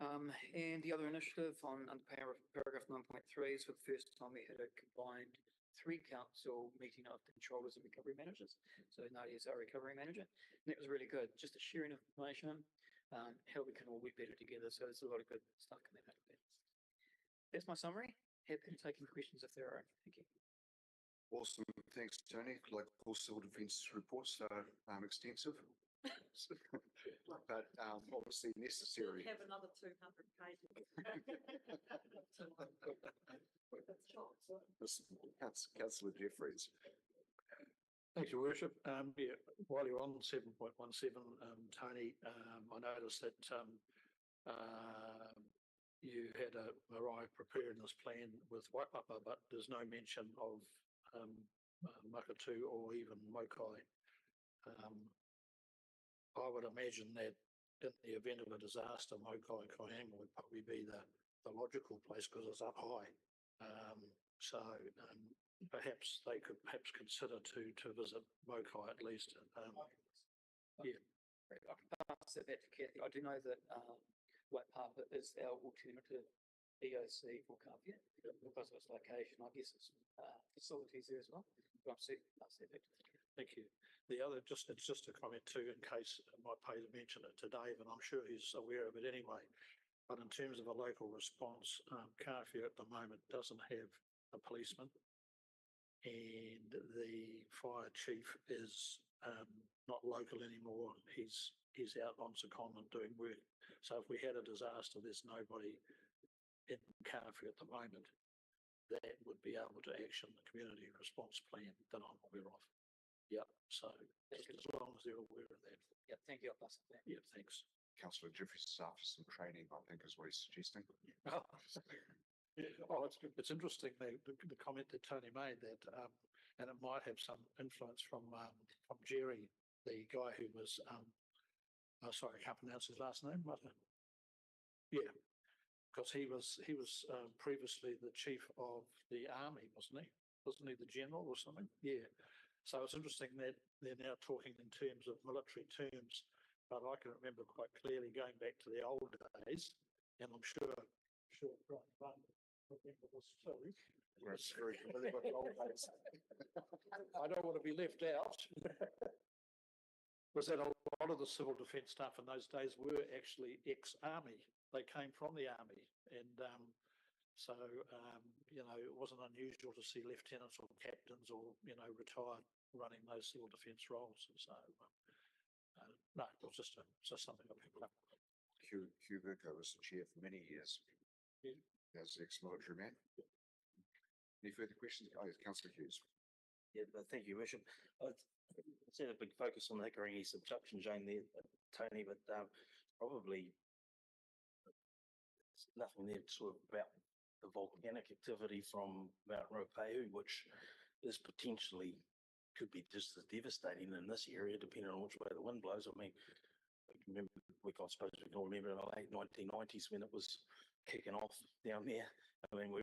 on. And the other initiative on under paragraph 9.3 is for the first time we had a combined 3 council meeting of controllers and recovery managers. So Nadia's our recovery manager, and that was really good. Just a sharing of information, how we can all work better together. So there's a lot of good stuff coming out of that. That's my summary. Happy to take any questions if there are. Thank you. Awesome. Thanks, Tony. Like all civil defence reports are extensive, but obviously necessary. Have another 200 pages. Councillor Jeffries. Thank you, Worship. Yeah, while you're on 7.17, Tony, I noticed that you had a marae preparedness plan with Waipapa, but there's no mention of Makatu or even Mokai. I would imagine that in the event of a disaster, Mokai Kaihanga would probably be the logical place because it's up high. So perhaps they could consider to visit Mokai at least. Yeah. I can pass that back to Kathy. I do know that Waipapa is our alternative EOC for Kawhia because of its location. I guess it's facilities there as well. But I'm certain I'll say back to Kathy. Thank you. The other, it's just a comment too, in case I might pay to mention it to Dave, and I'm sure he's aware of it anyway. But in terms of a local response, Kawhia at the moment doesn't have a policeman, and the fire chief is not local anymore. He's out on secondment doing work. So if we had a disaster, there's nobody in Kawhia at the moment that would be able to action the community response plan that I'm aware of. Yeah, so just as long as they're aware of that. Yeah, thank you. I'll pass it back. Yeah, thanks. Councillor Jeffries is after some training, I think is what he's suggesting. Oh, oh, it's interesting, the comment that Tony made that, and it might have some influence from Jerry, the guy who was, oh, sorry, I can't pronounce his last name, but, yeah, because he was previously the chief of the army, wasn't he? Wasn't he the general or something? Yeah. So it's interesting that they're now talking in terms of military terms, but I can remember quite clearly going back to the old days, and I'm sure Brian Bunn remember this too. It's very familiar with the old days. I don't want to be left out. Was that a lot of the civil defence staff in those days were actually ex-army. They came from the army, and so you know, it wasn't unusual to see lieutenants or captains or, you know, retired running those civil defence roles. So no, it was just something I picked up. Hugh Burko was the chair for many years. As the ex-military man. Any further questions? Oh, yes, Councillor Hughes. Yeah, thank you, Bishop. I'd seen a big focus on the Hikarangi subduction zone there, Tony, but probably there's nothing there sort of about the volcanic activity from Mount Ruapehu, which is potentially could be just as devastating in this area, depending on which way the wind blows. I mean, I suppose we can all remember in the late 1990s when it was kicking off down there. I mean,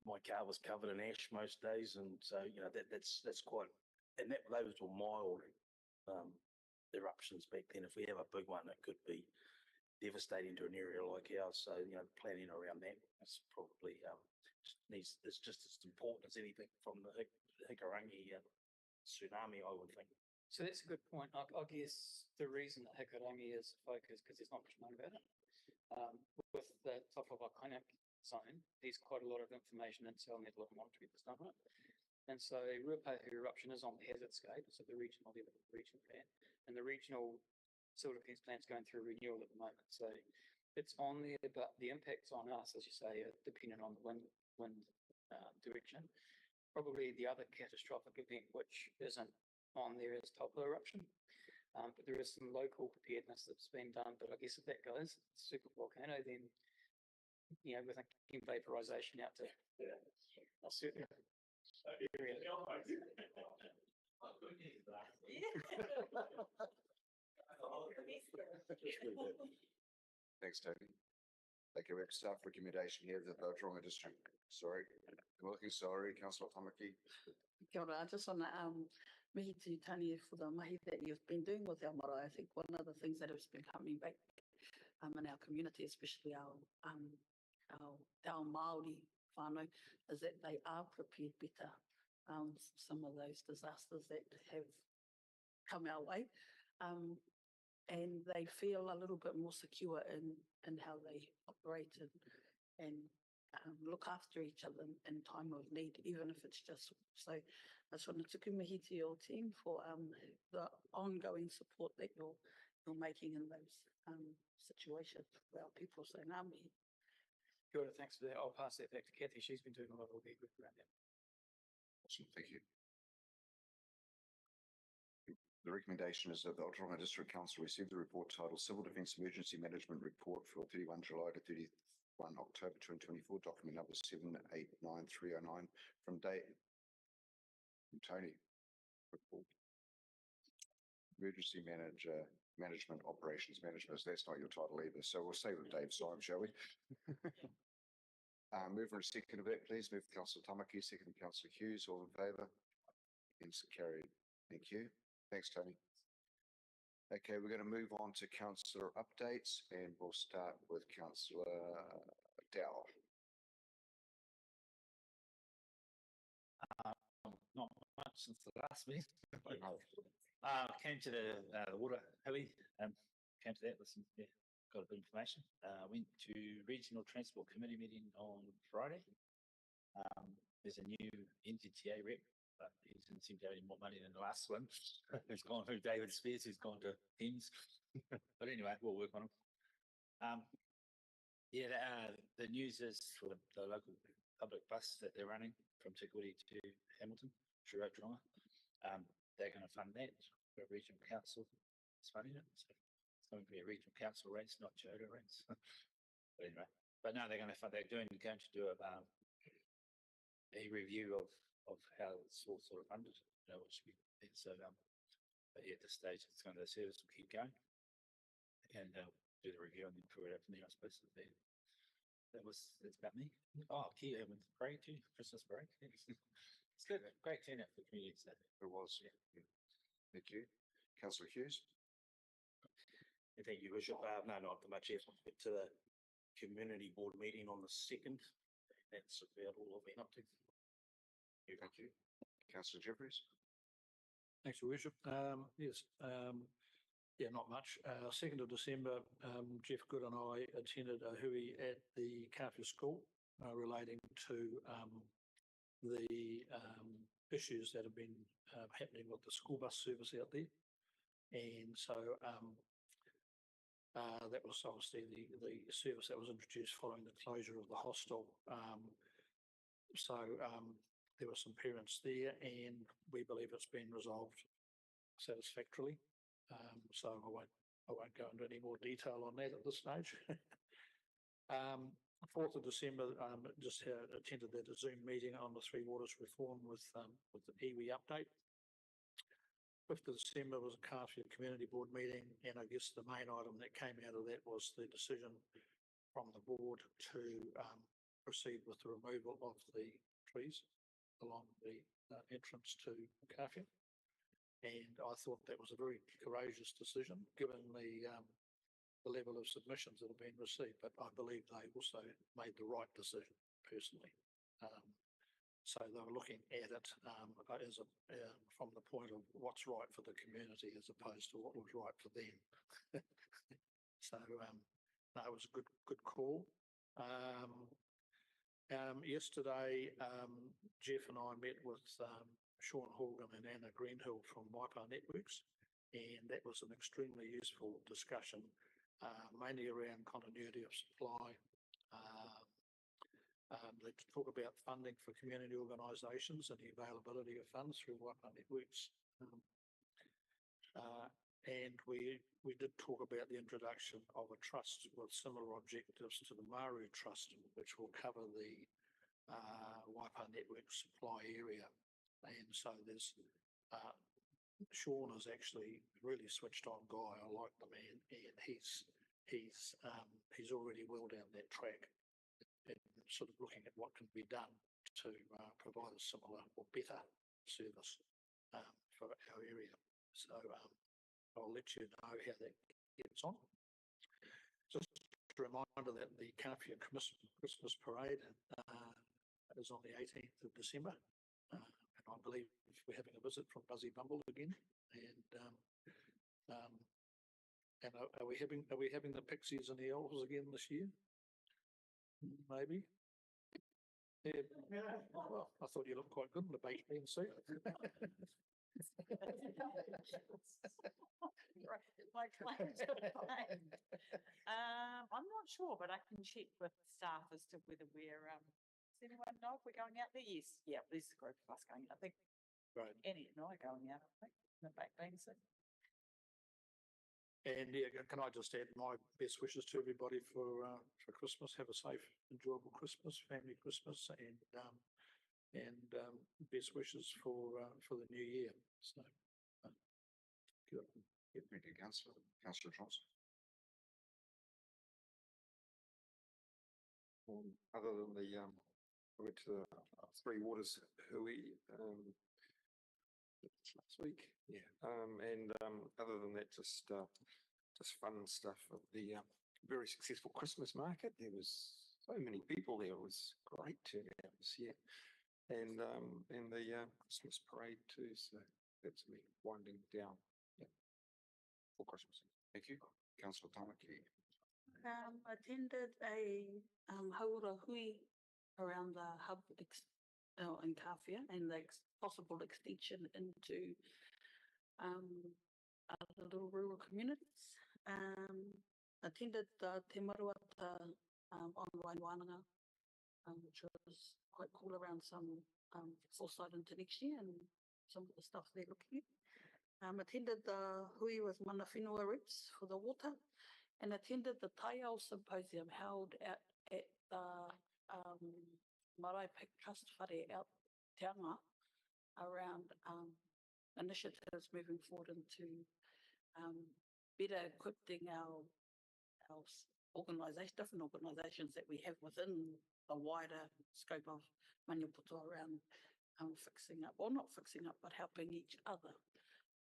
my car was covered in ash most days, and so you know that's quite. And those were mild eruptions back then. If we have a big one, it could be devastating to an area like ours. So you know, planning around that is probably it's just as important as anything from the Hikarangi tsunami, I would think. So that's a good point. I guess the reason that Hikarangi is focused because there's not much known about it. With the Ōtorohanga zone, there's quite a lot of information and cell network monitoring that's done on it. And so Ruapehu eruption is on the hazard scape, so the regional plan, and the regional civil defence plan is going through renewal at the moment. So it's on there, but the impacts on us, as you say, are dependent on the wind direction. Probably the other catastrophic event which isn't on there is Taupo eruption. But there is some local preparedness that's been done. But I guess if that goes, super volcano, then you know, we're thinking vaporization out to a certain area. Thanks, Tony. Thank you. We have staff recommendation here that the Ōtorohanga district. Sorry, Councillor Tamaki. Kia ora, just on that, mihi to Tony for the mahi that you've been doing with our marae. I think one of the things that has been coming back in our community, especially our Māori whānau, is that they are prepared better. Some of those disasters that have come our way, and they feel a little bit more secure in how they operate and look after each other in time of need, even if it's just so. I just want to tuku mihi to your team for the ongoing support that you're making in those situations for our people. So ngā mihi. Kia ora, thanks for that. I'll pass that back to Kathy. She's been doing a lot of work around that. Awesome, thank you. The recommendation is that the Ōtorohanga District Council receive the report titled Civil Defence Emergency Management Report for 31 July to 31 October 2024, document number 789309 from Tony. Emergency Management Operations Management. That's not your title either, so we'll stay with Dave's time, shall we? Move for a second of that, please. Move Councillor Tamaki, second Councillor Hughes. All in favour? Against, carried. Thank you. Thanks, Tony. Okay, we're going to move on to councillor updates, and we'll start with Councillor Dow. Not much since the last meeting. Came to the water hui, came to that, listen, yeah, got a bit of information. Went to Regional Transport Committee meeting on Friday. There's a new NZTA rep, but he didn't seem to have any more money than the last one. Who's gone to David Spears, who's gone to Thames. But anyway, we'll work on him. The news is for the local public bus that they're running from Te Kuri to Hamilton through Ōtorohanga. they're going to fund that for a regional council. It's funding it. So it's going to be a regional council race, not Jodo race. But anyway, but no, they're going to going to do a review of how it's all sort of funded, you know, which we, so, but yeah, at this stage, it's going to, the service will keep going and do the review and then put it up from there, I suppose. That's about me. Oh, key with the parade too, Christmas parade. It's good, great turnout for the community. So. It was, yeah. Thank you. Councillor Hughes. Thank you, Bishop. No, not much else. To the community board meeting on the 2nd. That's about all I've been up to. Thank you. Councillor Jeffries. Thanks, Your Worship. Yes, yeah, not much. 2nd of December, Jeff Good and I attended a hui at the Kawhia School relating to the issues that have been happening with the school bus service out there. And so that was obviously the service that was introduced following the closure of the hostel. There were some parents there and we believe it's been resolved satisfactorily. So I won't go into any more detail on that at this stage. 4th of December, just attended that Zoom meeting on the Three Waters reform with the iwi update. 5th of December was a Kawhia Community Board meeting, and I guess the main item that came out of that was the decision from the board to proceed with the removal of the trees along the entrance to Kawhia. And I thought that was a very courageous decision, given the level of submissions that have been received, but I believe they also made the right decision personally. So they were looking at it as from the point of what's right for the community as opposed to what was right for them. So no, it was a good call. Yesterday, Jeff and I met with Sean Horgan and Anna Greenhill from Waipa Networks, and that was an extremely useful discussion, mainly around continuity of supply. They talk about funding for community organisations and the availability of funds through Waipa Networks. And we did talk about the introduction of a trust with similar objectives to the Maru Trust, which will cover the Waipa Network supply area. And so there's Sean is actually a really switched on guy. I like the man, and he's already well down that track and sort of looking at what can be done to provide a similar or better service for our area. So I'll let you know how that gets on. Just a reminder that the Kawhia Christmas Parade is on the 18th of December. And I believe we're having a visit from Buzzy Bumble again. And are we having the Pixies and the Elves again this year? Maybe. Yeah. Well, I thought you looked quite good in the baked bean suit. I'm not sure, but I can check with staff as to whether we're. Does anyone know if we're going out there? Yes. Yeah, there's a group of us going out. I think. Right. Annie and I are going out. I think the back bean suit. And yeah, can I just add my best wishes to everybody for Christmas. Have a safe, enjoyable Christmas, family Christmas, and best wishes for the new year. So, good. Thank you, Councillor. Councillor Johnson. Other than the I went to the Three Waters hui last week, yeah. Other than that, just fun stuff at the very successful Christmas market. There was so many people there. It was great turnout this year, and the Christmas parade too. So that's me winding down. Yeah, for Christmas. Thank you, Councillor Tamaki. Attended a hauora hui around the hub in Kawhia and the possible extension into other little rural communities. Attended Te Maruata online wānanga, which was quite cool around some foresight into next year and some of the stuff they're looking at. Attended the hui with mana whenua reps for the water and attended the Taiao Symposium held at the Marae Pik Trust Whare out Te Anga around initiatives moving forward into better equipping our different organisations that we have within the wider scope of Maniapoto around fixing up, or not fixing up, but helping each other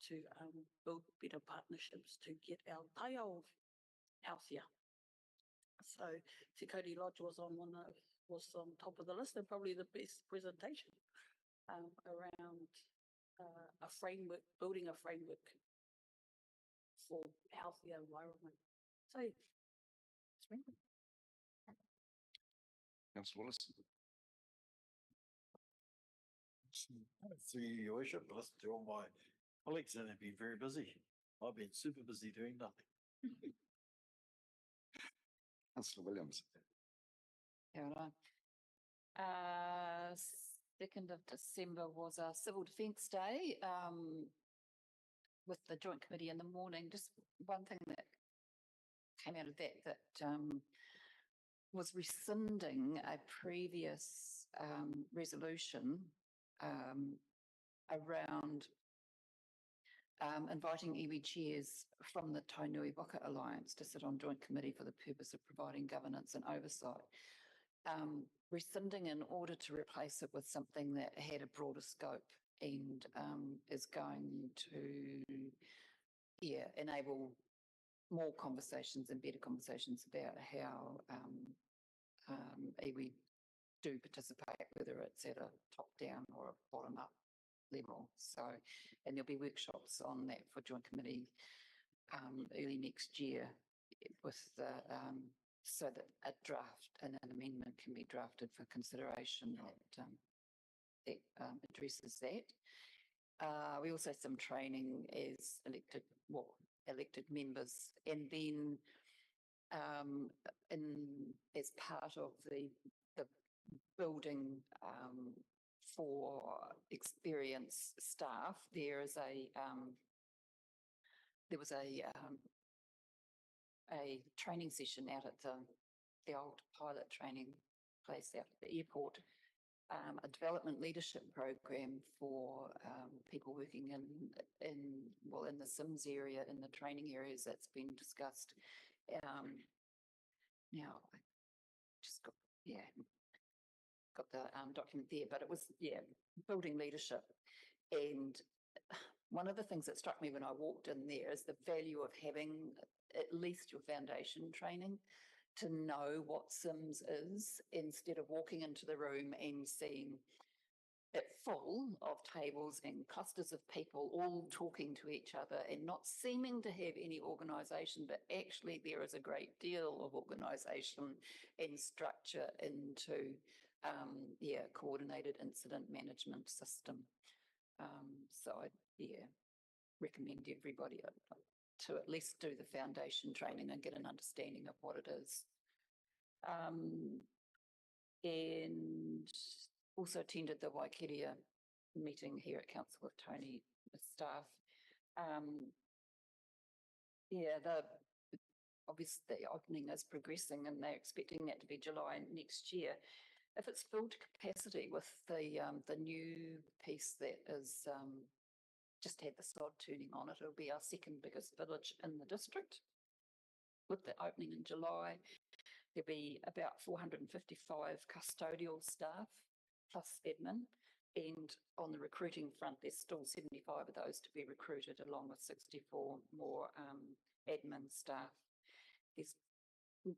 to build better partnerships to get our taiao healthier. So Te Kauri Lodge was on top of the list, and probably the best presentation around a framework, building a framework for healthier environment. So, it's me. Councillor Wallace. Through you, your worship, listen to all my colleagues and they've been very busy. I've been super busy doing nothing. Councillor Williams. Kia ora. 2nd of December was our Civil Defence Day with the Joint Committee in the morning. Just one thing that came out of that was rescinding a previous resolution around inviting iwi chairs from the Tainui Waka Alliance to sit on Joint Committee for the purpose of providing governance and oversight. Rescinding in order to replace it with something that had a broader scope and is going to enable more conversations and better conversations about how iwi do participate, whether it's at a top-down or a bottom-up level. So, and there'll be workshops on that for Joint Committee early next year with the so that a draft and an amendment can be drafted for consideration that addresses that. We also have some training as elected members, and then as part of the building for experienced staff, there was a training session out at the old pilot training place out at the airport, a development leadership program for people working in the Sims area, in the training areas that's been discussed. Now, I just got the document there, but it was, building leadership. And one of the things that struck me when I walked in there is the value of having at least your foundation training to know what Sims is, instead of walking into the room and seeing it full of tables and clusters of people all talking to each other and not seeming to have any organisation, but actually there is a great deal of organisation and structure into coordinated incident management system. So I recommend everybody to at least do the foundation training and get an understanding of what it is. And also attended the Waikeria meeting here at Council with Tony, with staff. Obviously the opening is progressing and they're expecting that to be July next year. If it's filled to capacity with the new piece that is just had the sod turning on it, it'll be our second biggest village in the district. With the opening in July, there'll be about 455 custodial staff plus admin, and on the recruiting front, there's still 75 of those to be recruited, along with 64 more admin staff.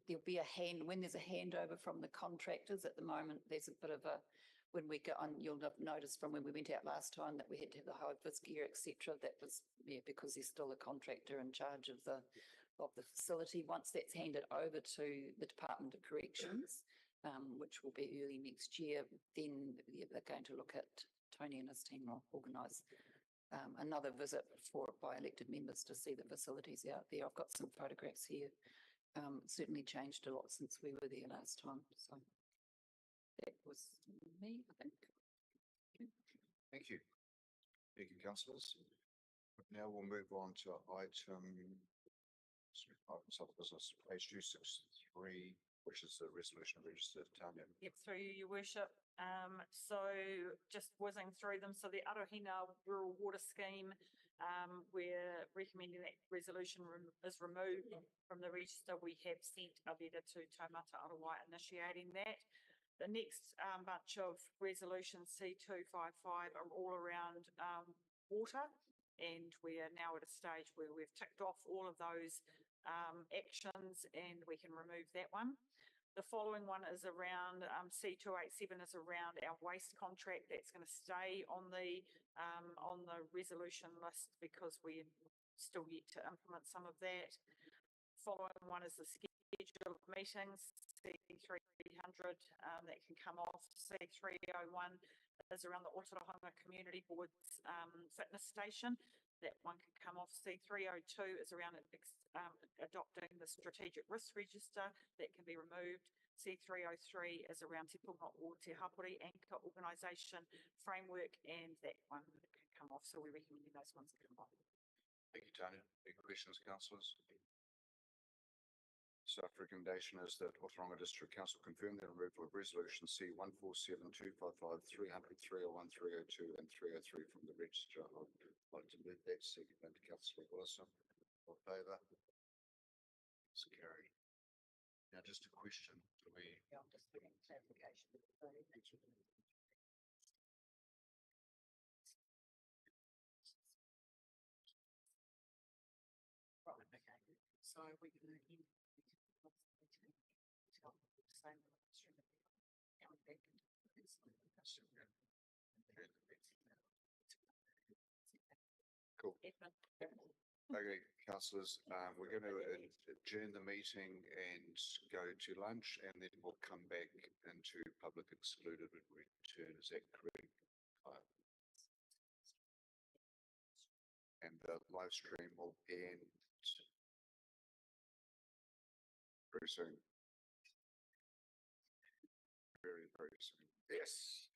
There'll be when there's a handover from the contractors. At the moment, there's a bit of when we go on, you'll have noticed from when we went out last time that we had to have the high-vis gear, etc. That was because there's still a contractor in charge of the facility. Once that's handed over to the Department of Corrections, which will be early next year, then they're going to look at, Tony and his team will organise another visit by elected members to see the facilities out there. I've got some photographs here. Certainly changed a lot since we were there last time. So that was me, I think. Thank you. Thank you, councillors. Now we'll move on to item of business, page 263, which is the resolution registered. Tanya. Yep, through you, your worship. So just whizzing through them. So the Ōtorohanga Rural Water Scheme, we're recommending that resolution is removed from the register. We have sent a letter to Taumata Arawai initiating that. The next bunch of resolutions, C255, are all around water, and we are now at a stage where we've ticked off all of those actions, and we can remove that one. The following one is around C287 is around our waste contract. That's going to stay on the resolution list because we're still yet to implement some of that. Following one is the schedule of meetings, C300, that can come off. C301 is around the Ōtorohanga Community Board's fitness station. That one can come off. C302 is around adopting the strategic risk register. That can be removed. C303 is around Te Punga o Te Hapori Anchor Organisation framework, and that one can come off. So we're recommending those ones come off. Thank you, Tanya. Any questions, councillors? Staff recommendation is that Ōtorohanga District Council confirm the removal of resolution C 147255300 301 302 and 303 from the register. I'd like to move that. Second, councillor Wilson. All in favour? It's carried. Now, just a question. Do we? Yeah, I'm just getting clarification. Right, okay. So we're going to end. Cool. Okay, councillors, we're going to adjourn the meeting and go to lunch, and then we'll come back into public excluded and return. Is that correct? And the live stream will end very soon. Very, very soon. Yes.